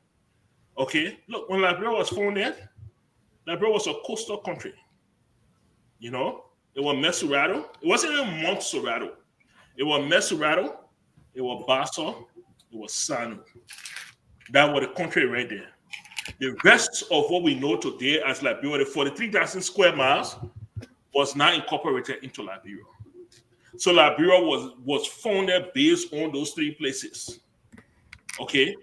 Okay, look, when Liberia was founded, Liberia was a coastal country. You know, it was Mesurado. It wasn't even Montserrado. It was Mesurado, it was Bassa, it was Sano. That was the country right there. The rest of what we know today as Liberia, the 43,000 square miles, was not incorporated into Liberia. So Liberia was founded based on those three places. Okay?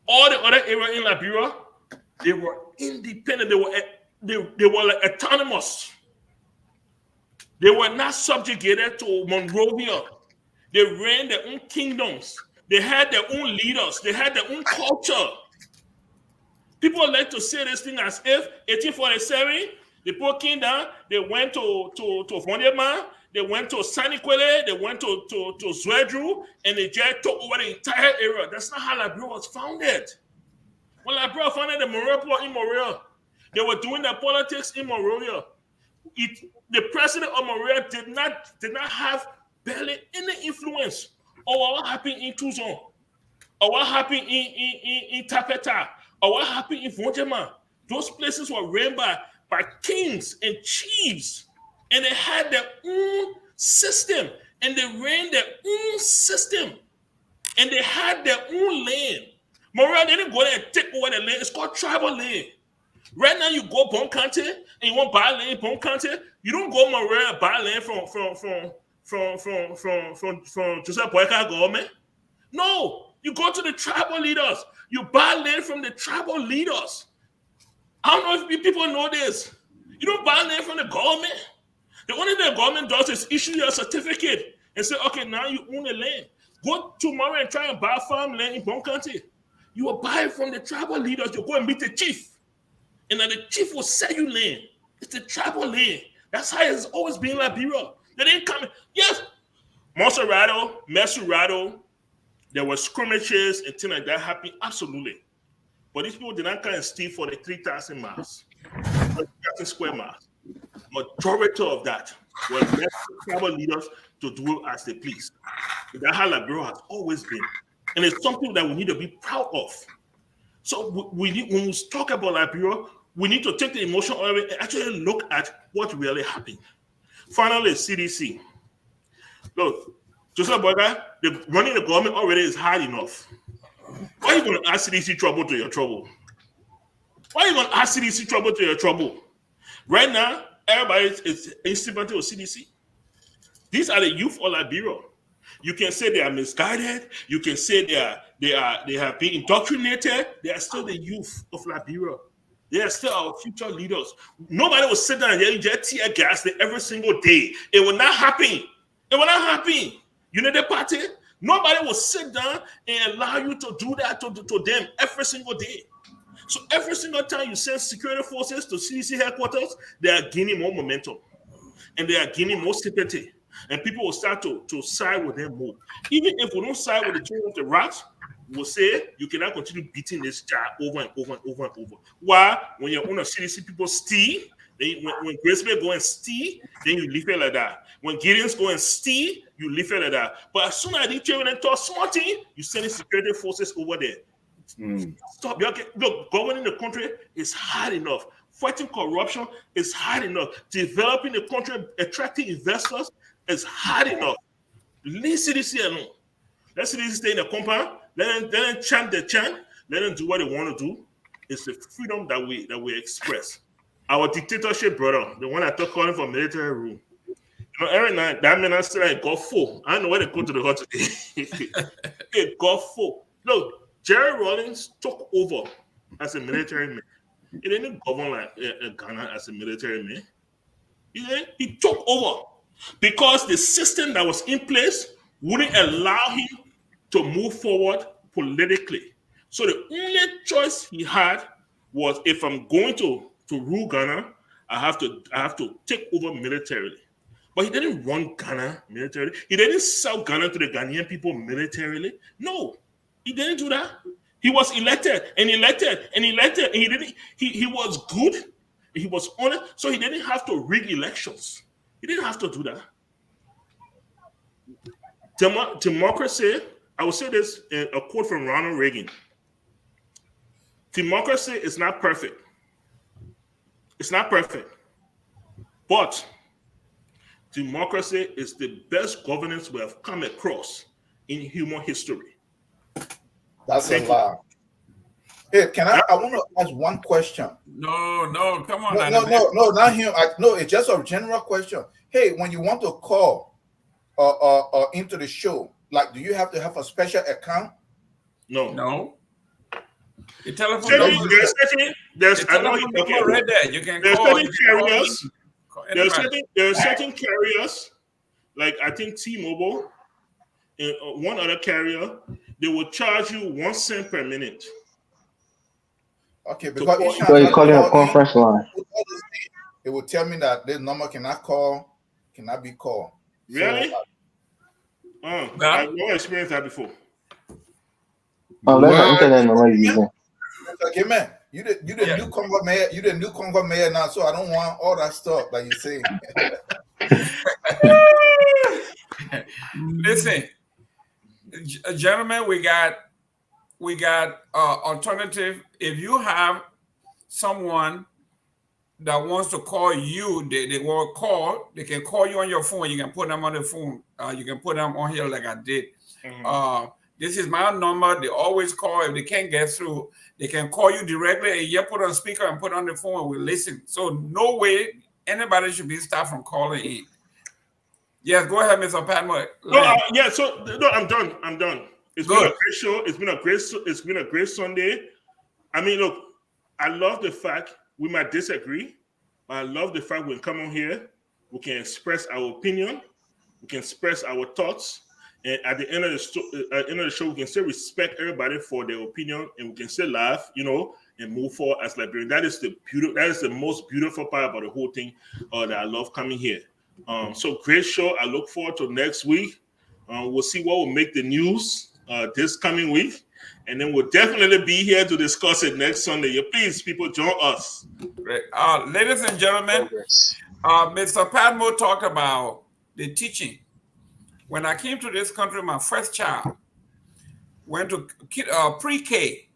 All the other areas in Liberia, they were independent. They were like autonomous. They were not subjugated to Monrovia. They ran their own kingdoms. They had their own leaders. They had their own culture. People like to say this thing as if 1847, the people came down, they went to Vondema, they went to Saniquele, they went to Zwedru, and they just took over the entire area. That's not how Liberia was founded. When Liberia founded the Monrovia in Monrovia, they were doing their politics in Monrovia. The president of Monrovia did not have barely any influence over what happened in Tucson, or what happened in Tapeta, or what happened in Vondema. Those places were ran by kings and chiefs, and they had their own system, and they ran their own system, and they had their own land. Monrovia didn't go there and take over the land. It's called tribal land. Right now, you go Bon County and you want to buy land in Bon County. You don't go Monrovia and buy land from Joseph Boyka government. No, you go to the tribal leaders. You buy land from the tribal leaders. I don't know if people know this. You don't buy land from the government. The only thing the government does is issue you a certificate and say, okay, now you own the land. Go tomorrow and try and buy farmland in Bon County. You will buy it from the tribal leaders. You go and meet the chief. And then the chief will sell you land. It's the tribal land. That's how it's always been in Liberia. They didn't come in. Yes, Montserrado, Mesurado, there were skirmishes and things like that happening. Absolutely. But these people did not come and steal for the 3,000 miles, 3,000 square miles. Majority of that were tribal leaders to do as they please. That's how Liberia has always been. And it's something that we need to be proud of. So when we talk about Liberia, we need to take the emotion of it and actually look at what really happened. Finally, CDC. Look, Joseph Boyka, running the government already is hard enough. Why are you going to add CDC trouble to your trouble? Why are you going to add CDC trouble to your trouble? Right now, everybody is instrumental with CDC. These are the youth of Liberia. You can say they are misguided. You can say they have been indoctrinated. They are still the youth of Liberia. They are still our future leaders. Nobody will sit down and inject tear gas every single day. It will not happen. It will not happen. Unity Party, nobody will sit down and allow you to do that to them every single day. So every single time you send security forces to CDC headquarters, they are gaining more momentum. And they are gaining more sympathy. And people will start to side with them more. Even if we don't side with the children of the rats, will say you cannot continue beating this child over and over and over and over. Why? When you're on a CDC, people steal. Then when Grace May go and steal, then you leave it like that. When Gideon's go and steal, you leave it like that. But as soon as the children talk small thing, you send the security forces over there. Stop. Look, governing the country is hard enough. Fighting corruption is hard enough. Developing the country, attracting investors is hard enough. Leave CDC alone. Let CDC stay in the compound. Let them chant the chant. Let them do what they want to do. It's the freedom that we express. Our dictatorship brother, the one I talk calling for military rule. You know, every night that man I said I got full. I don't know where they go to the hut today. It got full. Look, Jerry Rawlings took over as a military man. He didn't govern like Ghana as a military man. He took over because the system that was in place wouldn't allow him to move forward politically. So the only choice he had was, if I'm going to rule Ghana, I have to take over militarily. But he didn't run Ghana militarily. He didn't sell Ghana to the Ghanaian people militarily. No, he didn't do that. He was elected and elected and elected, and he was good. He was honest, so he didn't have to rig elections. He didn't have to do that. Democracy, I will say this in a quote from Ronald Reagan. Democracy is not perfect. It's not perfect. But democracy is the best governance we have come across in human history. That's a lie. Hey, I want to ask one question. No, come on. No, not him. No, it's just a general question. Hey, when you want to call into the show, like, do you have to have a special account? No. The telephone number right there. You can call. There are certain carriers, like I think T-Mobile and one other carrier, they will charge you 1 cent per minute. Okay, because you're calling a conference line. It will tell me that this number cannot be called. Really? I've never experienced that before. Oh, that's the internet number you're using. Okay, man. You the new Congo mayor. You the new Congo mayor now, so I don't want all that stuff that you say. Listen, gentlemen, we got alternative. If you have someone that wants to call you, they will call. They can call you on your phone. You can put them on the phone. You can put them on here like I did. This is my number. They always call. If they can't get through, they can call you directly, and you put on speaker and put on the phone, and we listen. So no way anybody should be stopped from calling in. Yes, go ahead, Mr. Padmore. I'm done. It's been a great show. It's been a great Sunday. I mean, look, I love the fact we might disagree, but I love the fact we can come on here, we can express our opinion, we can express our thoughts. And at the end of the show, we can still respect everybody for their opinion, and we can still laugh, and move forward as Liberians. That is the most beautiful part about the whole thing that I love coming here. So great show. I look forward to next week. We'll see what will make the news this coming week, and then we'll definitely be here to discuss it next Sunday. Please, people, join us. Great. Ladies and gentlemen, Mr. Padmore talked about the teaching. When I came to this country, my first child went to pre-K,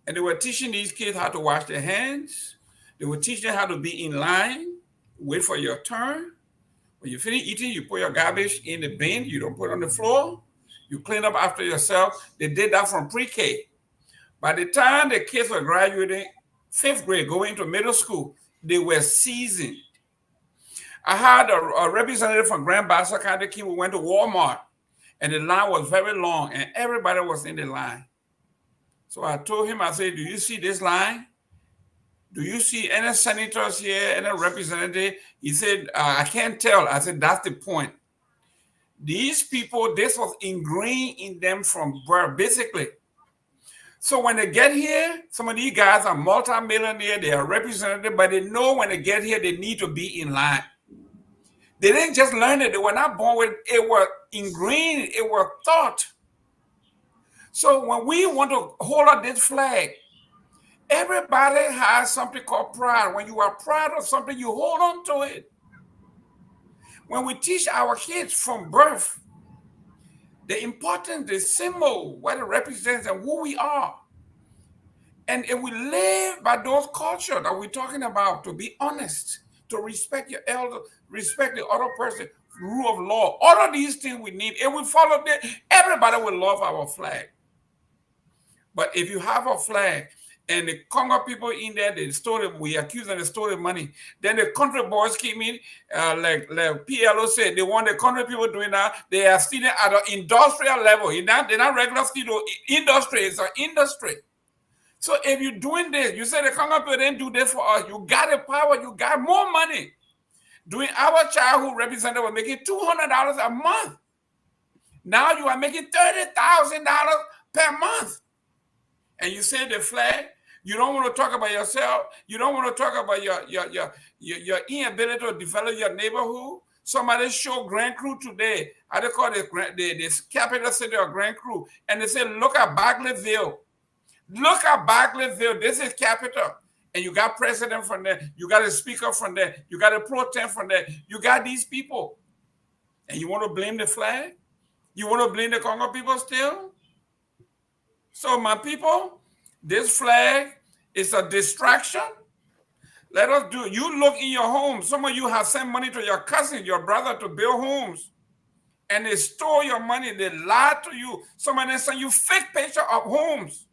and they were teaching these kids how to wash their hands. They were teaching them how to be in line, wait for your turn. When you finish eating, you put your garbage in the bin. You don't put it on the floor. You clean up after yourself. They did that from pre-K. By the time the kids were graduating, 5th grade, going into middle school, they were seasoned. I had a representative from Grand Bassa County. We went to Walmart, and the line was very long, and everybody was in the line. So I told him, I said, do you see this line? Do you see any senators here, any representative? He said, I can't tell. I said, that's the point. These people, this was ingrained in them from birth, basically. So when they get here, some of these guys are multi-millionaire, they are representative, but they know when they get here, they need to be in line. They didn't just learn it. They were not born with it. It was ingrained. It was taught. So when we want to hold up this flag, everybody has something called pride. When you are proud of something, you hold on to it. When we teach our kids from birth the importance, the symbol, what it represents, and who we are, and if we live by those cultures that we're talking about, to be honest, to respect your elder, respect the other person, rule of law, all of these things we need. If we follow that, everybody will love our flag. But if you have a flag and the Congo people in there, they stole it, we accuse them of stealing money. Then the country boys came in, like PLO said, they want the country people doing that. They are stealing at an industrial level. They're not regular stealing. Industry is an industry. So if you're doing this, you say the Congo people didn't do this for us. You got the power. You got more money. During our childhood, representative was making $200 a month. Now you are making $30,000 per month. And you say the flag, you don't want to talk about yourself. You don't want to talk about your inability to develop your neighborhood. Somebody showed Grand Cru today. I they call it the capital city of Grand Cru. And they said, look at Bagleyville. Look at Bagleyville. This is capital. And you got president from there. You got a speaker from there. You got a pro tem from there. You got these people. And you want to blame the flag? You want to blame the Congo people still? So my people, this flag is a distraction. Let us do it. You look in your home. Some of you have sent money to your cousin, your brother to build homes. And they stole your money. They lied to you. Some of them send you fake picture of homes.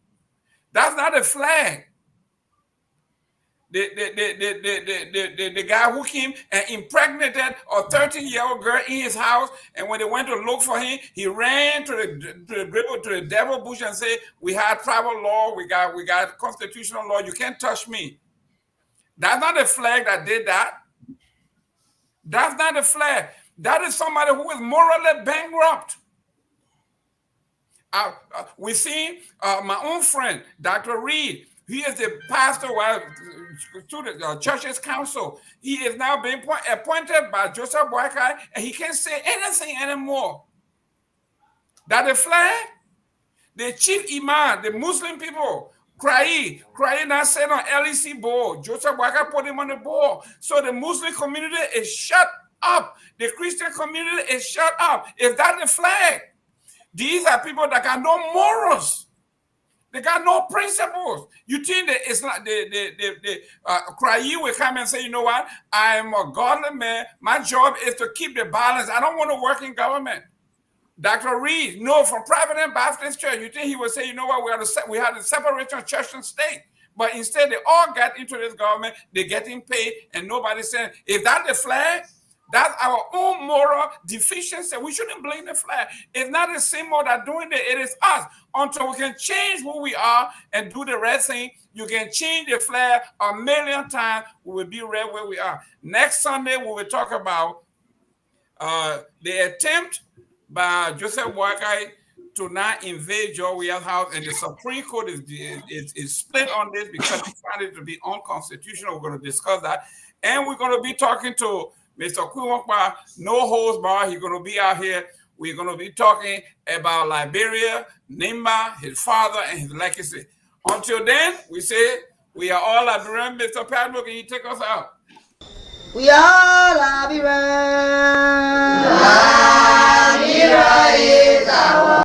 That's not a flag. The guy who came and impregnated a 13-year-old girl in his house, and when they went to look for him, he ran to the devil bush and said, "We have tribal law, we got constitutional law. You can't touch me." That's not a flag that did that. That's not a flag. That is somebody who is morally bankrupt. We see my own friend, Dr. Reed. He is the pastor to the church's council. He is now being appointed by Joseph Boakai, and he can't say anything anymore. That the flag, the chief imam, the Muslim people, crying now said on LEC board. Joseph Boakai put him on the board. So the Muslim community is shut up. The Christian community is shut up. Is that the flag? These are people that got no morals. They got no principles. You think that it's not the Cry will come and say, you know what? I'm a godly man. My job is to keep the balance. I don't want to work in government. Dr. Reed, no, from Providence Baptist Church, you think he would say, you know what? We had a separation of church and state. But instead, they all got into this government. They're getting paid, and nobody's saying, is that the flag? That's our own moral deficiency. We shouldn't blame the flag. It's not the symbol that doing it. It is us. Until we can change who we are and do the right thing, you can change the flag a million times. We will be right where we are. Next Sunday, we will talk about the attempt by Joseph Boakai to not invade Georgia's house, and the Supreme Court is split on this because they found it to be unconstitutional. We're going to discuss that. And we're going to be talking to Mr. Kwiwokpa, no holds bar. He's going to be out here. We're going to be talking about Liberia, Nimba, his father, and his legacy. Until then, we say we are all Liberian. Mr. Padlock, can you take us out? We are